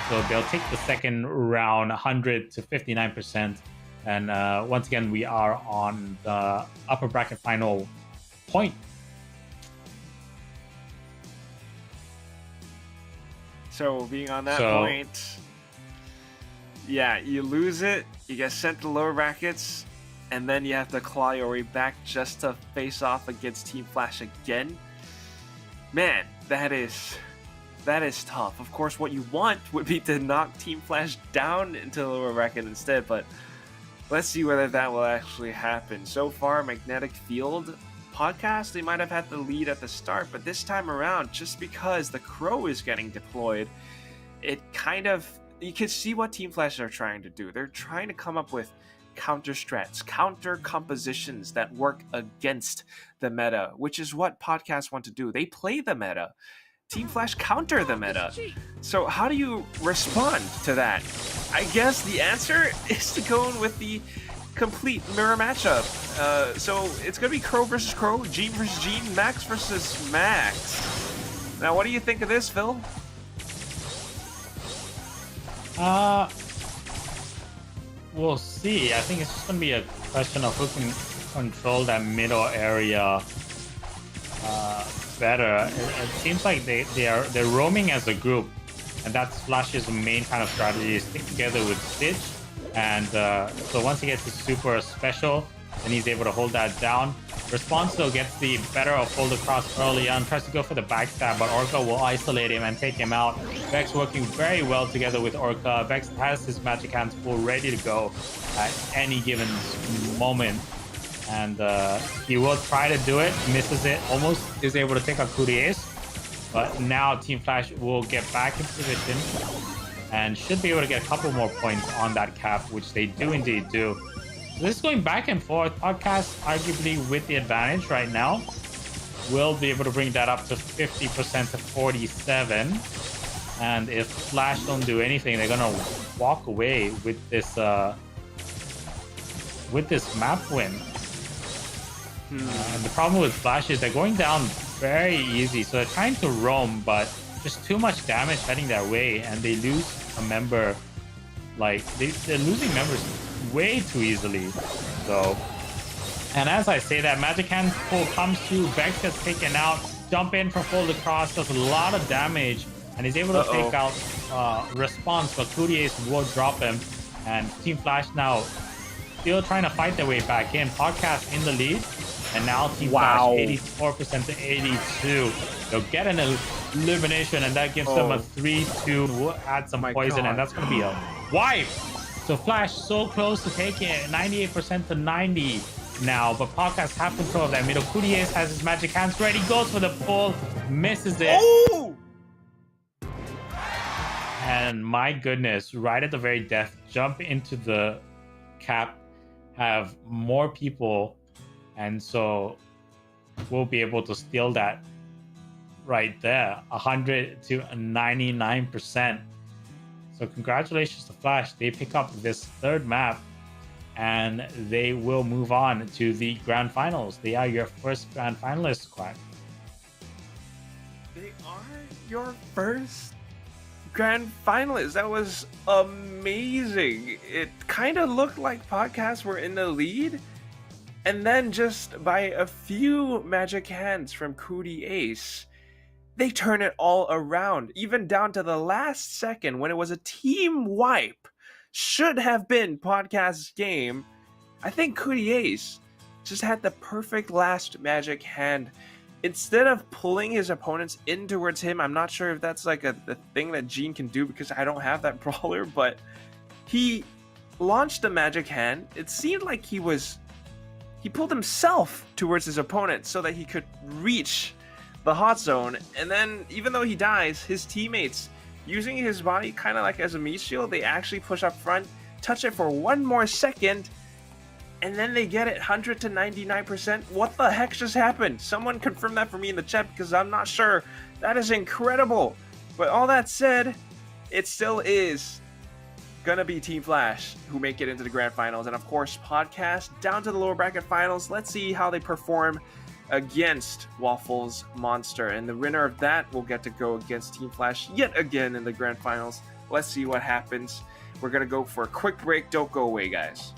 So they'll take the second round 100 to 59%, and once again we are on the upper bracket final point. So being on that point, yeah, you lose it, you get sent to lower brackets, and then you have to claw your way back just to face off against Team Flash again. Man, that is tough. Of course, what you want would be to knock Team Flash down into the lower bracket instead, but let's see whether that will actually happen. So far, Magnetic Field Podcast, they might have had the lead at the start, but this time around, just because the Crow is getting deployed, it kind of, you can see what Team Flash are trying to do. They're trying to come up with counter strats, counter compositions that work against the meta, which is what podcasts want to do. They play the meta. Team Flash counter the meta. So how do you respond to that? I guess the answer is to go in with the complete mirror matchup. So it's going to be Crow versus Crow, Gene versus Gene, Max versus Max. Now, what do you think of this, Phil? We'll see. I think it's just going to be a question of who can control that middle area better. It seems like they're roaming as a group, and that's Flash's main kind of strategy: stick together with Stitch. And so once he gets his super special, then he's able to hold that down. Responso gets the better of Fold Across early on, tries to go for the backstab, but Orca will isolate him and take him out. Vex working very well together with Orca. Vex has his magic hands full, ready to go at any given moment. And he will try to do it, misses it, almost is able to take out Courtiers. But now Team Flash will get back in position and should be able to get a couple more points on that cap, which they do indeed do. This is going back and forth. Podcast arguably with the advantage right now. Will be able to bring that up to 50% to 47. And if Flash don't do anything, they're gonna walk away with this map win. The problem with Flash is they're going down very easy, so they're trying to roam, but just too much damage heading their way, and they lose a member. Like they're losing members way too easily. So, and as I say that, Magic Hand pull comes to Vex, gets taken out, jump in for Fold Across, does a lot of damage, and he's able to take out Response, but Courtiers will drop him, and Team Flash now still trying to fight their way back in. Podcast in the lead, and now Team Flash 84% to 82. They'll get an elimination, and that gives them a 3-2. We'll add some poison, and that's going to be a wipe. So Flash so close to taking it, 98% to 90 now, but Podcast have control of that middle. Courtiers has his magic hands ready, goes for the pull, misses it. Oh! And my goodness, right at the very death, jump into the cap, have more people, and so we'll be able to steal that right there, 100 to 99%. So congratulations to Flash. They pick up this third map, and they will move on to the grand finals. They are your first grand finalists, Quack. They are your first grand finalists. That was amazing. It kind of looked like Podcasts were in the lead, and then just by a few magic hands from Cootie Ace, they turn it all around, even down to the last second when it was a team wipe. Should have been Podcast's game. I think Cootie Ace just had the perfect last magic hand. Instead of pulling his opponents in towards him, I'm not sure if that's like the thing that Gene can do because I don't have that brawler, but he launched a magic hand. It seemed like he pulled himself towards his opponent so that he could reach the hot zone, and then even though he dies, his teammates, using his body kind of like as a meat shield, they actually push up front, touch it for one more second, and then they get it 100 to 99%. What the heck just happened? Someone confirm that for me in the chat because I'm not sure. That is incredible. But all that said, it still is gonna be Team Flash who make it into the grand finals, and of course Podcast down to the lower bracket finals. Let's see how they perform against Waffles Monster, and the winner of that will get to go against Team Flash yet again in the grand finals. Let's see what happens. We're gonna go for a quick break. Don't go away, guys.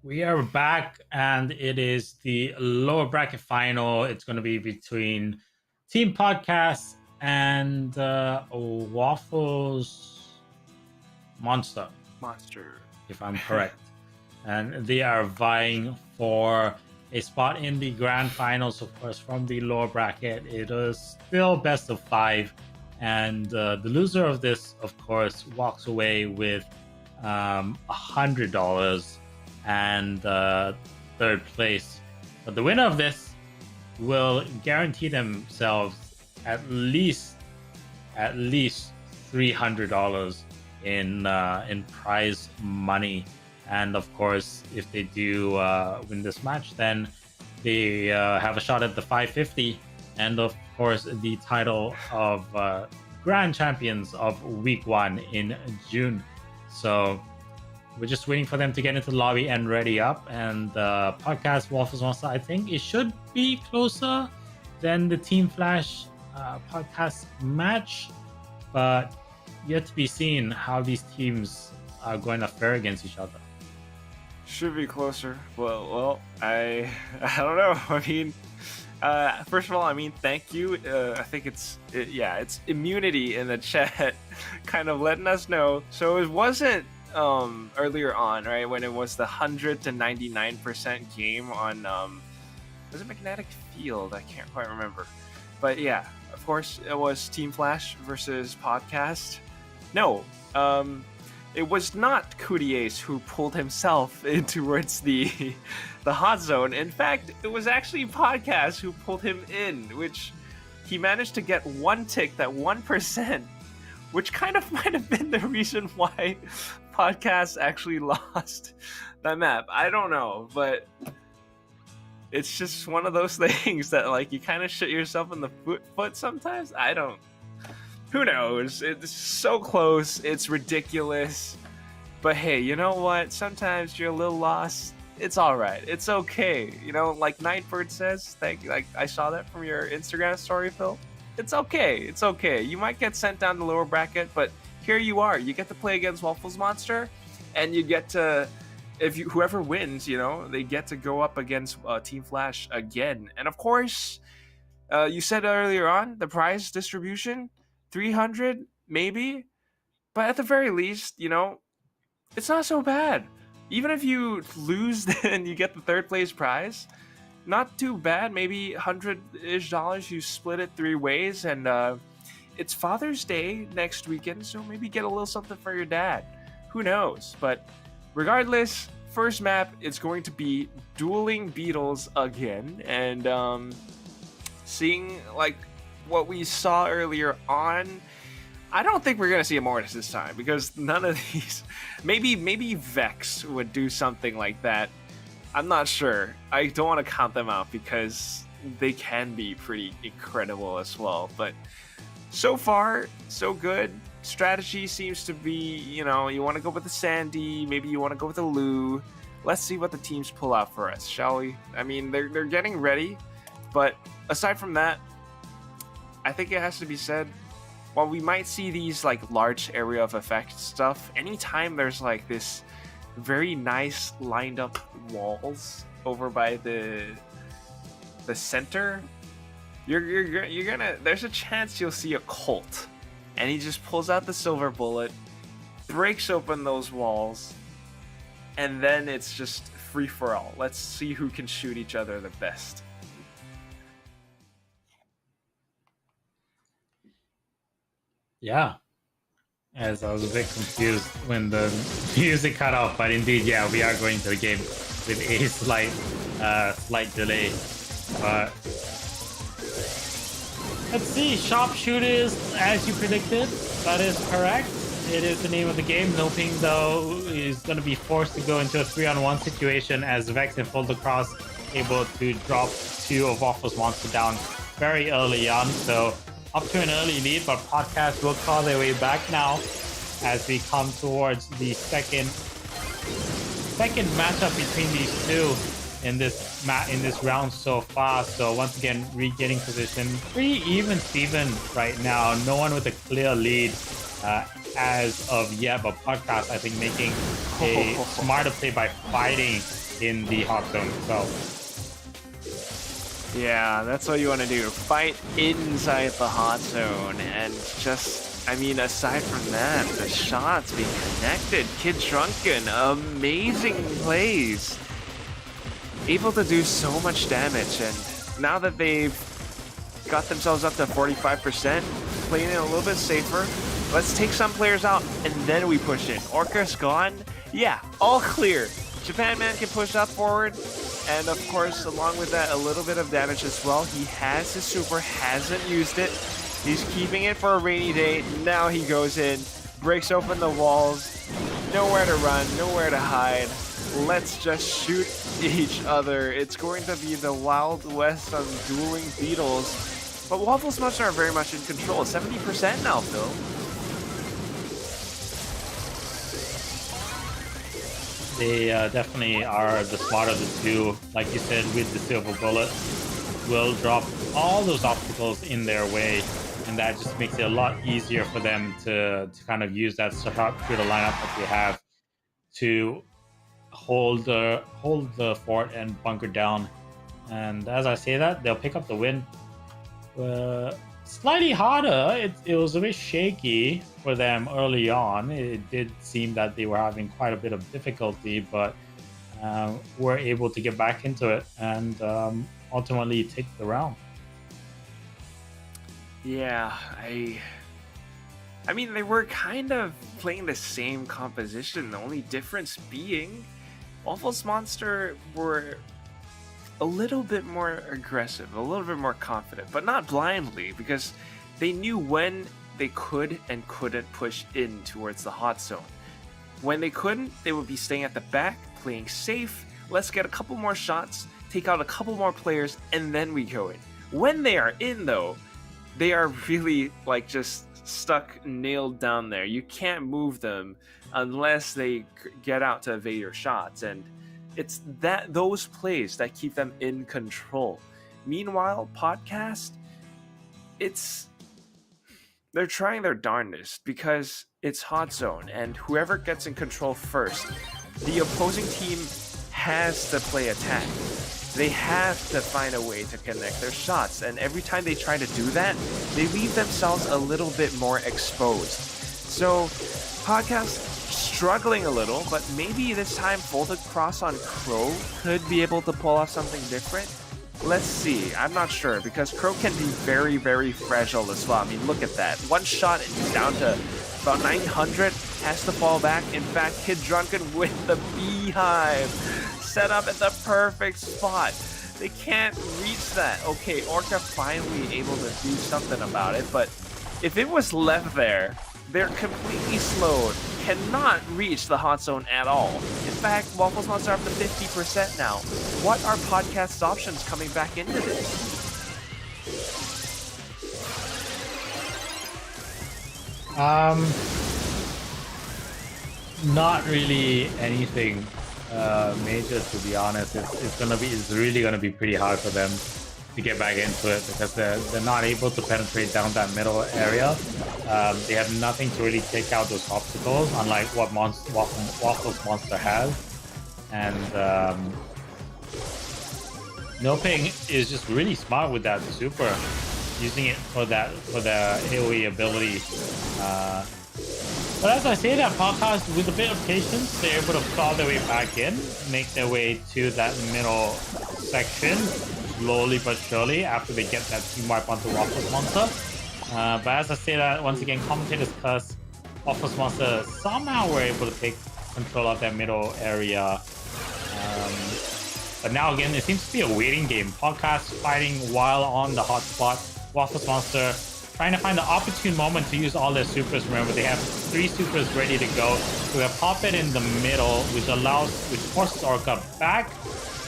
We are back, and it is the lower bracket final. It's going to be between Team Podcast and Waffles Monster, if I'm correct. And they are vying for a spot in the grand finals, of course, from the lower bracket. It is still best of 5. And the loser of this, of course, walks away with $100 and third place. But the winner of this will guarantee themselves at least $300 in prize money. And of course, if they do win this match, then they have a shot at the 550, and of course the title of Grand Champions of Week 1 in June. So we're just waiting for them to get into the lobby and ready up. And Podcast Waffles Monster, I think it should be closer than the Team Flash podcast match, but yet to be seen how these teams are going to fare against each other. Should be closer. Well, I don't know. I mean, first of all, I mean, thank you. I think it's immunity in the chat, kind of letting us know. So it wasn't earlier on, right, when it was the 100 to 99% game on was it Magnetic Field? I can't quite remember, but yeah, of course it was Team Flash versus Podcast. No, it was not Kudiace who pulled himself in towards the hot zone. In fact, it was actually Podcast who pulled him in, which he managed to get one tick, that 1%, which kind of might have been the reason why Podcast actually lost that map. I don't know, but it's just one of those things that, like, you kind of shoot yourself in the foot sometimes. Who knows? It's so close. It's ridiculous. But hey, you know what? Sometimes you're a little lost. It's all right. It's okay. You know, like Nightbird says, thank you. Like, I saw that from your Instagram story, Phil. It's okay. It's okay. You might get sent down the lower bracket, but here you are. You get to play against Waffles Monster, and you get to, whoever wins, you know, they get to go up against Team Flash again. And of course, you said earlier on, the prize distribution, 300 maybe, but at the very least, you know, it's not so bad. Even if you lose, then you get the third place prize. Not too bad. Maybe $100-ish. You split it 3 ways, and it's Father's Day next weekend, so maybe get a little something for your dad. Who knows? But regardless, first map, it's going to be Dueling Beetles again, and seeing like what we saw earlier on, I don't think we're gonna see a Mortis this time, because none of these. Maybe Vex would do something like that. I'm not sure. I don't want to count them out because they can be pretty incredible as well. But so far, so good. Strategy seems to be, you know, you want to go with the Sandy, maybe you want to go with the Lou. Let's see what the teams pull out for us, shall we? I mean, they're getting ready, but aside from that, I think it has to be said, while we might see these like large area of effect stuff, anytime there's like this very nice lined up walls over by the center, you're gonna, there's a chance you'll see a Colt, and he just pulls out the silver bullet, breaks open those walls, and then it's just free for all. Let's see who can shoot each other the best. Yeah, as I was a bit confused when the music cut off, but indeed, yeah, we are going to the game with a slight delay. But let's see, sharpshooters, as you predicted, that is correct. It is the name of the game. Noping, though, is going to be forced to go into a 3-on-1 situation as Vex and Fold Across able to drop 2 of Waffles Monster down very early on. So up to an early lead, but Podcast will claw their way back now as we come towards the second matchup between these two in this round so far. So once again, regaining position, pretty even Steven right now. No one with a clear lead as of yet, but Podcast, I think, making a smarter play by fighting in the hot zone itself. Yeah, that's what you want to do. Fight inside the hot zone and just, I mean, aside from that, the shots being connected, Kid Drunken, amazing plays. Able to do so much damage, and now that they've got themselves up to 45%, playing it a little bit safer. Let's take some players out, and then we push in. Orca's gone. Yeah, all clear. Japan Man can push up forward, and of course, along with that, a little bit of damage as well. He has his super, hasn't used it. He's keeping it for a rainy day. Now he goes in, breaks open the walls. Nowhere to run, nowhere to hide. Let's just shoot each other. It's going to be the Wild West of dueling beetles. But Waffles Monster are very much in control. 70% now, Phil. They definitely are the smarter of the two. Like you said, with the silver bullet, will drop all those obstacles in their way, and that just makes it a lot easier for them to kind of use that sharpshooter lineup that they have to hold the fort and bunker down. And as I say that, they'll pick up the win. Slightly harder. It was a bit shaky for them early on. It did seem that they were having quite a bit of difficulty, but were able to get back into it and ultimately take the round. Yeah, I mean, they were kind of playing the same composition, the only difference being Waffles Monster were a little bit more aggressive, a little bit more confident, but not blindly, because they knew when they could and couldn't push in towards the hot zone. When they couldn't, they would be staying at the back, playing safe. Let's get a couple more shots, take out a couple more players, and then we go in. When they are in, though, they are really like just stuck, nailed down there. You can't move them unless they get out to evade your shots, and it's those plays that keep them in control. Meanwhile, Podcast, they're trying their darndest because it's hot zone, and whoever gets in control first, the opposing team has to play attack. They have to find a way to connect their shots, and every time they try to do that, they leave themselves a little bit more exposed. So, Podcast struggling a little, but maybe this time Folded Cross on Crow could be able to pull off something different. Let's see. I'm not sure, because Crow can be very, very fragile as well. I mean, look at that. One shot and he's down to about 900, has to fall back. In fact, Kid Drunken with the beehive set up at the perfect spot. They can't reach that. Okay, Orca finally able to do something about it, but if it was left there, they're completely slowed, cannot reach the hot zone at all. In fact, Waffles Monster are up to 50% now. What are Podcast's options coming back into this? Not really anything major, to be honest. It's really gonna be pretty hard for them to get back into it because they're not able to penetrate down that middle area. They have nothing to really take out those obstacles, unlike what Waffles Monster has. And Noping is just really smart with that super, using it for the AoE ability. But as I say that, Podcast, with a bit of patience, they're able to claw their way back in, make their way to that middle section, slowly but surely, after they get that team wipe onto Waffles Monster. But as I say that, once again, commentators cuss, Waffles Monster somehow were able to take control of that middle area. But now again, it seems to be a waiting game. Podcast fighting while on the hot spot. Waffles Monster trying to find the opportune moment to use all their supers. Remember, they have 3 supers ready to go. So they'll pop it in the middle, which forces Orca back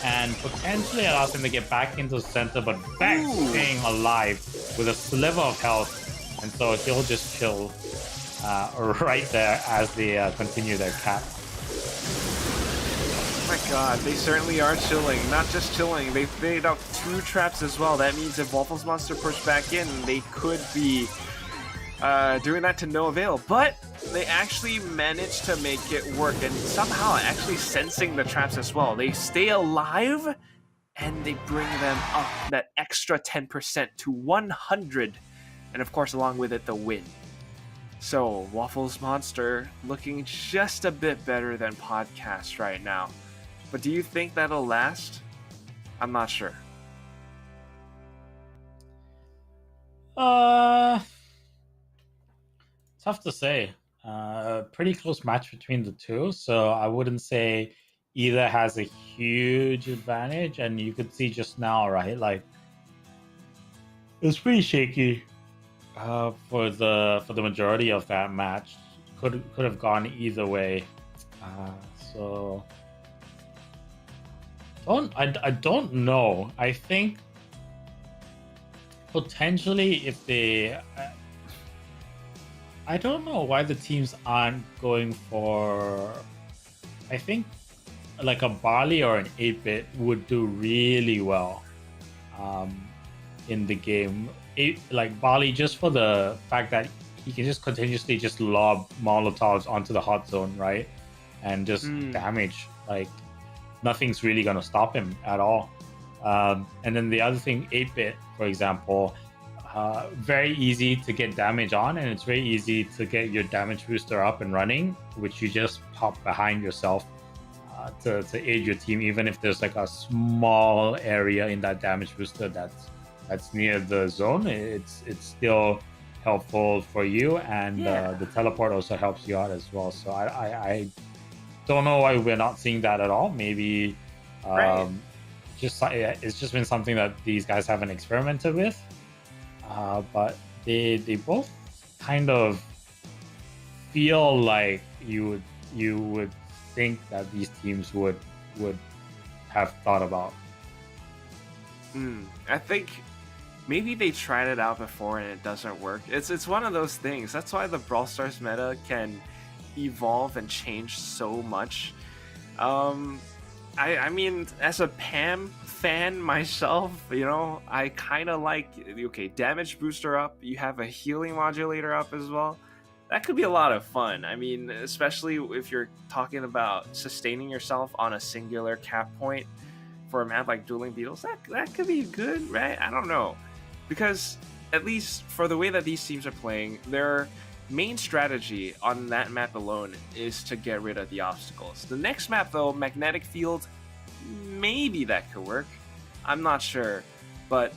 and potentially allows him to get back into the center, but Beck staying alive with a sliver of health. And so he'll just chill right there as they continue their cap. Oh my god, they certainly are chilling. Not just chilling, they've laid out 2 traps as well. That means if Waffles Monster push back in, they could be doing that to no avail. But They actually managed to make it work, and somehow actually sensing the traps as well. They stay alive, and they bring them up that extra 10% to 100, and of course, along with it, the win. So, Waffles Monster looking just a bit better than Podcast right now. But do you think that'll last? I'm not sure. Tough to say. Pretty close match between the two, so I wouldn't say either has a huge advantage. And you could see just now, right? Like it was pretty shaky for the majority of that match. Could have gone either way. So I don't know. I think potentially if they. I don't know why the teams aren't going for. I think like a Barley or an 8-bit would do really well in the game. Like Barley, just for the fact that he can just continuously just lob Molotovs onto the hot zone, right? And just damage. Like nothing's really going to stop him at all. And then the other thing, 8-bit, for example, very easy to get damage on, and it's very easy to get your damage booster up and running, which you just pop behind yourself to aid your team, even if there's like a small area in that damage booster that's near the zone. It's still helpful for you, and the teleport also helps you out as well. So I don't know why we're not seeing that at all. Maybe it's just been something that these guys haven't experimented with. But they both kind of feel like you would think that these teams would have thought about. I think maybe they tried it out before and it doesn't work. It's one of those things. That's why the Brawl Stars meta can evolve and change so much. I mean, as a Pam fan myself, you know, I kind of like, okay, damage booster up, you have a healing modulator up as well. That could be a lot of fun. I mean, especially if you're talking about sustaining yourself on a singular cap point for a map like Dueling Beetles, that could be good, right? I don't know. Because at least for the way that these teams are playing, their main strategy on that map alone is to get rid of the obstacles. The next map though, Magnetic Field, maybe that could work. I'm not sure. But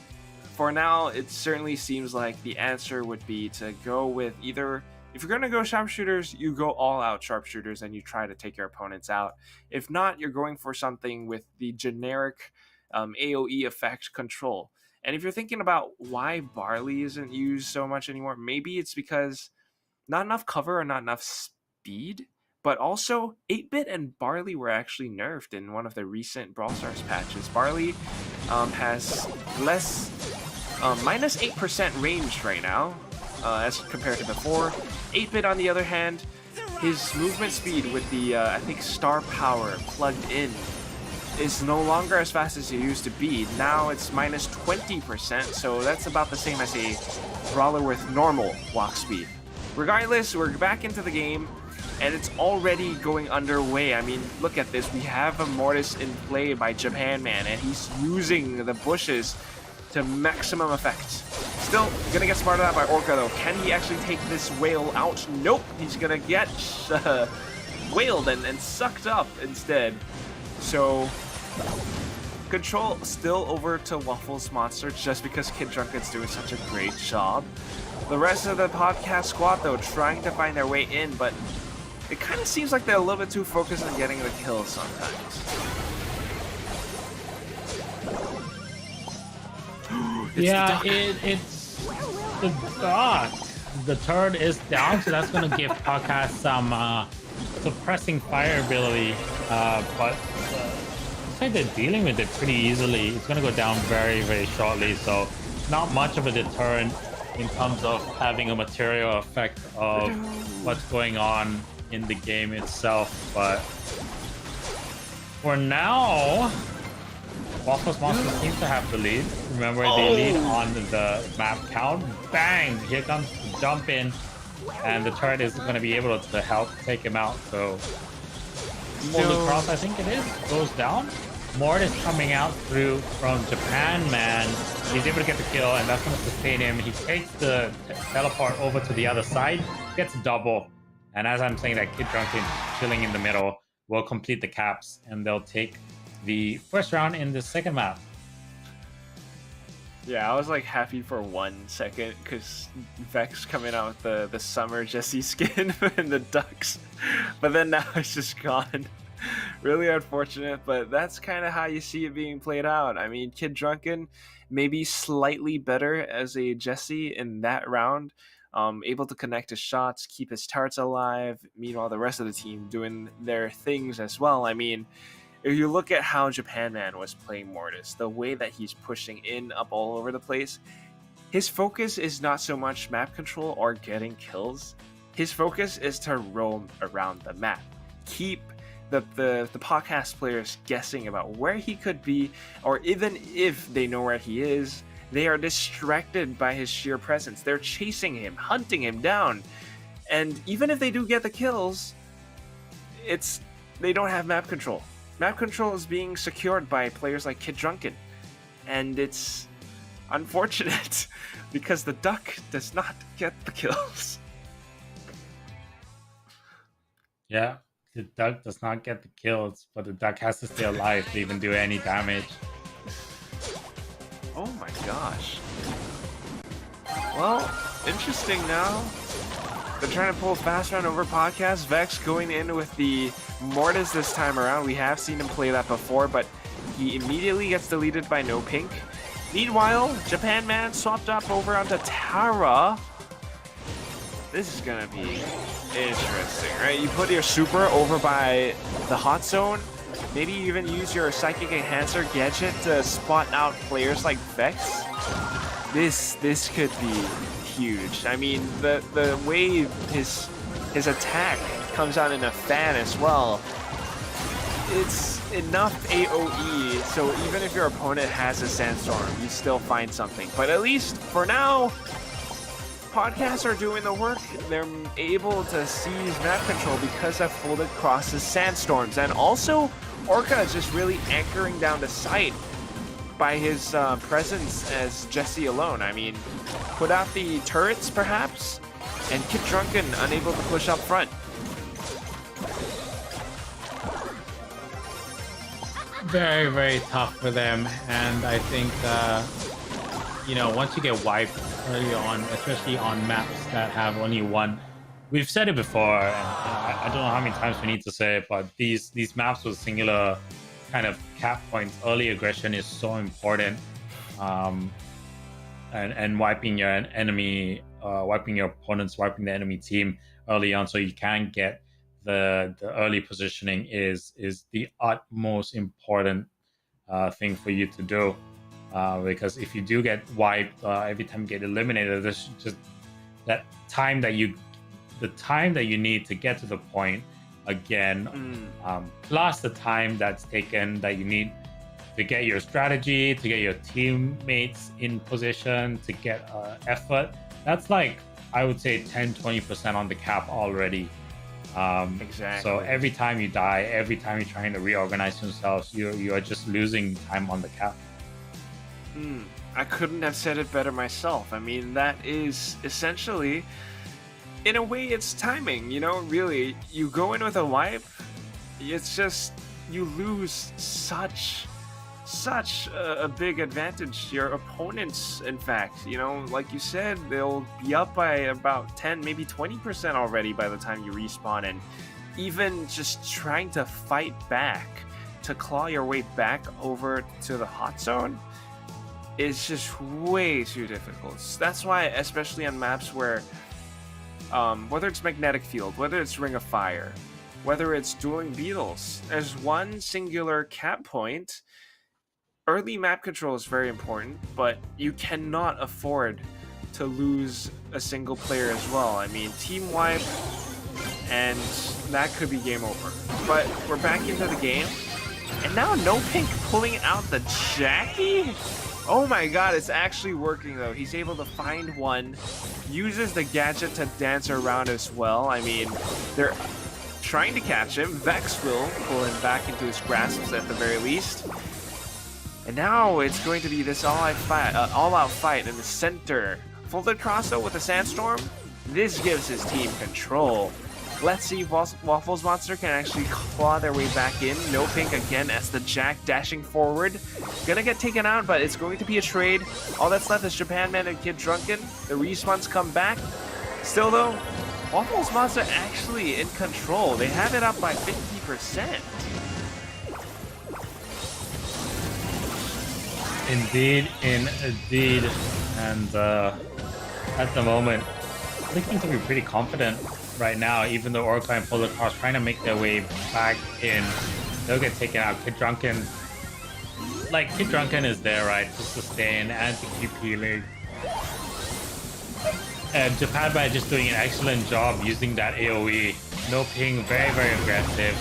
for now, it certainly seems like the answer would be to go with either, if you're going to go sharpshooters, you go all out sharpshooters and you try to take your opponents out. If not, you're going for something with the generic AoE effect control. And if you're thinking about why Barley isn't used so much anymore, maybe it's because not enough cover or not enough speed. But also, 8-bit and Barley were actually nerfed in one of the recent Brawl Stars patches. Barley has less, minus 8% range right now, as compared to before. 8-bit, on the other hand, his movement speed with the, I think, star power plugged in is no longer as fast as it used to be. Now it's minus 20%, so that's about the same as a brawler with normal walk speed. Regardless, we're back into the game, and it's already going underway. I mean, look at this. We have a Mortis in play by Japan Man, and he's using the bushes to maximum effect. Still gonna get smarted out by Orca though. Can he actually take this whale out? Nope. He's gonna get whaled and sucked up instead. So control still over to Waffles Monster just because Kid Drunken's doing such a great job. The rest of the podcast squad though trying to find their way in, but it kind of seems like they're a little bit too focused on getting the kills sometimes. It's the dot. The turret is down, so that's going to give podcast some suppressing fire ability. But looks like they're dealing with it pretty easily. It's going to go down very, very shortly, so not much of a deterrent in terms of having a material effect of what's going on in the game itself. But for now, Waffles Monster seems to have the lead. Remember, they lead on the map count. Bang! Here comes the jump in. and the turret is going to be able to help take him out. So Holy Cross, I think it is, goes down. Mort is coming out through from Japan, man. He's able to get the kill, and that's going to sustain him. He takes the teleport over to the other side, gets a double. And as I'm saying, that Kid Drunken chilling in the middle will complete the caps, and they'll take the first round in the second map. Yeah, I was like happy for 1 second because Vex coming out with the summer Jesse skin and the ducks, but then now it's just gone. Really unfortunate, but that's kind of how you see it being played out. I mean, Kid Drunken maybe slightly better as a Jesse in that round, able to connect his shots, keep his turrets alive. Meanwhile, the rest of the team doing their things as well. I mean, if you look at how Japan Man was playing Mortis, the way that he's pushing in, up all over the place, his focus is not so much map control or getting kills. His focus is to roam around the map, keep the podcast players guessing about where he could be, or even if they know where he is, they are distracted by his sheer presence. They're chasing him, hunting him down, and even if they do get the kills, they don't have map control. Map control is being secured by players like Kid Drunken, and it's unfortunate because the duck does not get the kills. Yeah, the duck does not get the kills, but the duck has to stay alive to even do any damage. Oh my gosh. Well, interesting now. They're trying to pull a fast round over podcast. Vex going in with the Mortis this time around. We have seen him play that before, but he immediately gets deleted by No Pink. Meanwhile, Japan Man swapped up over onto Tara. This is gonna be interesting, right? You put your super over by the hot zone. Maybe you even use your Psychic Enhancer gadget to spot out players like Vex. This could be huge. I mean, the way his attack comes out in a fan as well, it's enough AoE, so even if your opponent has a Sandstorm, you still find something. But at least for now, podcasts are doing the work. They're able to seize map control because of Folded Cross's Sandstorms, and also Orca is just really anchoring down the site by his presence as Jesse alone. I mean, put out the turrets perhaps, and Kid Drunken unable to push up front. Very, very tough for them, and I think once you get wiped early on, especially on maps that have only one, we've said it before, and I don't know how many times we need to say it, but these maps with singular kind of cap points, early aggression is so important, and wiping your enemy, wiping your opponents, wiping the enemy team early on so you can get the early positioning is the utmost important thing for you to do, because if you do get wiped every time you get eliminated, there's just the time that you need to get to the point again, plus the time that's taken that you need to get your strategy, to get your teammates in position, to get effort. That's like, I would say 10-20% on the cap already. Exactly. So every time you die, every time you're trying to reorganize yourselves, you are just losing time on the cap. I couldn't have said it better myself. I mean, that is essentially, in a way, it's timing, really. You go in with a wipe, it's just, you lose such a big advantage. Your opponents, in fact, like you said, they'll be up by about 10, maybe 20% already by the time you respawn, and even just trying to fight back, to claw your way back over to the hot zone, is just way too difficult. That's why, especially on maps where whether it's Magnetic Field, whether it's Ring of Fire, whether it's Dueling Beetles, there's one singular cap point. Early map control is very important, but you cannot afford to lose a single player as well. I mean, team wipe, and that could be game over. But we're back into the game, and now No Pink pulling out the Jackie? Oh my god, it's actually working though. He's able to find one, uses the gadget to dance around as well. I mean, they're trying to catch him. Vex will pull him back into his grasps at the very least. And now it's going to be this all-out fight in the center. Folded Crosso with a Sandstorm. This gives his team control. Let's see if Waffles Monster can actually claw their way back in. No pink again as the Jack dashing forward. Gonna get taken out, but it's going to be a trade. All that's left is Japan Man and Kid Drunken. The respawns come back. Still though, Waffles Monster actually in control. They have it up by 50%. Indeed. And at the moment, they seem to be pretty confident right now, even though Orca and Polar Cross trying to make their way back in. They'll get taken out. Kid Drunken is there, right, to sustain and to keep healing. And Japan by just doing an excellent job using that AoE. No ping, very, very aggressive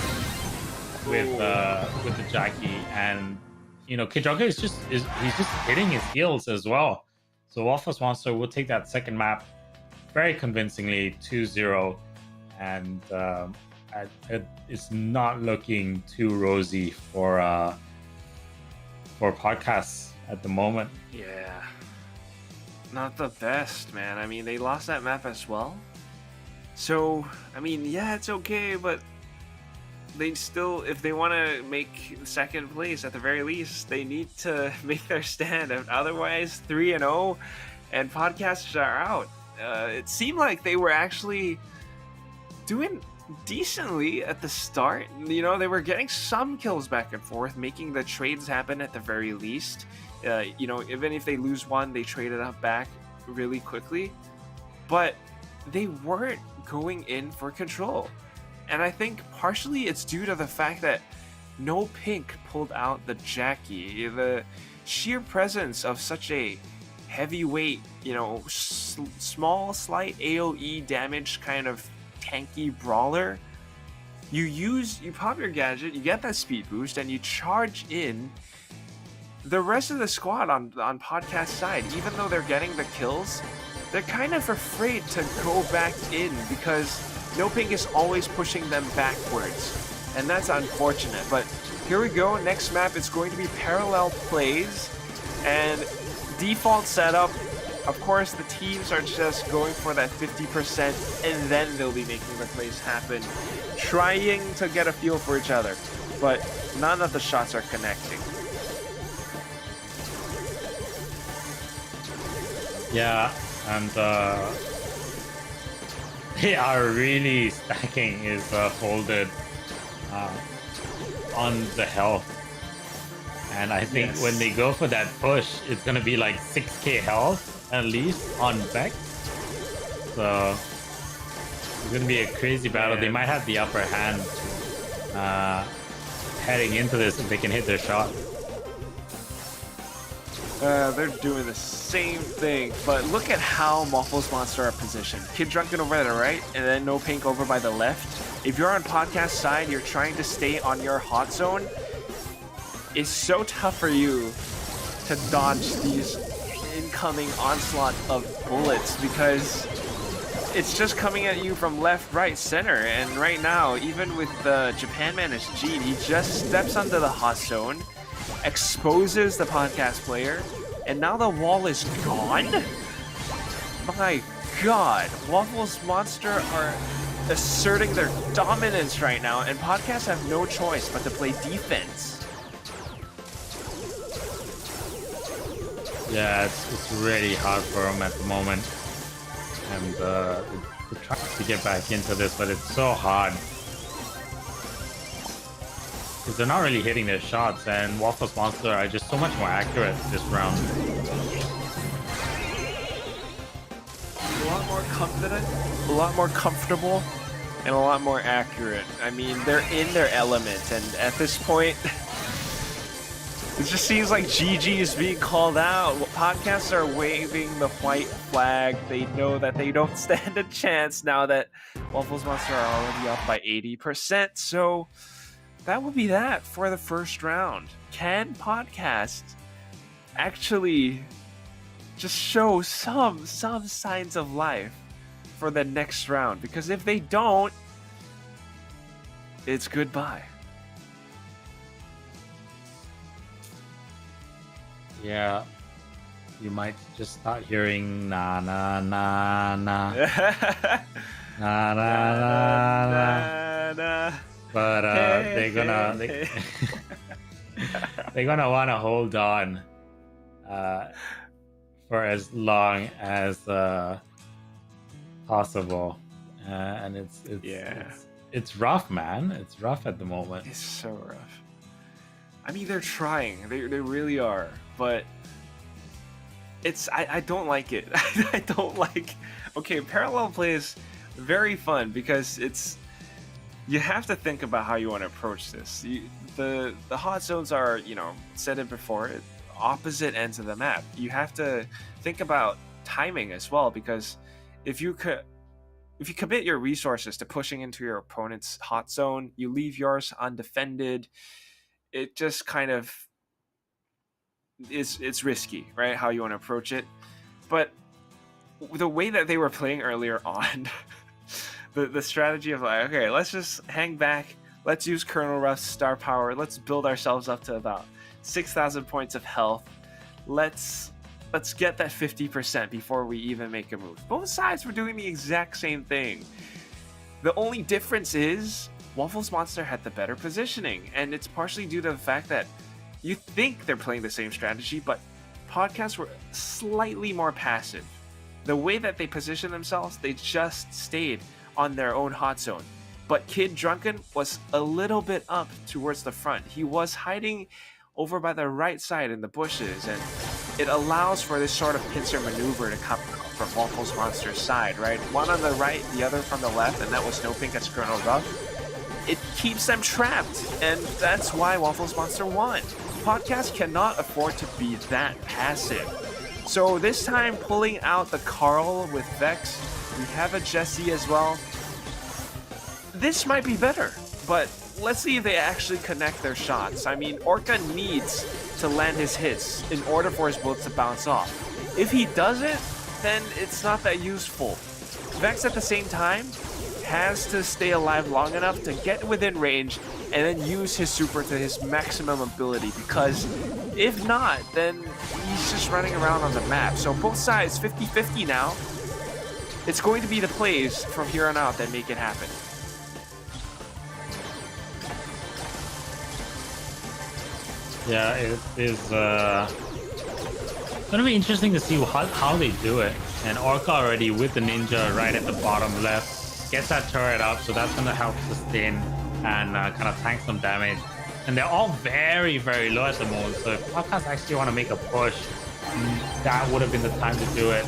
with the Jackie. And you know, Kid Drunken he's just hitting his heals as well. So Waffles Monster will take that second map very convincingly 2-0, and it's not looking too rosy for podcasts at the moment. Yeah, not the best, man. I mean, they lost that map as well. So, I mean, yeah, it's okay, but they still, if they want to make second place at the very least, they need to make their stand. Otherwise, 3-0 and podcasts are out. It seemed like they were actually doing decently at the start. You know, they were getting some kills back and forth, making the trades happen at the very least. You know, even if they lose one, they trade it up back really quickly. But they weren't going in for control. And I think partially it's due to the fact that No Pink pulled out the Jackie. The sheer presence of such a heavyweight, you know, small, slight AoE damage kind of tanky brawler. You pop your gadget, you get that speed boost, and you charge in. The rest of the squad on podcast side, even though they're getting the kills, they're kind of afraid to go back in because No Pink is always pushing them backwards, and that's unfortunate. But here we go. Next map is going to be parallel plays, and default setup. Of course, the teams are just going for that 50%, and then they'll be making the plays happen, trying to get a feel for each other. But none of the shots are connecting. Yeah, and they are really stacking his folded on the health. And I think when they go for that push, it's going to be like 6k health at least on Beck. So it's going to be a crazy battle. They might have the upper hand heading into this if they can hit their shot. They're doing the same thing, but look at how Waffles Monster are positioned. Kid Drunken over to the right, and then No Pink over by the left. If you're on podcast side, you're trying to stay on your hot zone. It's so tough for you to dodge these incoming onslaught of bullets because it's just coming at you from left, right, center. And right now, even with the Japan Man as Gene, he just steps onto the hot zone, exposes the podcast player, and now the wall is gone? My god, Waffles Monster are asserting their dominance right now, and podcasts have no choice but to play defense. Yeah, it's really hard for them at the moment. And they're trying to get back into this, but it's so hard. Because they're not really hitting their shots, and Waffles Monster are just so much more accurate this round. A lot more confident, a lot more comfortable, and a lot more accurate. I mean, they're in their element, and at this point, it just seems like GG is being called out. Podcasts are waving the white flag. They know that they don't stand a chance now that Waffles Monster are already up by 80%, so that will be that for the first round. Can podcasts actually just show some signs of life for the next round, because if they don't, it's goodbye. Yeah, you might just start hearing na na na na na na na na. But they're gonna they're gonna want to hold on for as long as possible, and it's rough, man. It's rough at the moment. It's so rough. I mean, they're trying. They really are. But I don't like it. I don't like... Okay, parallel play is very fun because you have to think about how you want to approach this. The hot zones are, said it before, opposite ends of the map. You have to think about timing as well, because if you commit your resources to pushing into your opponent's hot zone, you leave yours undefended, it just kind of it's risky, right? How you want to approach it. But the way that they were playing earlier on, the strategy of like, okay, let's just hang back, let's use Colonel Ruff's star power, let's build ourselves up to about 6,000 points of health, let's get that 50% before we even make a move. Both sides were doing the exact same thing. The only difference is Waffles Monster had the better positioning, and it's partially due to the fact that you think they're playing the same strategy, but podcasts were slightly more passive. The way that they position themselves, they just stayed on their own hot zone. But Kid Drunken was a little bit up towards the front. He was hiding over by the right side in the bushes, and it allows for this sort of pincer maneuver to come from Waffles Monster's side, right? One on the right, the other from the left, and that was no pink as Colonel Ruff. It keeps them trapped, and that's why Waffles Monster won. Podcasts cannot afford to be that passive. So this time, pulling out the Carl with Vex, we have a Jesse as well. This might be better, but let's see if they actually connect their shots. I mean, Orca needs to land his hits in order for his bullets to bounce off. If he doesn't, then it's not that useful. Vex at the same time has to stay alive long enough to get within range and then use his super to his maximum ability, because if not, then he's just running around on the map. So both sides 50-50 now. It's going to be the plays from here on out that make it happen. Yeah, it is gonna be interesting to see how they do it. And Orca already with the ninja right at the bottom left gets that turret up, so that's gonna help sustain and kind of tank some damage. And they're all very, very low at the moment, so if Podcasts actually want to make a push, that would have been the time to do it.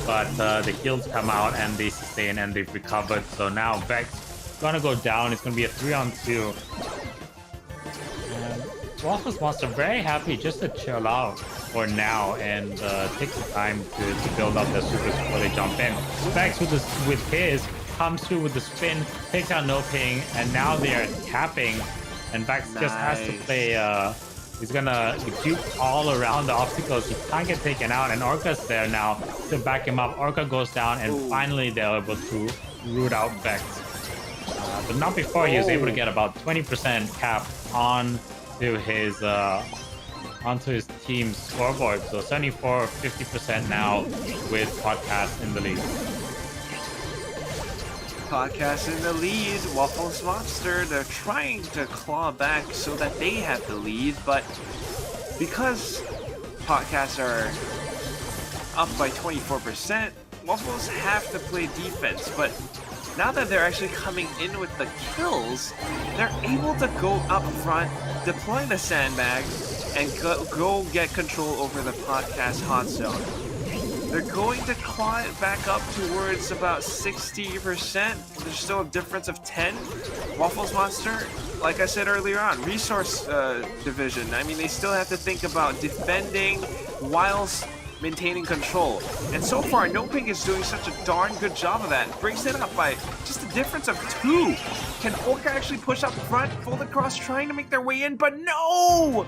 But the heals come out and they sustain and they've recovered. So now Vex gonna go down. It's gonna be a 3-on-2. And Waffles Monster very happy just to chill out for now and take some time to build up their supers before they jump in. Vex with his comes through with the spin, takes out no ping, and now they are capping. And Vex just has to play. He's gonna juke all around the obstacles. He can't get taken out, and Orca's there now to back him up. Orca goes down, and finally they're able to root out Vex. But not before he was able to get about 20% cap onto his team's scoreboard. So 74-50% now with Podcast in the lead. Podcast in the lead. Waffles Monster, they're trying to claw back so that they have the lead, but because Podcasts are up by 24%, Waffles have to play defense. But now that they're actually coming in with the kills, they're able to go up front, deploy the sandbag, and go get control over the Podcast hot zone. They're going to claw it back up towards about 60%. There's still a difference of 10. Waffles Monster, like I said earlier on, resource division. I mean, they still have to think about defending whilst maintaining control. And so far, No Pink is doing such a darn good job of that. Breaks it up by just a difference of 2. Can Orca actually push up front, fold across, trying to make their way in? But no!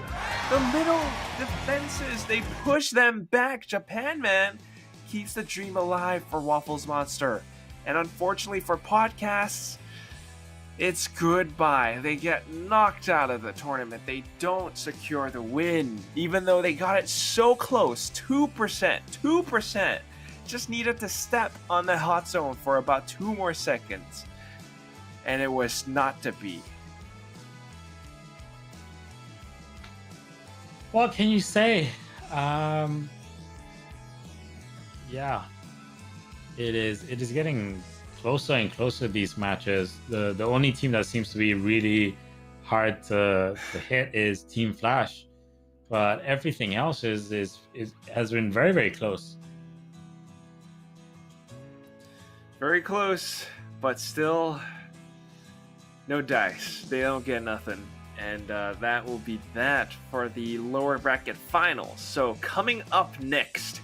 The middle defenses, they push them back. Japan Man keeps the dream alive for Waffles Monster. And unfortunately for podcasts, it's goodbye. They get knocked out of the tournament. They don't secure the win, even though they got it so close. 2%. Just needed to step on the hot zone for about 2 more seconds. And it was not to be. What can you say? Yeah. It is getting closer and closer, these matches. The only team that seems to be really hard to hit is Team Flash, but everything else has been very, very close. Very close, but still no dice. They don't get nothing. And that will be that for the lower bracket finals. So coming up next,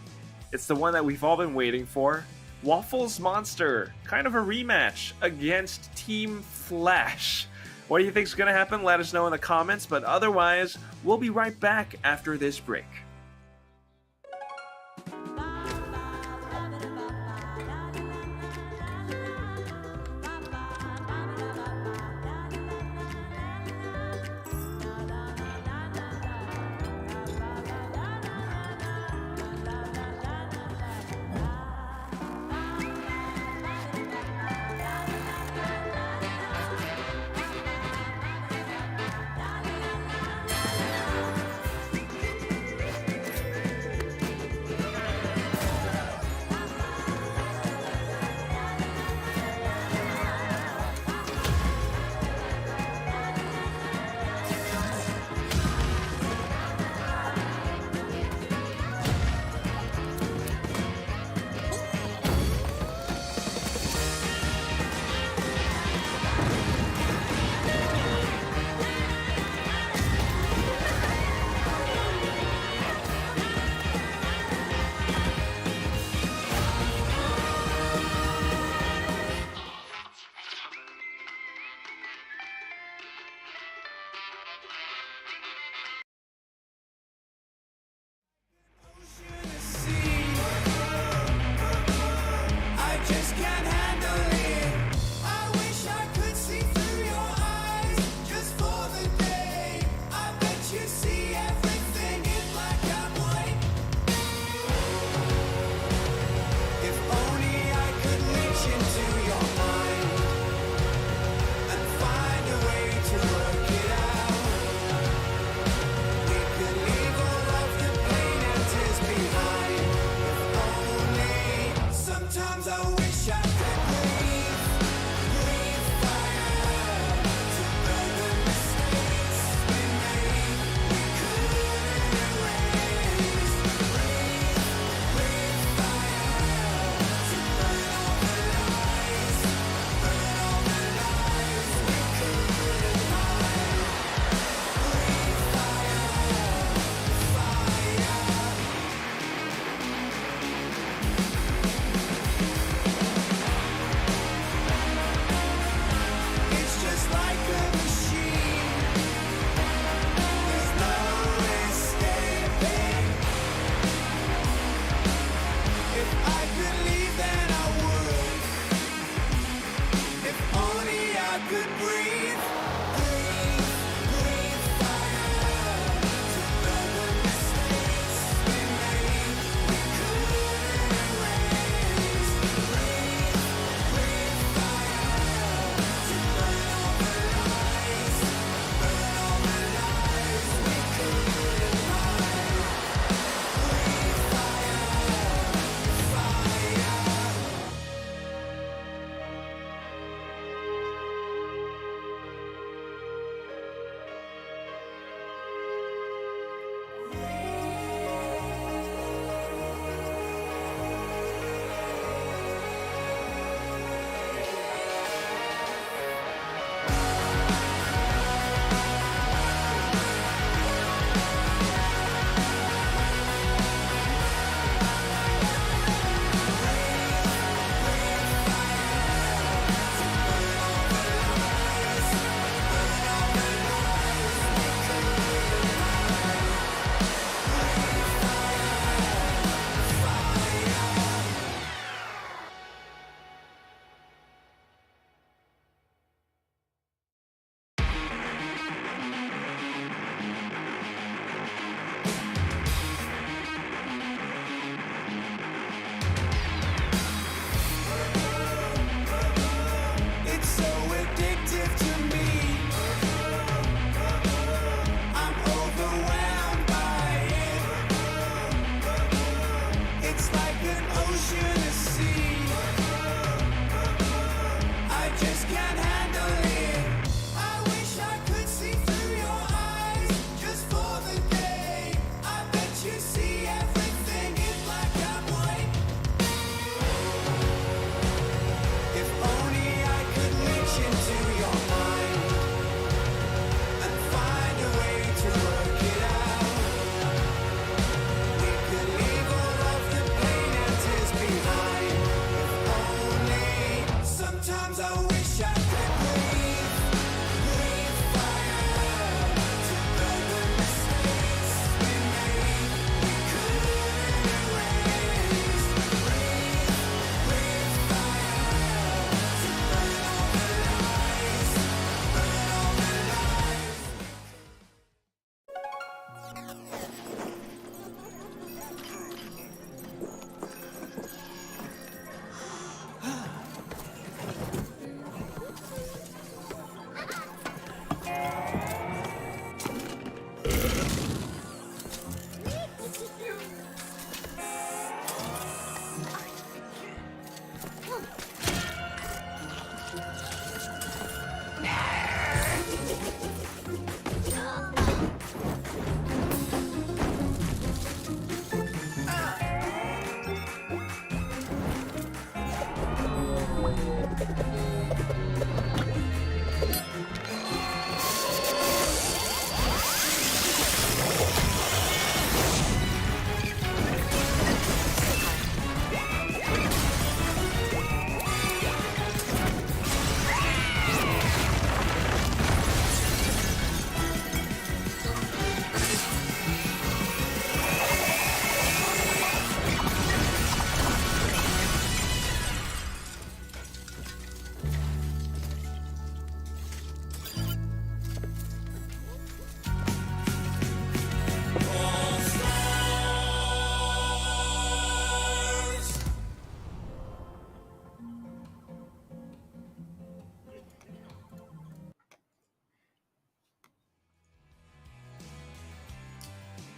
it's the one that we've all been waiting for. Waffles Monster, kind of a rematch against Team Flash. What do you think is going to happen? Let us know in the comments, but otherwise, we'll be right back after this break.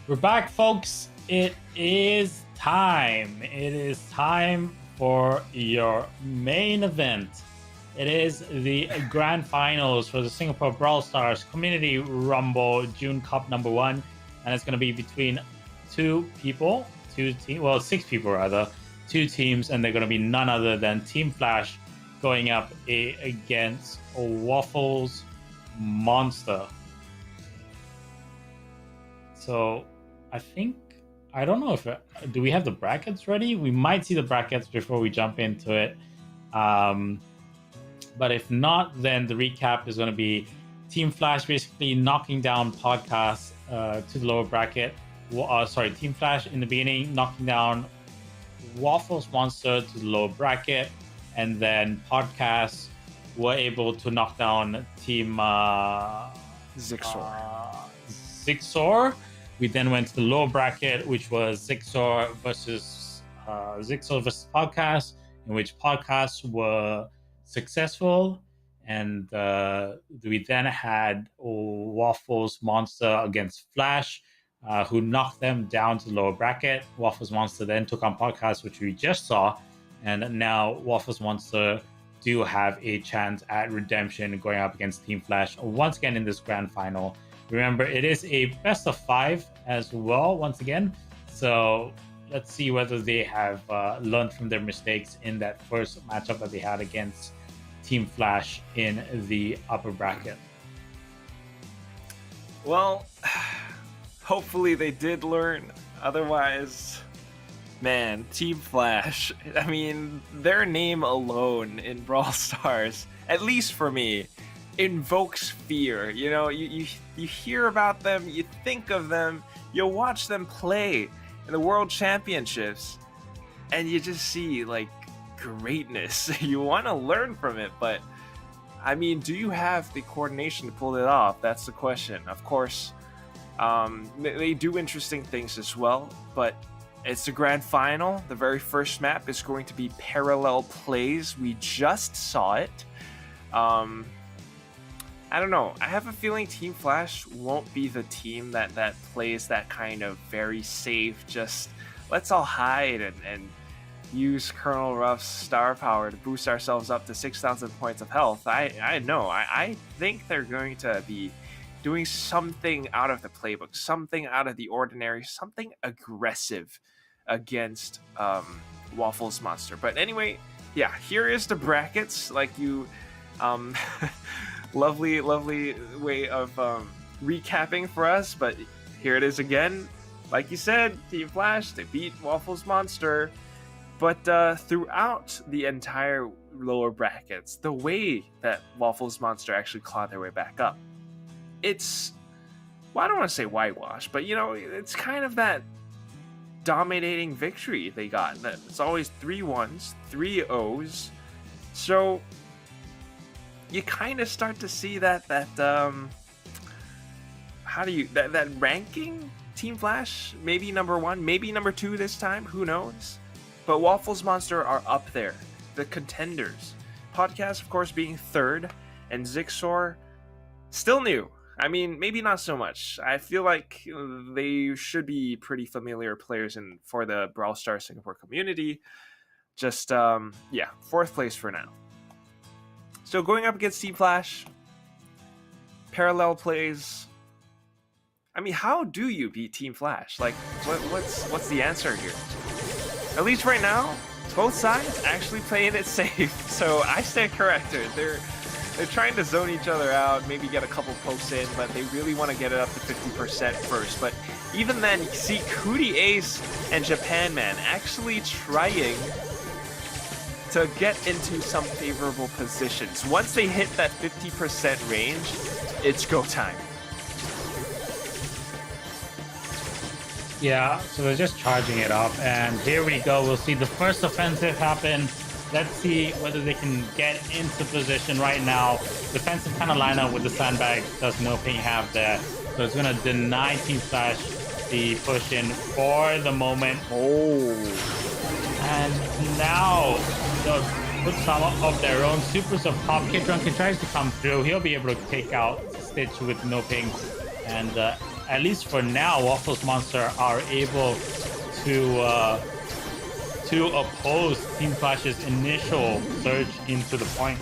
We're back, folks. It is time. It is time for your main event. It is the grand finals for the Singapore Brawl Stars Community Rumble June Cup #1, and it's going to be between six people rather, two teams, and they're going to be none other than Team Flash going up against Waffles Monster. So I don't know if do we have the brackets ready? We might see the brackets before we jump into it. But if not, then the recap is going to be Team Flash basically knocking down Podcast to the lower bracket. Team Flash in the beginning knocking down Waffles Monster to the lower bracket, and then Podcast were able to knock down Team Zixor. We then went to the lower bracket, which was Zixor versus Podcast, in which Podcasts were successful. And we then had Waffles Monster against Flash, who knocked them down to the lower bracket. Waffles Monster then took on Podcast, which we just saw. And now Waffles Monster do have a chance at redemption going up against Team Flash once again in this grand final. Remember, it is a best of 5 as well, once again. So let's see whether they have learned from their mistakes in that first matchup that they had against Team Flash in the upper bracket. Well, hopefully they did learn. Otherwise, man, Team Flash, I mean, their name alone in Brawl Stars, at least for me, invokes fear. You know, you hear about them, you think of them, you watch them play in the World Championships, and you just see like greatness. You want to learn from it, but I mean, do you have the coordination to pull it off? That's the question. Of course, they do interesting things as well, but it's the grand final. The very first map is going to be parallel plays. We just saw it. I don't know. I have a feeling Team Flash won't be the team that plays that kind of very safe, just let's all hide and use Colonel Ruff's star power to boost ourselves up to 6,000 points of health. I know. I think they're going to be doing something out of the playbook, something out of the ordinary, something aggressive against Waffles Monster. But anyway, yeah, here is the brackets. Like you... lovely way of recapping for us, but here it is again. Like you said, Team Flash, they beat Waffles Monster, but throughout the entire lower brackets, the way that Waffles Monster actually clawed their way back up, it's, well, I don't want to say whitewash, but you know, it's kind of that dominating victory they got. It's always 3 1s, 3 O's. So you kind of start to see that ranking Team Flash, maybe number 1, maybe number 2 this time, who knows? But Waffles Monster are up there, the contenders. Podcast, of course, being 3rd, and Zixor still new. I mean, maybe not so much. I feel like they should be pretty familiar players for the Brawl Stars Singapore community. Just, yeah, 4th place for now. So going up against Team Flash, parallel plays. I mean, how do you beat Team Flash? Like, what's the answer here? At least right now, both sides actually playing it safe. So I stand corrected. They're trying to zone each other out, maybe get a couple pokes in, but they really want to get it up to 50% first. But even then, you see Cootie Ace and Japan Man actually trying to get into some favorable positions. Once they hit that 50% range, it's go time. Yeah, so they're just charging it up, and here we go. We'll see the first offensive happen. Let's see whether they can get into position right now. Defensive kind of lineup with the sandbag does no ping have there. So it's going to deny Team Flash the push in for the moment. Oh. And now they'll put some of their own supers of Pop. Kid Drunken tries to come through. He'll be able to take out Stitch with no ping. And at least for now, Waffles Monster are able to oppose Team Flash's initial surge into the point.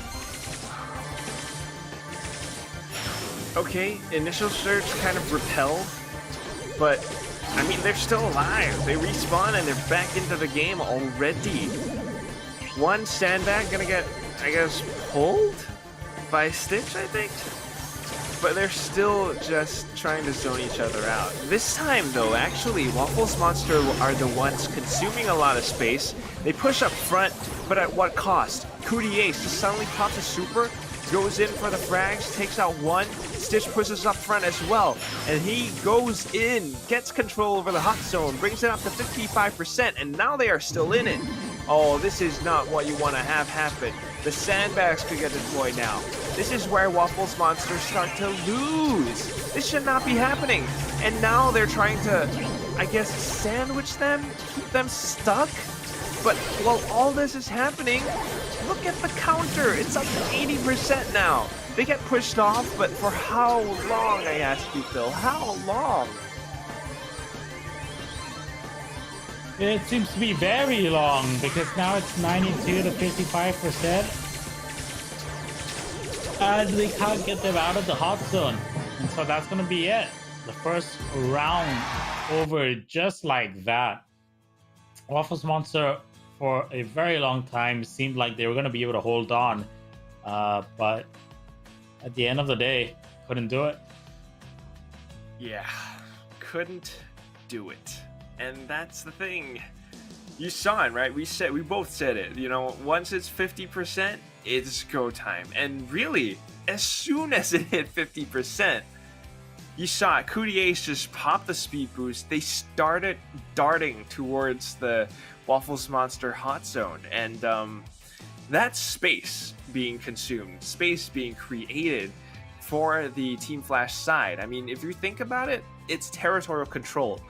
Okay, initial surge kind of repelled, but I mean, they're still alive. They respawn and they're back into the game already. One sandbag gonna get, I guess, pulled by Stitch, I think. But they're still just trying to zone each other out. This time, though, actually, Waffles Monster are the ones consuming a lot of space. They push up front, but at what cost? Cootie Ace just suddenly pops a super, goes in for the frags, takes out one. Stitch pushes up front as well, and he goes in, gets control over the hot zone, brings it up to 55%, and now they are still in it. Oh, this is not what you want to have happen. The sandbags could get deployed now. This is where Waffles Monsters start to lose. This should not be happening. And now they're trying to, I guess, sandwich them, keep them stuck. But while all this is happening, look at the counter. It's up to 80% now. They get pushed off, but for how long, I ask you, Phil? How long? It seems to be very long, because now it's 92 to 55%. And they can't get them out of the hot zone. And so that's going to be it. The first round over just like that. Waffles Monster, for a very long time, seemed like they were going to be able to hold on. But at the end of the day, couldn't do it. Yeah, couldn't do it. And that's the thing. You saw it, right? We both said it. You know, once it's 50%, it's go time. And really, as soon as it hit 50%, you saw it. Cootie Ace just popped the speed boost. They started darting towards the Waffles Monster hot zone. And that's space being consumed, space being created for the Team Flash side. I mean, if you think about it, it's territorial control.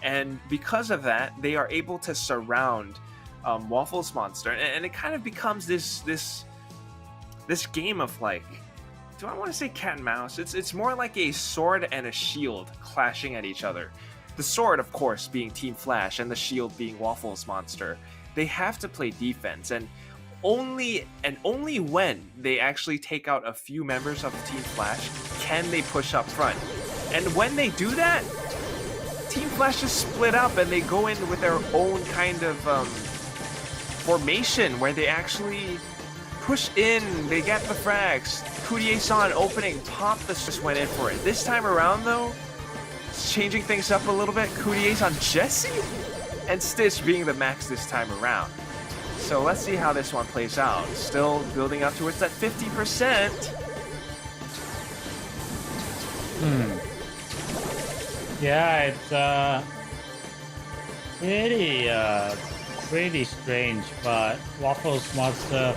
And because of that, they are able to surround Waffles Monster, and it kind of becomes this game of, like, do I want to say cat and mouse? It's more like a sword and a shield clashing at each other. The sword, of course, being Team Flash, and the shield being Waffles Monster. They have to play defense, and only when they actually take out a few members of Team Flash can they push up front. And when they do that, Team Flash is split up and they go in with their own kind of formation where they actually push in, they get the frags. Cootie Ace on opening, Pop just went in for it. This time around though, it's changing things up a little bit. Cootie Ace on Jesse and Stitch being the max this time around. So let's see how this one plays out. Still building up towards that 50%. Yeah, it's pretty strange, but Waffles wants to.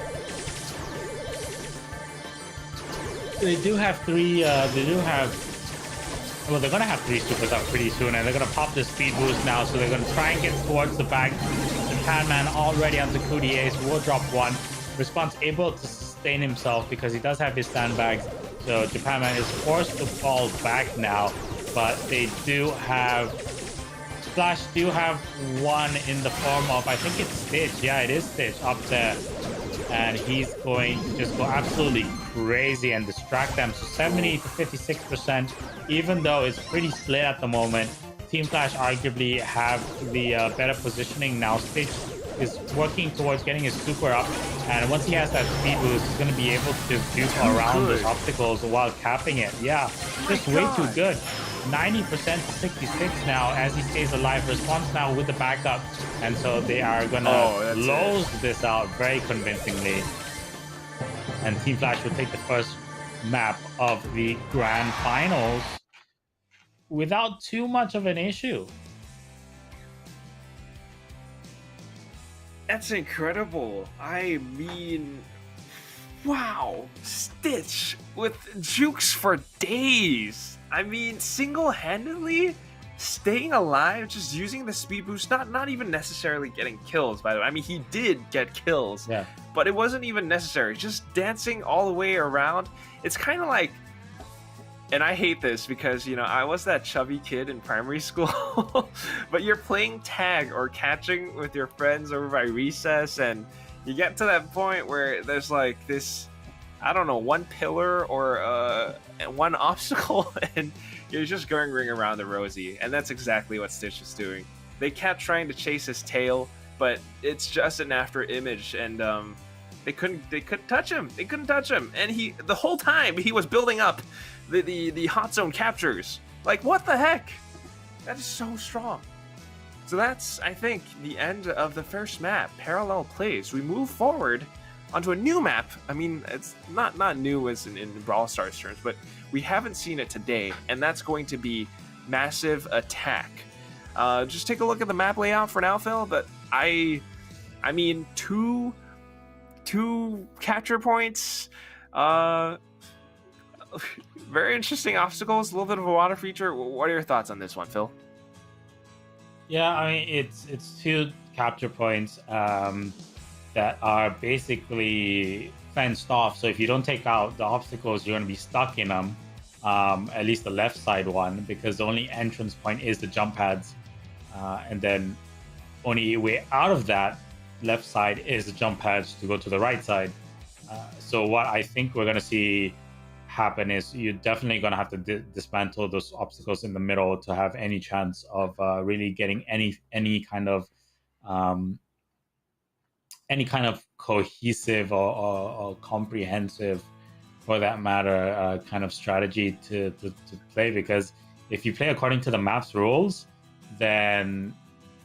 They do have three. Well, they're gonna have 3 supers up pretty soon, and they're gonna pop the speed boost now. So they're gonna try and get towards the back. Japan Man already onto Cootie Ace. Will drop 1. Response able to sustain himself because he does have his sandbags. So Japan Man is forced to fall back now, but they do have. Flash do have 1 in the form of, I think it's Stitch. Yeah, it is Stitch up there. And he's going to just go absolutely crazy and distract them. So 70 to 56%, even though it's pretty split at the moment. Team Flash arguably have the better positioning now. Stitch is working towards getting his super up. And once he has that speed boost, he's going to be able to juke around those obstacles while capping it. Yeah, just way too good. 90% to 66 now as he stays alive. Response now with the backup, and so they are gonna close this out very convincingly, and Team Flash will take the first map of the grand finals without too much of an issue. That's incredible. I mean, wow, Stitch with jukes for days. I mean, single-handedly staying alive, just using the speed boost, not even necessarily getting kills, by the way. I mean, he did get kills, yeah, but it wasn't even necessary. Just dancing all the way around. It's kind of like, and I hate this because, you know, I was that chubby kid in primary school, but you're playing tag or catching with your friends over by recess, and you get to that point where there's like this, I don't know, 1 pillar or 1 obstacle, and you're just going ring around the rosy, and that's exactly what Stitch is doing. They kept trying to chase his tail, but it's just an after image, and they couldn't touch him. They couldn't touch him, and the whole time he was building up the hot zone captures. Like, what the heck? That is so strong. So that's, I think, the end of the first map, Parallel Plays. We move forward onto a new map. I mean, it's not new as in Brawl Stars terms, but we haven't seen it today, and that's going to be Massive Attack. Just take a look at the map layout for now, Phil. But I mean, two capture points, very interesting obstacles, a little bit of a water feature. What are your thoughts on this one, Phil? Yeah, I mean, it's 2 capture points that are basically fenced off. So if you don't take out the obstacles, you're going to be stuck in them. At least the left side one, because the only entrance point is the jump pads, and then only way out of that left side is the jump pads to go to the right side. So what I think we're going to see happen is you're definitely going to have to dismantle those obstacles in the middle to have any chance of really getting any kind of cohesive or comprehensive, for that matter, kind of strategy to play. Because if you play according to the map's rules, then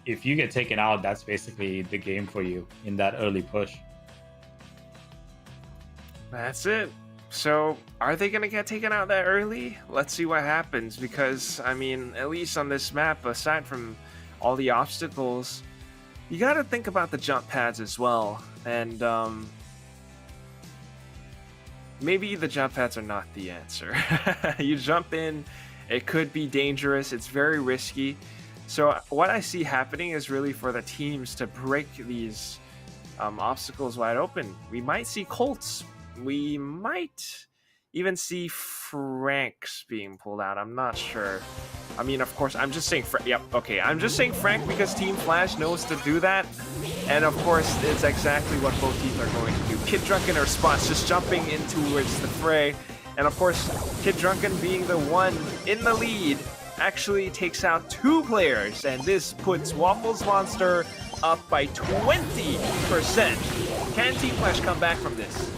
if you get taken out, that's basically the game for you in that early push. That's it. So, are they going to get taken out that early? Let's see what happens, because, I mean, at least on this map, aside from all the obstacles, you got to think about the jump pads as well. And, maybe the jump pads are not the answer. You jump in, it could be dangerous, it's very risky. So, what I see happening is really for the teams to break these obstacles wide open. We might see Colts. We might even see Franks being pulled out. I'm not sure. I mean, of course, I'm just saying I'm just saying Frank because Team Flash knows to do that. And of course, it's exactly what both teams are going to do. Kid Drunken in response, just jumping in towards the fray. And of course, Kid Drunken being the one in the lead actually takes out 2 players. And this puts Waffles Monster up by 20%. Can Team Flash come back from this?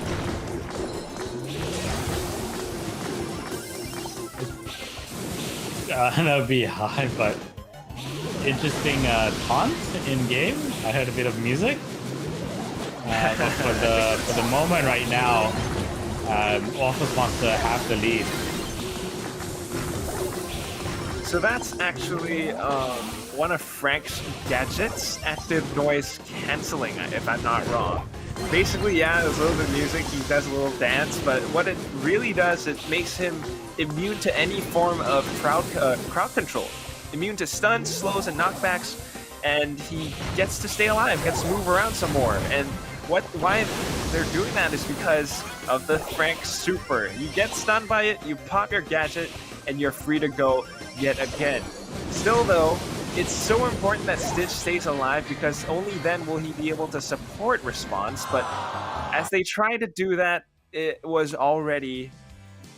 That would be high, but interesting taunt in game. I heard a bit of music. But for the moment right now, Waffles wants to have the lead. So that's actually one of Frank's gadgets, active noise canceling, if I'm not wrong. Basically, yeah, there's a little bit of music, he does a little dance, but what it really does, it makes him immune to any form of crowd control. Immune to stuns, slows, and knockbacks, and he gets to stay alive, gets to move around some more. And why they're doing that is because of the Frank Super. You get stunned by it, you pop your gadget, and you're free to go yet again. Still though, it's so important that Stitch stays alive because only then will he be able to support response, but as they try to do that, it was already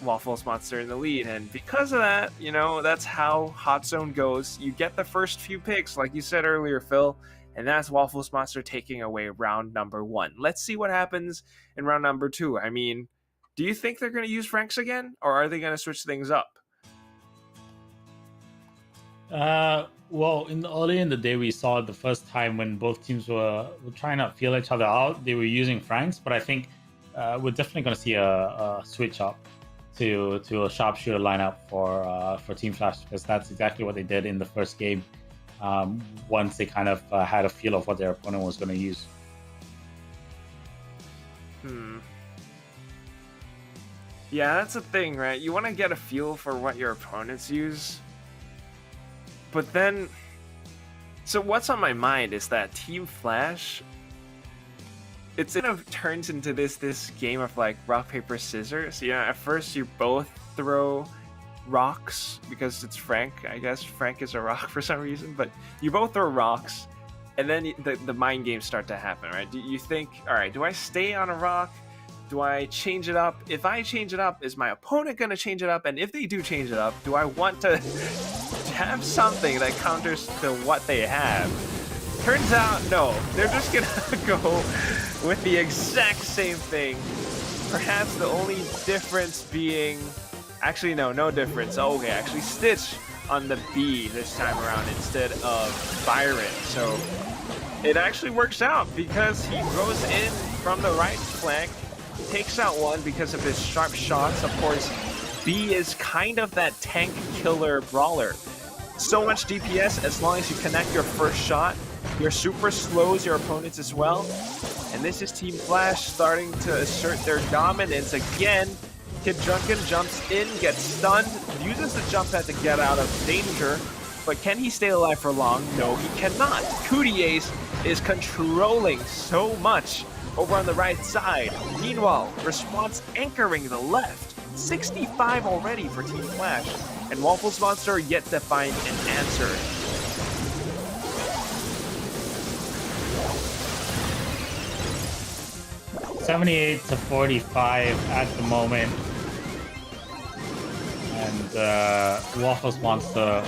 Waffles Monster in the lead, and because of that, you know, that's how Hot Zone goes. You get the first few picks, like you said earlier, Phil, and that's Waffles Monster taking away round number 1. Let's see what happens in round number 2. I mean, do you think they're going to use Franks again, or are they going to switch things up? Well, early in the day, we saw the first time when both teams were trying to feel each other out. They were using Franks, but I think we're definitely going to see a switch up to a sharpshooter lineup for Team Flash, because that's exactly what they did in the first game. Once they kind of had a feel of what their opponent was going to use. Yeah, that's the thing, right? You want to get a feel for what your opponents use. But then, so what's on my mind is that Team Flash, it kind of turns into this game of like rock, paper, scissors. You know, at first you both throw rocks because it's Frank. I guess Frank is a rock for some reason, but you both throw rocks, and then the mind games start to happen, right? Do you think, all right, do I stay on a rock? Do I change it up? If I change it up, is my opponent going to change it up? And if they do change it up, do I want to have something that counters to what they have? Turns out, no. They're just going to go with the exact same thing. Perhaps the only difference being... Actually, no difference. Oh, okay, actually Stitch on the B this time around instead of Byron. So it actually works out because he goes in from the right flank, takes out one because of his sharp shots. Of course, B is kind of that tank killer brawler. So much DPS as long as you connect your first shot. Your super slows your opponents as well. And this is Team Flash starting to assert their dominance again. Kid Drunken jumps in, gets stunned, uses the jump pad to get out of danger. But can he stay alive for long? No, he cannot. Cootie Ace is controlling so much over on the right side. Meanwhile, Response anchoring the left. 65 already for Team Flash. And Waffles Monster yet to find an answer. $78-45 at the moment. And Waffles Monster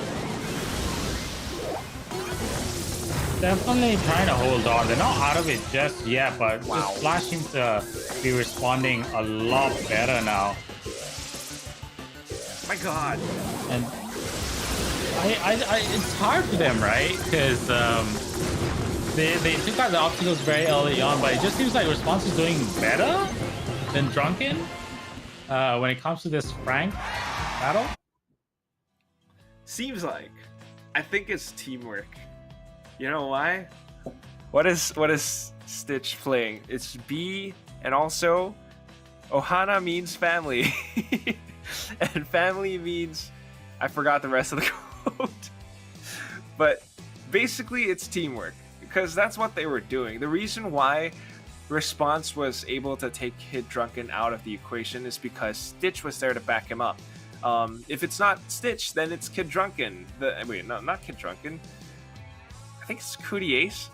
definitely trying to hold on. They're not out of it just yet, but this Flash seems to be responding a lot better now. My God. And it's hard for them, right? Because they took out the obstacles very early on, but it just seems like Response is doing better than Drunken when it comes to this Frank battle. Seems like. I think it's teamwork. You know why? What is Stitch playing? It's B, and also Ohana means family. And family means, I forgot the rest of the quote. But basically it's teamwork, because that's what they were doing. The reason why Response was able to take Kid Drunken out of the equation is because Stitch was there to back him up. If it's not Stitch, then it's Kid Drunken. Wait, no, not Kid Drunken. I think it's Cootie Ace.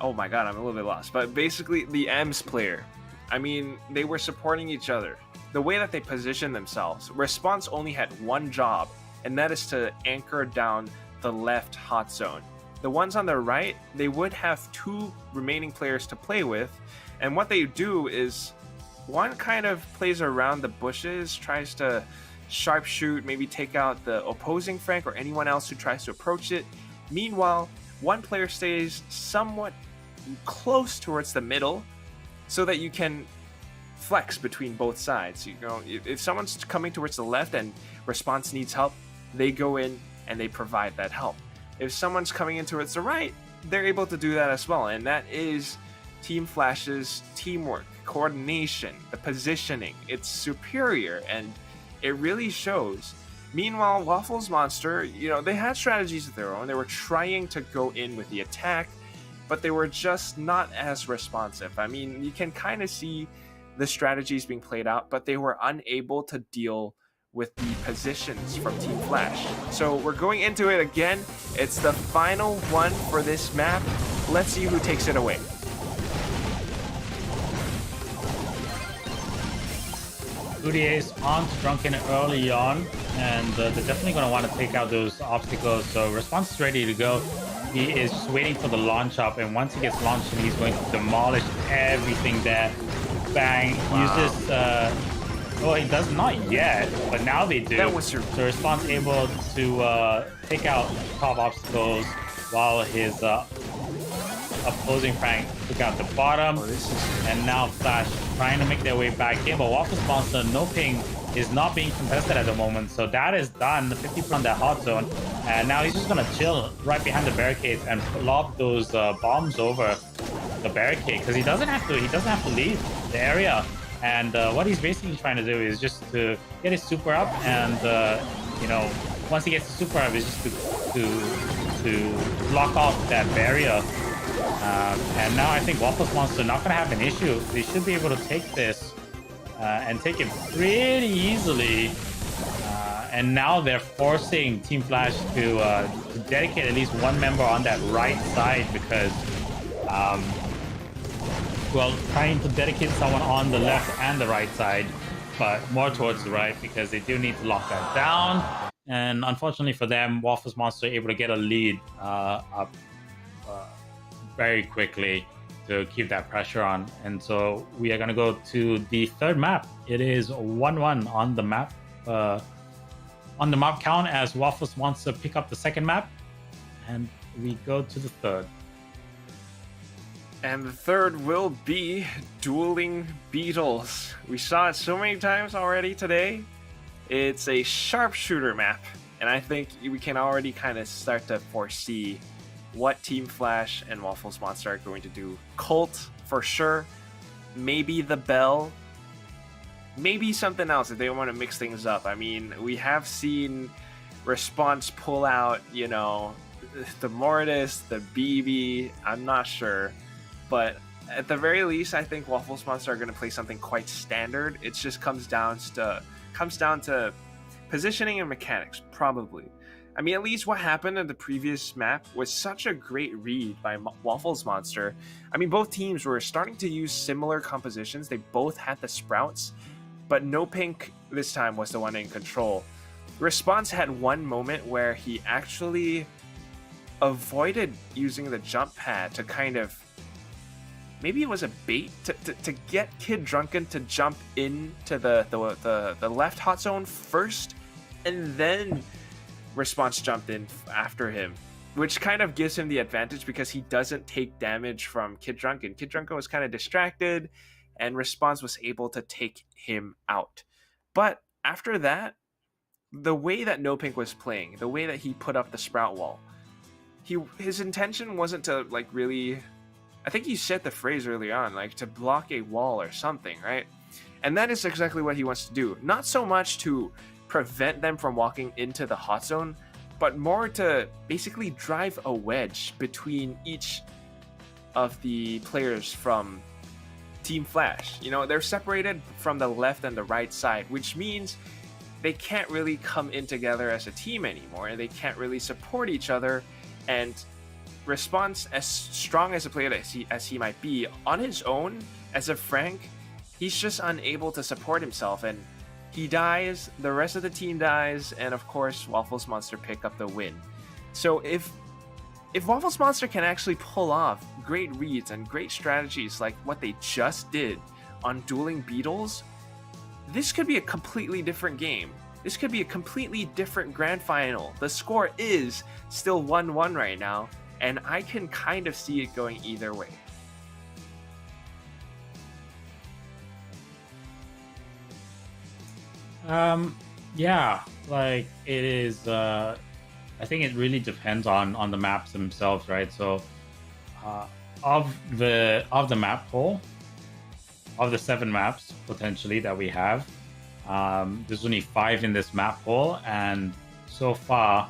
Oh my God, I'm a little bit lost. But basically, the M's player. I mean, they were supporting each other. The way that they positioned themselves, Response only had one job, and that is to anchor down the left hot zone. The ones on the right, they would have two remaining players to play with, and what they do is one kind of plays around the bushes, tries to sharpshoot, maybe take out the opposing Frank or anyone else who tries to approach it. Meanwhile, one player stays somewhat close towards the middle so that you can flex between both sides. You know, if someone's coming towards the left and response needs help, they go in and they provide that help. If someone's coming in towards the right, they're able to do that as well. And that is Team Flash's teamwork, coordination, the positioning. It's superior, and it really shows. Meanwhile, Waffles Monster, you know, they had strategies of their own. They were trying to go in with the attack, but they were just not as responsive. I mean, you can kind of see the strategies being played out, but they were unable to deal with the positions from Team Flash. So we're going into it again. It's the final one for this map. Let's see who takes it away. Udier's on to Drunken early on, and they're definitely going to want to take out those obstacles. So Response is ready to go. He is just waiting for the launch up, and once he gets launched, he's going to demolish everything there. Bang. Wow. Uses well, he does not yet, but now they do. That was your... So Response able to take out top obstacles while his opposing Frank took out the bottom. And now Flash trying to make their way back in, but Waffles Monster, no ping, is not being contested at the moment. So that is done, the 50 on that hot zone. And now he's just gonna chill right behind the barricades and lob those bombs over the barricade, because he doesn't have to leave the area. And what he's basically trying to do is just to get his super up, and you know, once he gets the super up, is just to block off that barrier. And now I think Waffles Monster not going to have an issue. They should be able to take this and take it pretty easily. And now they're forcing Team Flash to dedicate at least one member on that right side, because well, trying to dedicate someone on the left and the right side, but more towards the right, because they do need to lock that down. And unfortunately for them, Waffles Monster able to get a lead up very quickly to keep that pressure on. And so we are going to go to the third map. It is 1-1 on the map count, as Waffles Monster pick up the second map, and we go to the third. And the third will be Dueling Beetles. We saw it so many times already today. It's a sharpshooter map, and I think we can already kind of start to foresee what Team Flash and Waffles Monster are going to do. Colt, for sure. Maybe the Bell. Maybe something else if they want to mix things up. I mean, we have seen Response pull out, you know, the Mortis, the BB. I'm not sure. But at the very least, I think Waffles Monster are going to play something quite standard. It just comes down to positioning and mechanics, probably. I mean, at least what happened in the previous map was such a great read by Waffles Monster. I mean, both teams were starting to use similar compositions. They both had the sprouts, but No Pink this time was the one in control. Response had one moment where he actually avoided using the jump pad to kind of, maybe it was a bait to get Kid Drunken to jump into the left hot zone first, and then Response jumped in after him, which kind of gives him the advantage because he doesn't take damage from Kid Drunken. Kid Drunken was kind of distracted, and Response was able to take him out. But after that, the way that No Pink was playing, the way that he put up the sprout wall, his intention wasn't to like really, I think you said the phrase early on, like to block a wall or something, right? And that is exactly what he wants to do. Not so much to prevent them from walking into the hot zone, but more to basically drive a wedge between each of the players from Team Flash. You know, they're separated from the left and the right side, which means they can't really come in together as a team anymore, and they can't really support each other. And Response, as strong as a player as he might be, on his own, as a Frank, he's just unable to support himself, and he dies, the rest of the team dies, and of course, Waffles Monster pick up the win. So if Waffles Monster can actually pull off great reads and great strategies like what they just did on Dueling Beetles, this could be a completely different game. This could be a completely different grand final. The score is still 1-1 right now, and I can kind of see it going either way. Yeah, like it is. I think it really depends on the maps themselves, right? So, uh, of the map pool, of the 7 maps potentially that we have, there's only 5 in this map pool, and so far,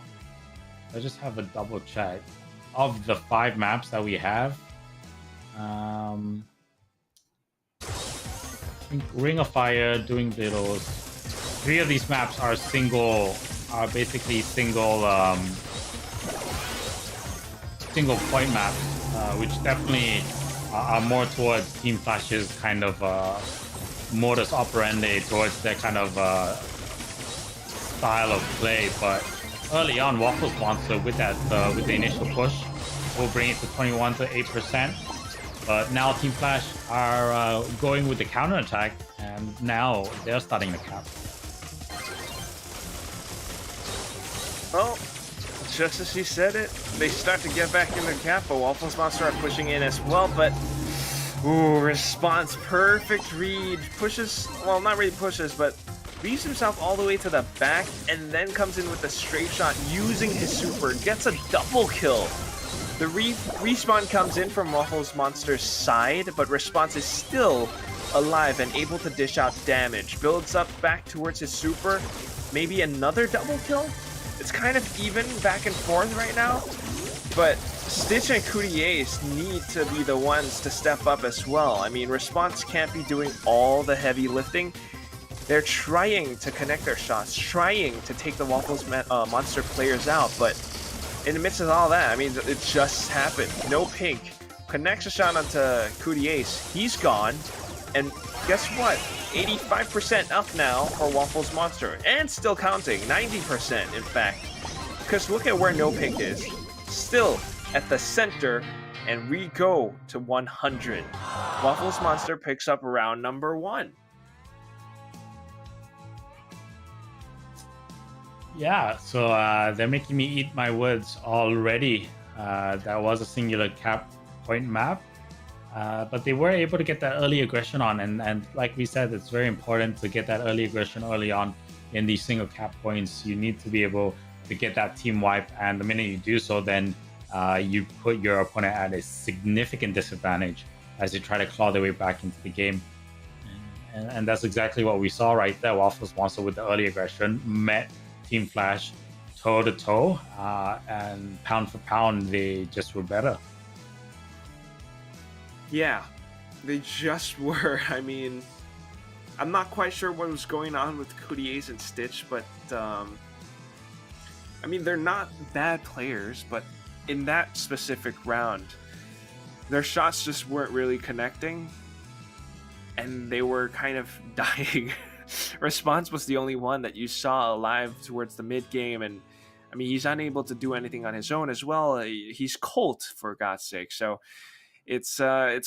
I just have a double check. Of the 5 maps that we have, I think Ring of Fire, Doing Battles. 3 of these maps are basically single point maps, which definitely are more towards Team Flash's kind of modus operandi, towards their kind of style of play. But early on, Waffles Monster with the initial push will bring it to 21 to 8%. But now Team Flash are going with the counter attack, and now they're starting the cap. Well, just as he said it, they start to get back in the cap, but Waffles Monster are pushing in as well, but ooh, response, perfect read, pushes, well, not really pushes, but leaves himself all the way to the back, and then comes in with a straight shot using his super, gets a double kill. The respawn comes in from Waffles Monster's side, but Response is still alive and able to dish out damage. Builds up back towards his super, maybe another double kill? It's kind of even back and forth right now, but Stitch and Coutiers need to be the ones to step up as well. I mean, Response can't be doing all the heavy lifting. They're trying to connect their shots, trying to take the Waffles Monster players out, but in the midst of all that, I mean, it just happened. No Pink connects a shot onto Coutiers. He's gone, and guess what? 85% up now for Waffles Monster, and still counting, 90% in fact. Because look at where No Pink is. Still at the center, and we go to 100. Waffles Monster picks up round number 1. Yeah, so they're making me eat my words already. That was a singular cap point map. But they were able to get that early aggression on, and like we said, it's very important to get that early aggression early on in these single cap points. You need to be able to get that team wipe, and the minute you do so, then you put your opponent at a significant disadvantage as they try to claw their way back into the game. And that's exactly what we saw right there. Waffles Monster with the early aggression met Team Flash toe to toe, and pound for pound, they just were better. Yeah, they just were. I mean, I'm not quite sure what was going on with Coutiers and Stitch, but I mean, they're not bad players, but in that specific round, their shots just weren't really connecting, and they were kind of dying. Response was the only one that you saw alive towards the mid game, and I mean, he's unable to do anything on his own as well. He's Colt, for God's sake. So it's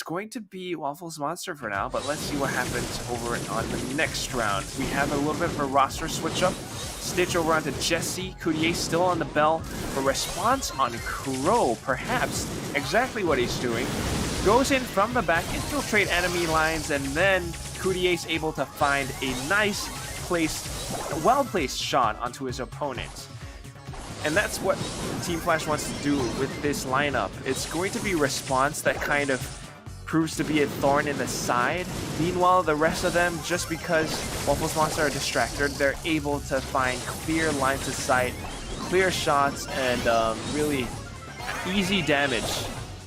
going to be Waffles Monster for now, but let's see what happens over on the next round. We have a little bit of a roster switch up. Stitch over onto Jesse. Coutier still on the bell. For Response on Crow, perhaps exactly what he's doing. Goes in from the back, infiltrate enemy lines, and then Coutier's able to find a nice placed, well-placed shot onto his opponent. And that's what Team Flash wants to do with this lineup. It's going to be Response that kind of proves to be a thorn in the side. Meanwhile, the rest of them, just because Waffles Monster are distracted, they're able to find clear lines of sight, clear shots, and really easy damage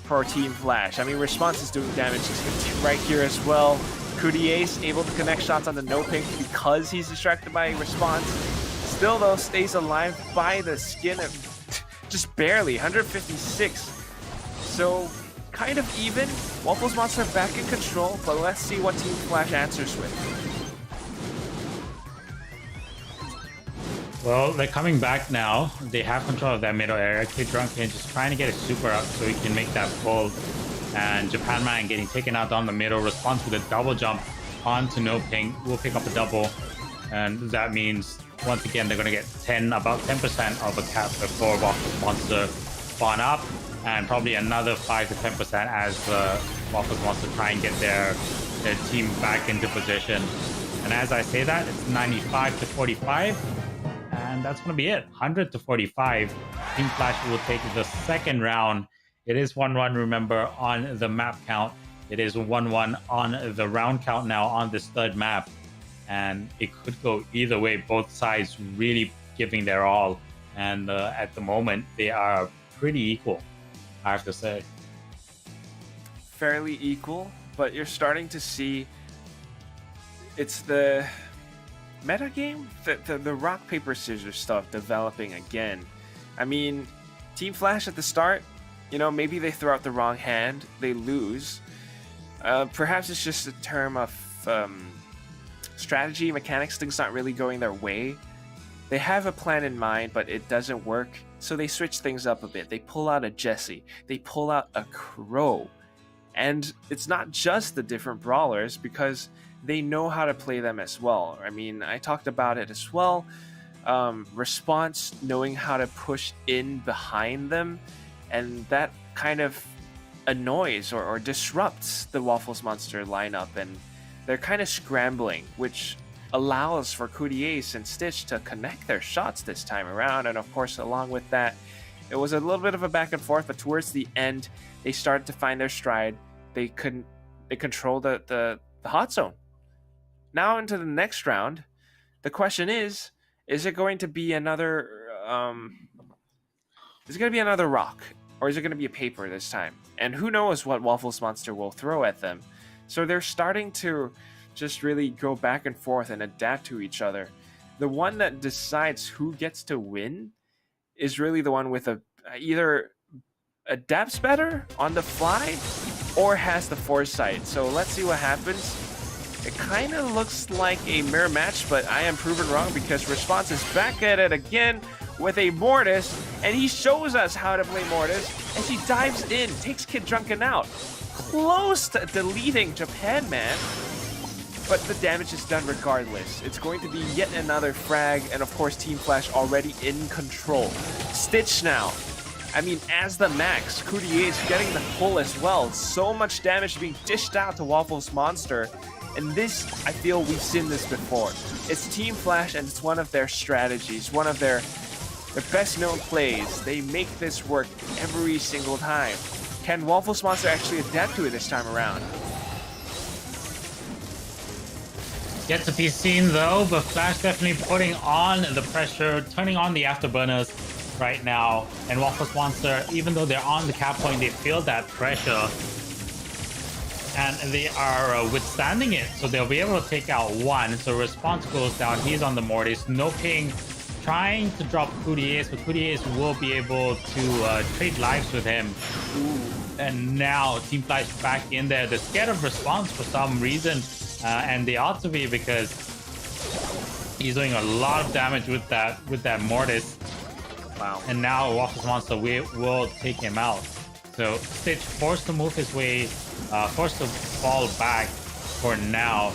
for Team Flash. I mean, Response is doing damage right here as well. Coutiers able to connect shots on the No Pink because he's distracted by Response. Still, though, stays alive by the skin of just barely, 156. So, kind of even. Waffles Monster back in control, but let's see what Team Flash answers with. Well, they're coming back now. They have control of that middle area. Kid Drunken just trying to get a super up so he can make that pull. And Japan Man getting taken out down the middle. Response with a double jump onto No Pink. Will pick up a double. And that means, once again, they're going to get about 10% of a cap before Waffles Monster spawn up. And probably another 5 to 10% as Waffles Monster try and get their team back into position. And as I say that, it's 95 to 45. And that's going to be it. 100 to 45. Team Flash will take the second round. It is 1-1, remember, on the map count. It is 1-1 on the round count now on this third map. And it could go either way. Both sides really giving their all. And at the moment, they are pretty equal, I have to say. Fairly equal, but you're starting to see it's the meta game, the rock, paper, scissors stuff developing again. I mean, Team Flash at the start, you know, maybe they throw out the wrong hand, they lose. Perhaps it's just a term of strategy, mechanics, things not really going their way. They have a plan in mind, but it doesn't work, so they switch things up a bit. They pull out a Jesse, they pull out a Crow. And it's not just the different brawlers, because they know how to play them as well. I mean, I talked about it as well. Response knowing how to push in behind them, and that kind of annoys or disrupts the Waffles Monster lineup, and they're kind of scrambling, which allows for Ace and Stitch to connect their shots this time around. And of course, along with that, it was a little bit of a back and forth, but towards the end, they started to find their stride. They controlled the hot zone. Now into the next round, the question is it going to be another rock, or is it going to be a paper this time? And who knows what Waffles Monster will throw at them. So they're starting to just really go back and forth and adapt to each other. The one that decides who gets to win is really the one with either adapts better on the fly or has the foresight. So let's see what happens. It kind of looks like a mirror match, but I am proven wrong, because Response is back at it again with a Mortis, and he shows us how to play Mortis as he dives in, takes Kid Drunken out. Close to deleting Japan Man, but the damage is done regardless. It's going to be yet another frag, and of course Team Flash already in control. Stitch now. I mean, as the max, Coutier is getting the pull as well. So much damage being dished out to Waffles Monster. And this, I feel we've seen this before. It's Team Flash, and it's one of their strategies, one of their best known plays. They make this work every single time. Can Waffles Monster actually adapt to it this time around? Yet to be seen though, but Flash definitely putting on the pressure, turning on the afterburners right now. And Waffles Monster, even though they're on the cap point, they feel that pressure. And they are withstanding it, so they'll be able to take out one. So Response goes down, he's on the Mortis. No Ping trying to drop Coutier, but Coutier will be able to trade lives with him. And now Team Flash back in there. They're scared of Response for some reason, and they ought to be, because he's doing a lot of damage with that Mortis. Wow. And now Waffles Monster will take him out. So Stitch forced to move his way, forced to fall back for now,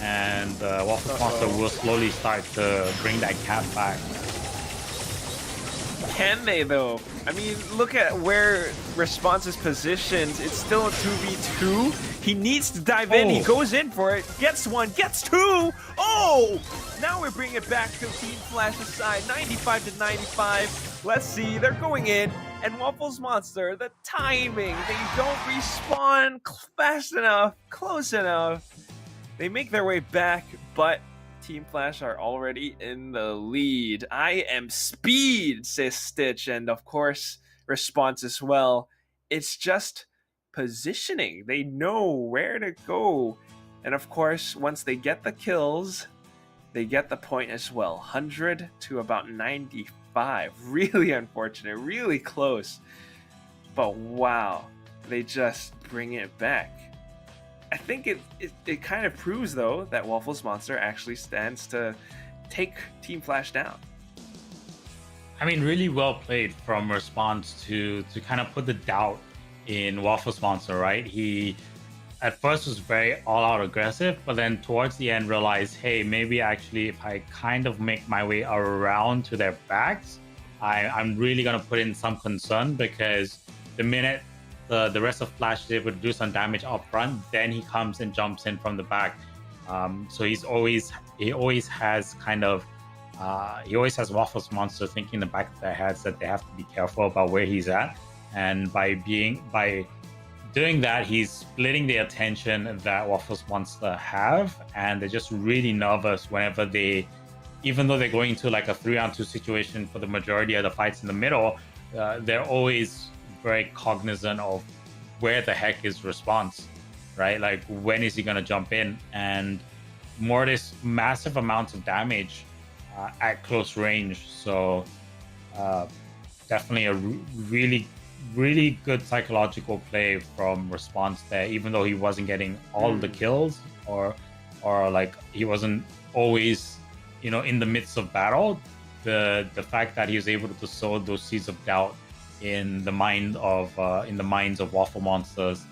and Waffles Monster will slowly start to bring that cap back. Can they though? I mean, look at where Response is positioned. It's still a 2v2. He needs to dive in. He goes in for it. Gets one. Gets two. Oh! Now we're bringing it back to Team Flash's side. 95 to 95. Let's see. They're going in. And Waffles Monster, the timing. They don't respawn fast enough. Close enough. They make their way back, but Team Flash are already in the lead. I am speed, says Stitch, and of course, Response as well. It's just positioning. They know where to go. And of course, once they get the kills, they get the point as well. 100 to about 95. Really unfortunate, really close. But wow, they just bring it back. I think it kind of proves, though, that Waffles Monster actually stands to take Team Flash down. I mean, really well played from Response to kind of put the doubt in Waffles Monster, right? He at first was very all-out aggressive, but then towards the end realized, hey, maybe actually if I kind of make my way around to their backs, I'm really going to put in some concern, because the minute the rest of Flash is able to do some damage up front, then he comes and jumps in from the back. So he always has kind of he always has Waffles Monster thinking in the back of their heads that they have to be careful about where he's at, and by doing that, he's splitting the attention that Waffles Monster have, and they're just really nervous whenever even though they're going into like a 3-on-2 situation for the majority of the fights in the middle, they're always very cognizant of where the heck is Response, right? Like, when is he going to jump in? And Mortis, massive amounts of damage at close range. So definitely a really good psychological play from Response there, even though he wasn't getting all the kills, or like he wasn't always, in the midst of battle. The fact that he was able to sow those seeds of doubt in the minds of Waffle Monsters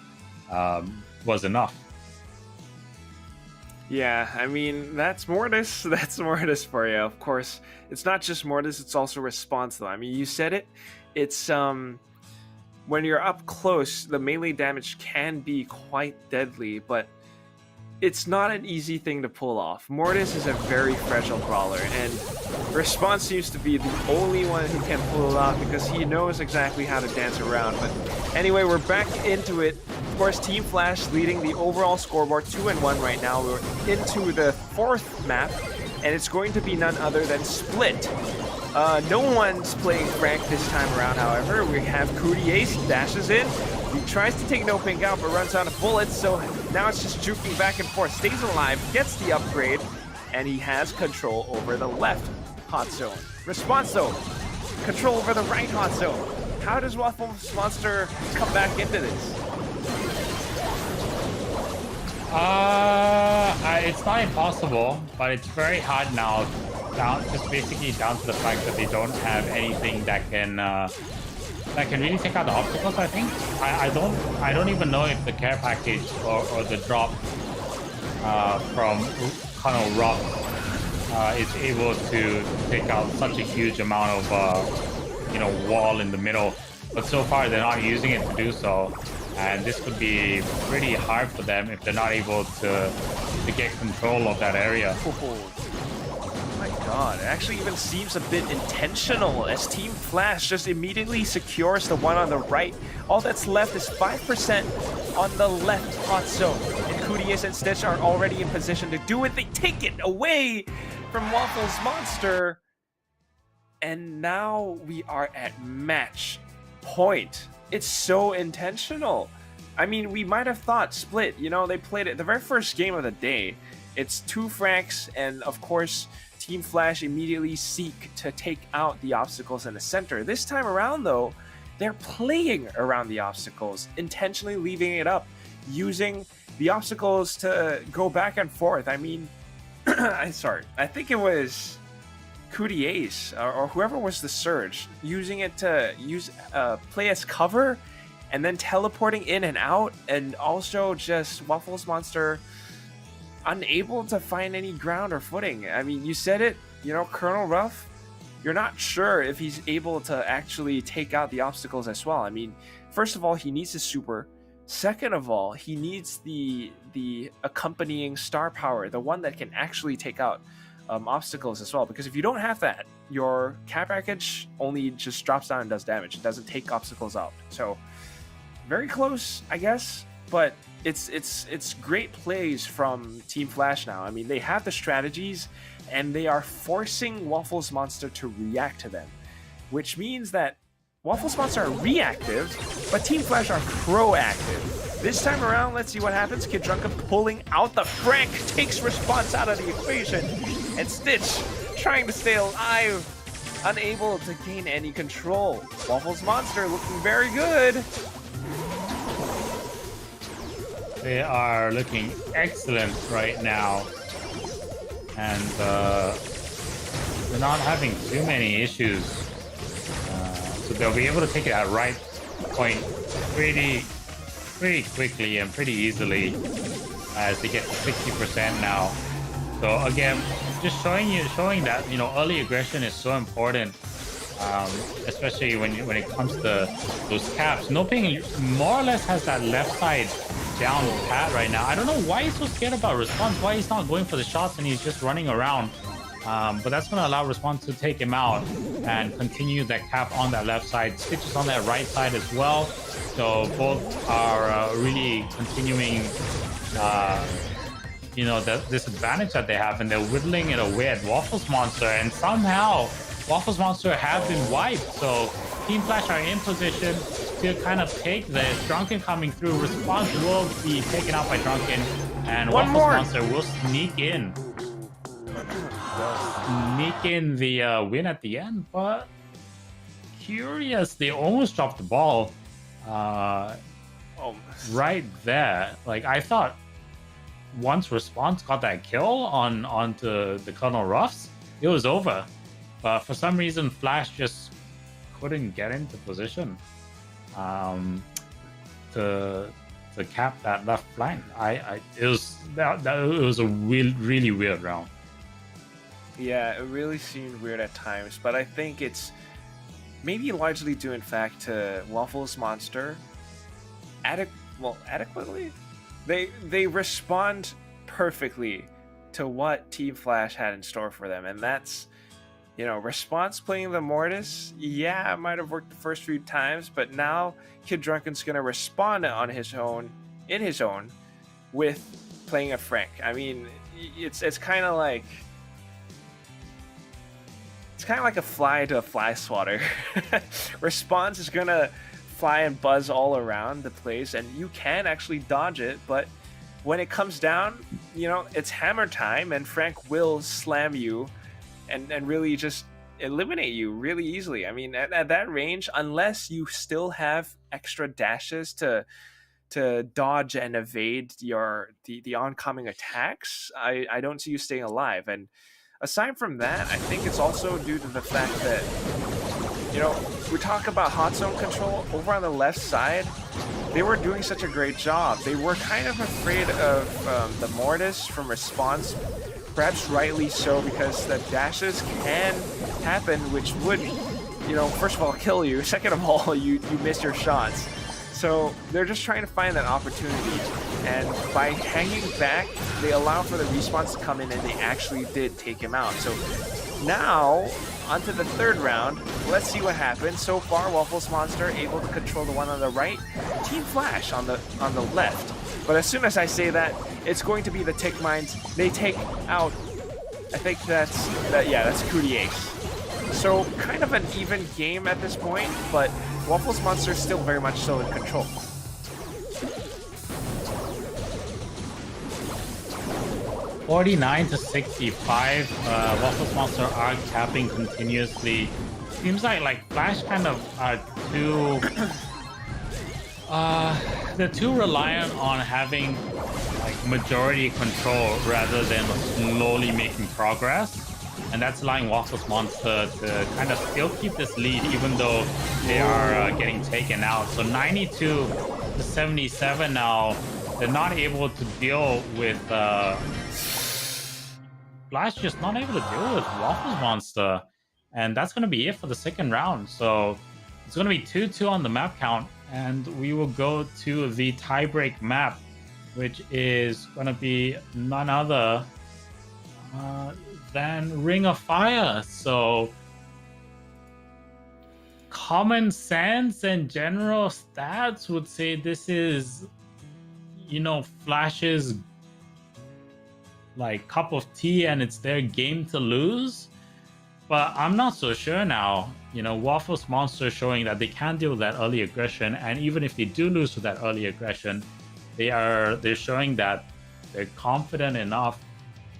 was enough. Yeah, I mean, that's Mortis. That's Mortis for you. Of course, it's not just Mortis, it's also Response, though. I mean, you said it. It's when you're up close, the melee damage can be quite deadly, but it's not an easy thing to pull off. Mortis is a very fragile brawler, and Response seems to be the only one who can pull it off because he knows exactly how to dance around. But anyway, we're back into it. Of course, Team Flash leading the overall scoreboard 2-1 right now. We're into the 4th map, and it's going to be none other than Split. No one's playing Frank this time around, however. We have Cootie Ace, he dashes in. He tries to take No Pink out, but runs out of bullets, so now it's just juking back and forth. Stays alive, gets the upgrade, and he has control over the left hot zone. Response though, control over the right hot zone. How does Waffles Monster come back into this? It's not impossible, but it's very hard now. Just basically down to the fact that they don't have anything that can really take out the obstacles. I think I don't even know if the care package or the drop from Colonel Rock is able to take out such a huge amount of wall in the middle. But so far they're not using it to do so, and this could be pretty hard for them if they're not able to get control of that area. My god, it actually even seems a bit intentional as Team Flash just immediately secures the one on the right. All that's left is 5% on the left hot zone. And Cooties and Stitch are already in position to do it. They take it away from Waffles Monster. And now we are at match point. It's so intentional. I mean, we might have thought Split, they played it the very first game of the day. It's 2 Franks, and of course, Team Flash immediately seek to take out the obstacles in the center. This time around, though, they're playing around the obstacles, intentionally leaving it up, using the obstacles to go back and forth. I mean, I think it was Cootie Ace or whoever was the Surge, using it to play as cover and then teleporting in and out, and also just Waffles Monster unable to find any ground or footing. I mean, you said it, Colonel Ruff, you're not sure if he's able to actually take out the obstacles as well. I mean, first of all, he needs his super. Second of all, he needs the accompanying star power, the one that can actually take out obstacles as well. Because if you don't have that, your care package only just drops down and does damage. It doesn't take obstacles out. So, very close, I guess. But it's great plays from Team Flash now. I mean, they have the strategies, and they are forcing Waffles Monster to react to them, which means that Waffles Monster are reactive, but Team Flash are proactive. This time around, let's see what happens. Kid Drunken pulling out the Frank takes Response out of the equation, and Stitch trying to stay alive, unable to gain any control. Waffles Monster looking very good. They are looking excellent right now, and they're not having too many issues. So they'll be able to take it at right point pretty quickly and pretty easily as they get to 60% now. So again, just showing that early aggression is so important, especially when it comes to those caps. Noping more or less has that left side down Pat right now. I don't know why he's so scared about Response, why he's not going for the shots and he's just running around. But that's going to allow Response to take him out and continue that cap on that left side. Stitch is on that right side as well. So both are really continuing, you know, this advantage that they have, and they're whittling it away at Waffles Monster. And somehow Waffles Monster have been wiped. So Team Flash are in position to kind of take this. Drunken coming through. Response will be taken out by Drunken, and Waffles Monster will sneak in the win at the end. But curious, they almost dropped the ball right there. Like, I thought once Response got that kill onto the Colonel Ruffs, it was over. But for some reason, Flash just couldn't get into position to cap that left flank. It was a really weird round. Yeah, it really seemed weird at times, but I think it's maybe largely due, in fact, to Waffles Monster adequately. They respond perfectly to what Team Flash had in store for them, and that's, you know, Response playing the Mortis. Yeah, it might have worked the first few times, but now Kid Drunken's gonna respond in his own with playing a Frank. I mean, it's kind of like a fly to a fly swatter. Response is gonna fly and buzz all around the place, and you can actually dodge it, but when it comes down, you know, it's hammer time, and Frank will slam you and really just eliminate you really easily. I mean, at that range, unless you still have extra dashes to dodge and evade the oncoming attacks, I don't see you staying alive. And aside from that, I think it's also due to the fact that, you know, we talk about hot zone control over on the left side. They were doing such a great job. They were kind of afraid of the Mortis from Response, perhaps rightly so, because the dashes can happen, which would, you know, first of all, kill you. Second of all, you miss your shots. So they're just trying to find that opportunity. And by hanging back, they allow for the respawns to come in, and they actually did take him out. So now, onto the third round. Let's see what happens. So far, Waffles Monster able to control the one on the right. Team Flash on the left. But as soon as I say that, it's going to be the Tick Mines. They take out, I think that's Cootie Ace. So kind of an even game at this point, but Waffles Monster is still very much so in control. (49-65). Waffles Monster are capping continuously. Seems like Flash kind of are too they're too reliant on having like majority control rather than slowly making progress, and that's allowing Waffles Monster to kind of still keep this lead even though they are getting taken out. So 92-77 now. They're not able to deal with Flash, just not able to deal with Waffles Monster, and that's going to be it for the second round. So it's going to be 2-2 on the map count, and we will go to the tiebreak map, which is going to be none other than Ring of Fire. So common sense and general stats would say this is, you know, Flash's like cup of tea and it's their game to lose. But I'm not so sure now. You know, Waffles Monster showing that they can deal with that early aggression, and even if they do lose to that early aggression, they're showing that they're confident enough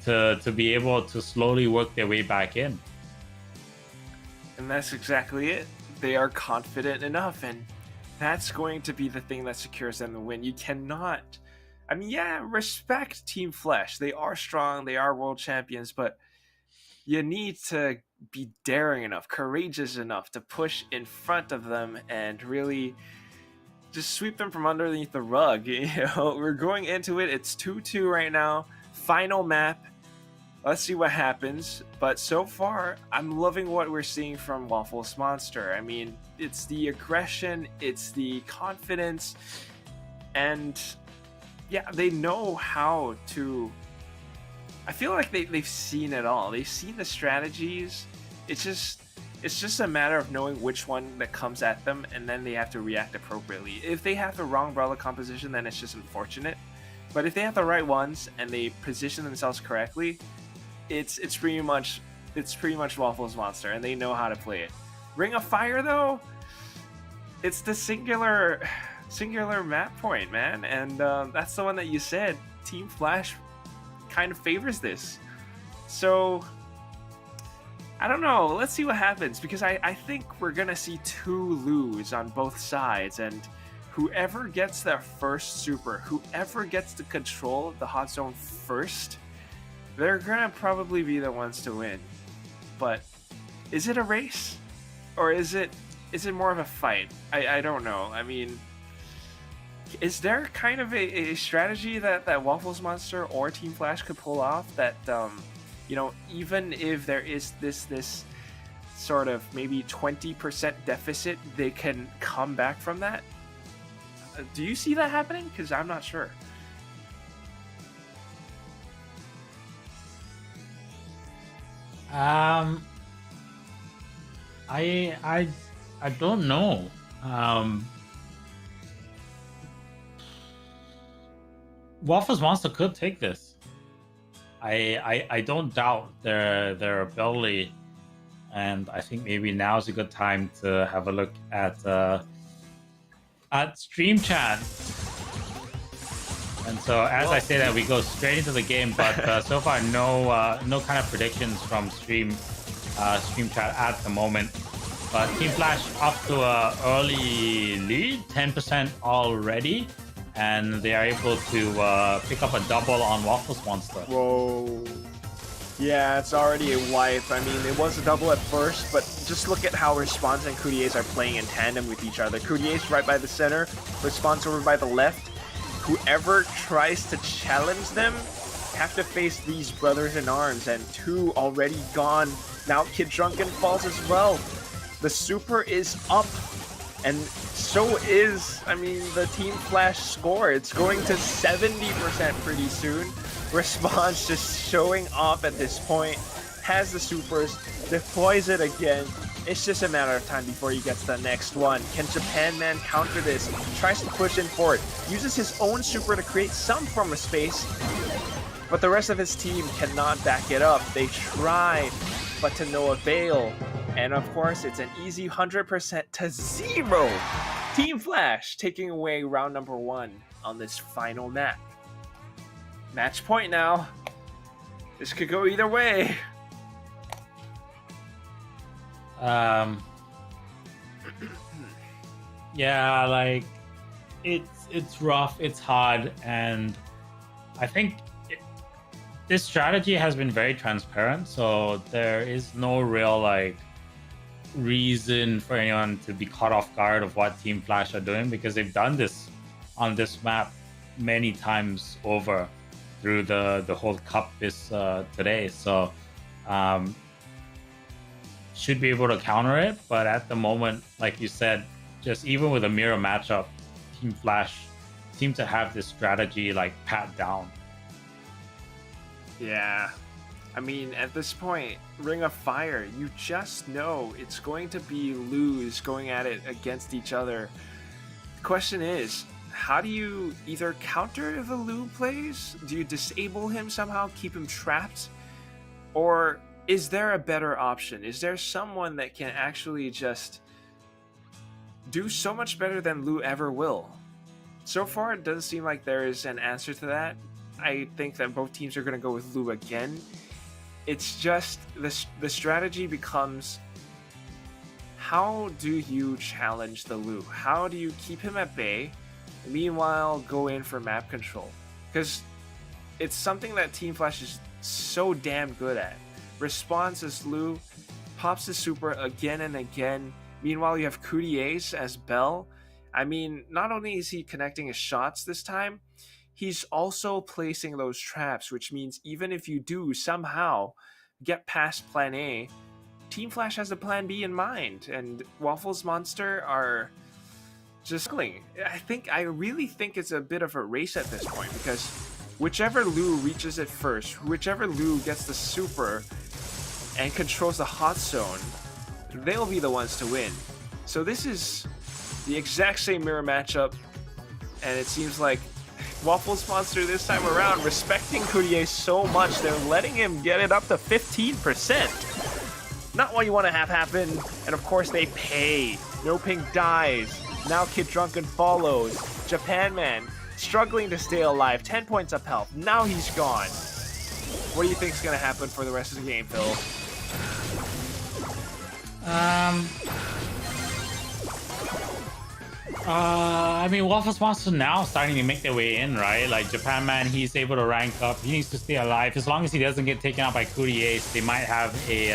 to be able to slowly work their way back in. And that's exactly it. They are confident enough, and that's going to be the thing that secures them the win. You cannot, I mean, yeah, respect Team Flash. They are strong, they are world champions, but you need to be daring enough, courageous enough to push in front of them and really just sweep them from underneath the rug. You know, we're going into it. It's 2-2 right now. Final map. Let's see what happens. But so far, I'm loving what we're seeing from Waffles Monster. I mean, it's the aggression, it's the confidence, and yeah, they know how to. I feel like they've seen it all. They've seen the strategies. It's just a matter of knowing which one that comes at them, and then they have to react appropriately. If they have the wrong brawler composition, then it's just unfortunate. But if they have the right ones and they position themselves correctly, it's pretty much Waffles Monster, and they know how to play it. Ring of Fire though, it's the singular map point, man, and that's the one that you said Team Flash kind of favors this. So I don't know. Let's see what happens, because I think we're gonna see two Lus on both sides, and whoever gets their first super, whoever gets the control of the hot zone first, they're gonna probably be the ones to win. But is it a race, or is it more of a fight? I don't know. I mean, is there kind of a strategy that Waffles Monster or Team Flash could pull off that, even if there is this sort of maybe 20% deficit, they can come back from that? Do you see that happening? Because I'm not sure. I don't know. Waffles Monster could take this. I don't doubt their ability, and I think maybe now is a good time to have a look at stream chat. And so, as I say that, we go straight into the game. But so far, no kind of predictions from stream chat at the moment. But Team Flash up to a early lead, 10% already, and they are able to pick up a double on Waffles Monster. Whoa. Yeah, it's already a wipe. I mean, it was a double at first, but just look at how Response and Couturiers are playing in tandem with each other. Couturiers right by the center, Response over by the left. Whoever tries to challenge them have to face these brothers in arms, and two already gone. Now Kid Drunken falls as well. The super is up, and so is, the Team Flash score. It's going to 70% pretty soon. Response just showing off at this point, has the supers, deploys it again. It's just a matter of time before he gets the next one. Can Japan Man counter this? Tries to push in forward, uses his own super to create some form of space, but the rest of his team cannot back it up. They try, but to no avail. And of course, it's an easy 100% to 0. Team Flash taking away round number 1 on this final map. Match point now. This could go either way. Yeah, like it's rough, it's hard, and I think this strategy has been very transparent, so there is no real reason for anyone to be caught off guard of what Team Flash are doing, because they've done this on this map many times over through the whole cup this today. So should be able to counter it, but at the moment, like you said, just even with a mirror matchup, Team Flash seem to have this strategy pat down. Yeah, at this point, Ring of Fire, you just know it's going to be Lus going at it against each other. The question is, how do you either counter the Lu plays? Do you disable him somehow, keep him trapped? Or is there a better option? Is there someone that can actually just do so much better than Lu ever will? So far, it doesn't seem like there is an answer to that. I think that both teams are going to go with Lu again. It's just the strategy becomes, how do you challenge the Lu? How do you keep him at bay, meanwhile go in for map control? Because it's something that Team Flash is so damn good at. Response as Lu, pops the super again and again. Meanwhile, you have Couturiers as Bell. Not only is he connecting his shots this time, he's also placing those traps, which means even if you do somehow get past plan A, Team Flash has a plan B in mind, and Waffles Monster are just struggling. I really think it's a bit of a race at this point, because whichever Lu reaches it first, whichever Lu gets the super and controls the hot zone, they'll be the ones to win. So this is the exact same mirror matchup, and it seems like Waffles Monster this time around respecting Courier so much, they're letting him get it up to 15%. Not what you want to have happen, and of course they pay. No Pink dies. Now Kid Drunken follows. Japan Man struggling to stay alive. 10 points of health. Now he's gone. What do you think is going to happen for the rest of the game, Phil? I mean, Waffles Monster now starting to make their way in, right? Like Japan Man, he's able to rank up. He needs to stay alive. As long as he doesn't get taken out by Couriers, they might have a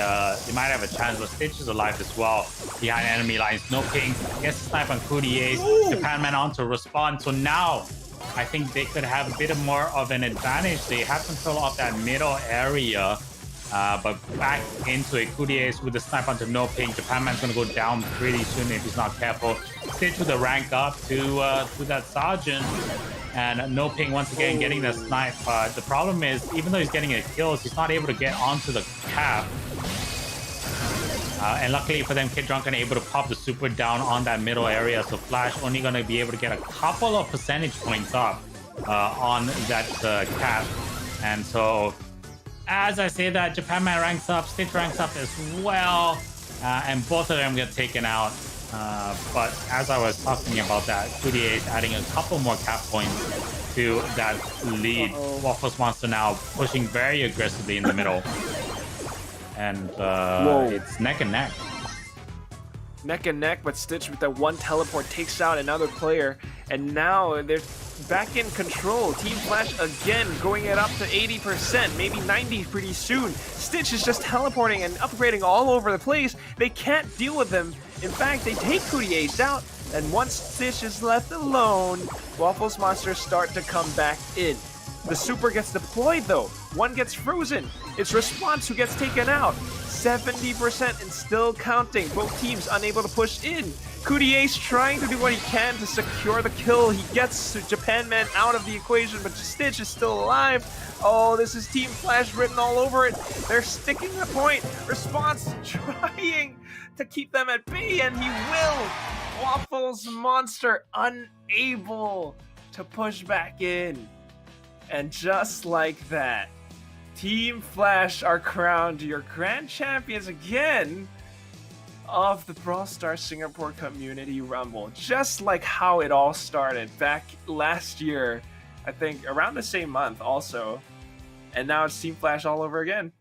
chance. But Stitch is alive as well behind enemy lines. No ping. Gets a snipe on Couriers. Japan Man on to respond. So now I think they could have a bit more of an advantage. They have control of that middle area. But back into a Couriers with the snipe onto no ping. Japan Man's gonna go down pretty soon if he's not careful. Stitch with the rank up to that sergeant, and no ping once again getting the snipe. But the problem is, even though he's getting a kills, he's not able to get onto the cap. And luckily for them, Kid Drunken able to pop the super down on that middle area. So Flash only gonna be able to get a couple of percentage points up on that cap, and so. As I say that, Japan Man ranks up, Stitch ranks up as well, and both of them get taken out. But as I was talking about that, Courier is adding a couple more cap points to that lead. Waffles Monster now pushing very aggressively in the middle. And it's neck and neck. Neck and neck, but Stitch with that one teleport takes out another player, and now they're back in control. Team Flash again going it up to 80%, maybe 90 pretty soon. Stitch is just teleporting and upgrading all over the place. They can't deal with them. In fact, they take Couriers out, and once Stitch is left alone, Waffles Monsters start to come back in. The super gets deployed though. One gets frozen. It's Response who gets taken out. 70% and still counting. Both teams unable to push in. Courier's trying to do what he can to secure the kill. He gets Japan Man out of the equation, but Stitch is still alive. Oh, this is Team Flash written all over it. They're sticking the point. Response trying to keep them at bay, and he will. Waffles Monster unable to push back in. And just like that, Team Flash are crowned your grand champions again of the Brawl Stars Singapore Community Rumble. Just like how it all started back last year, I think around the same month also. And now it's Team Flash all over again.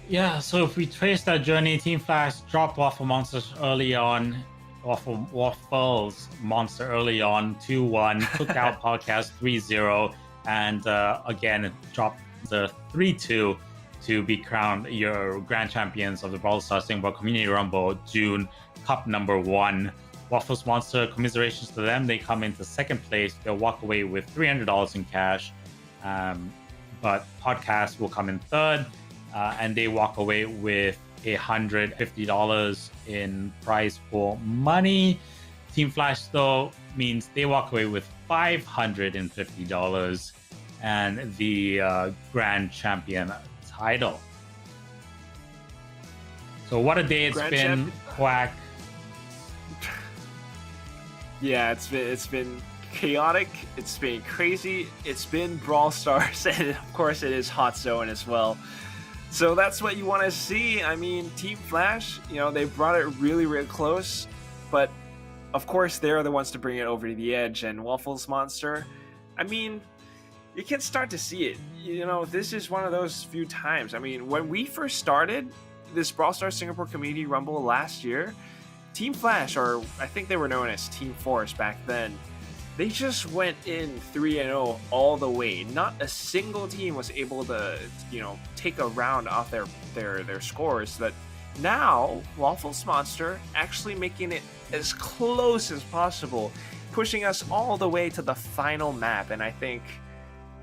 Yeah, so if we trace that journey, Team Flash dropped Waffles Monster early on. Waffles Monster early on 2-1, took out Podcast 3-0, and again dropped the 3-2 to be crowned your grand champions of the Brawl Stars Singapore Community Rumble June Cup number 1. Waffles Monster, commiserations to them. They come into second place. They'll walk away with $300 in cash. But Podcast will come in third, and they walk away with $150 in prize pool money. Team Flash, though, means they walk away with $550 and the grand champion title. So what a day it's Grand been, champion. Quack. Yeah, it's been chaotic, it's been crazy, it's been Brawl Stars, and of course it is Hot Zone as well. So that's what you want to see. I mean, Team Flash, they brought it really, really close, but of course they're the ones to bring it over to the edge. And Waffles Monster, I mean, you can start to see it. This is one of those few times. I mean, when we first started this Brawl Stars Singapore Community Rumble last year, Team Flash, or I think they were known as Team Force back then, they just went in 3-0 all the way. Not a single team was able to, take a round off their scores. But now, Waffles Monster actually making it as close as possible, pushing us all the way to the final map. And I think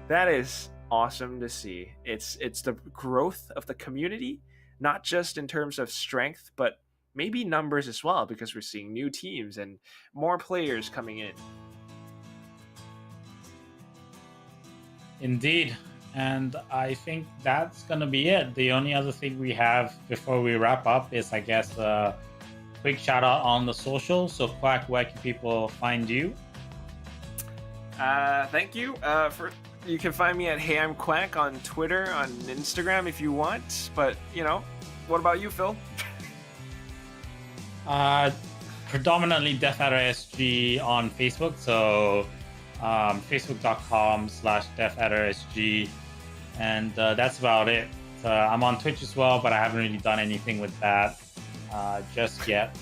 that is awesome to see. It's the growth of the community, not just in terms of strength, but maybe numbers as well, because we're seeing new teams and more players coming in. Indeed. And I think that's going to be it. The only other thing we have before we wrap up is, I guess, a quick shout out on the social. So, Quack, where can people find you? Thank you. You can find me at Hey I'm Quack on Twitter, on Instagram if you want. But, what about you, Phil? Predominantly DeathAdderSG on Facebook. So, facebook.com/DeathAdderSG. And that's about it. I'm on Twitch as well, but I haven't really done anything with that just yet.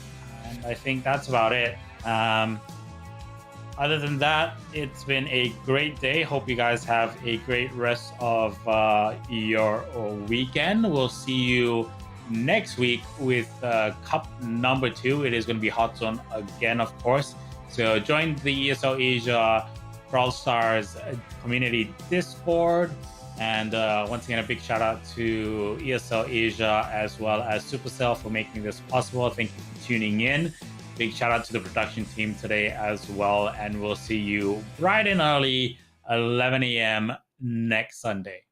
And I think that's about it. Other than that, it's been a great day. Hope you guys have a great rest of your weekend. We'll see you next week with Cup number 2. It is going to be Hot Zone again, of course. So join the ESL Asia Brawl Stars community Discord. And once again, a big shout out to ESL Asia as well as Supercell for making this possible. Thank you for tuning in. Big shout out to the production team today as well. And we'll see you bright and early, 11 a.m. next Sunday.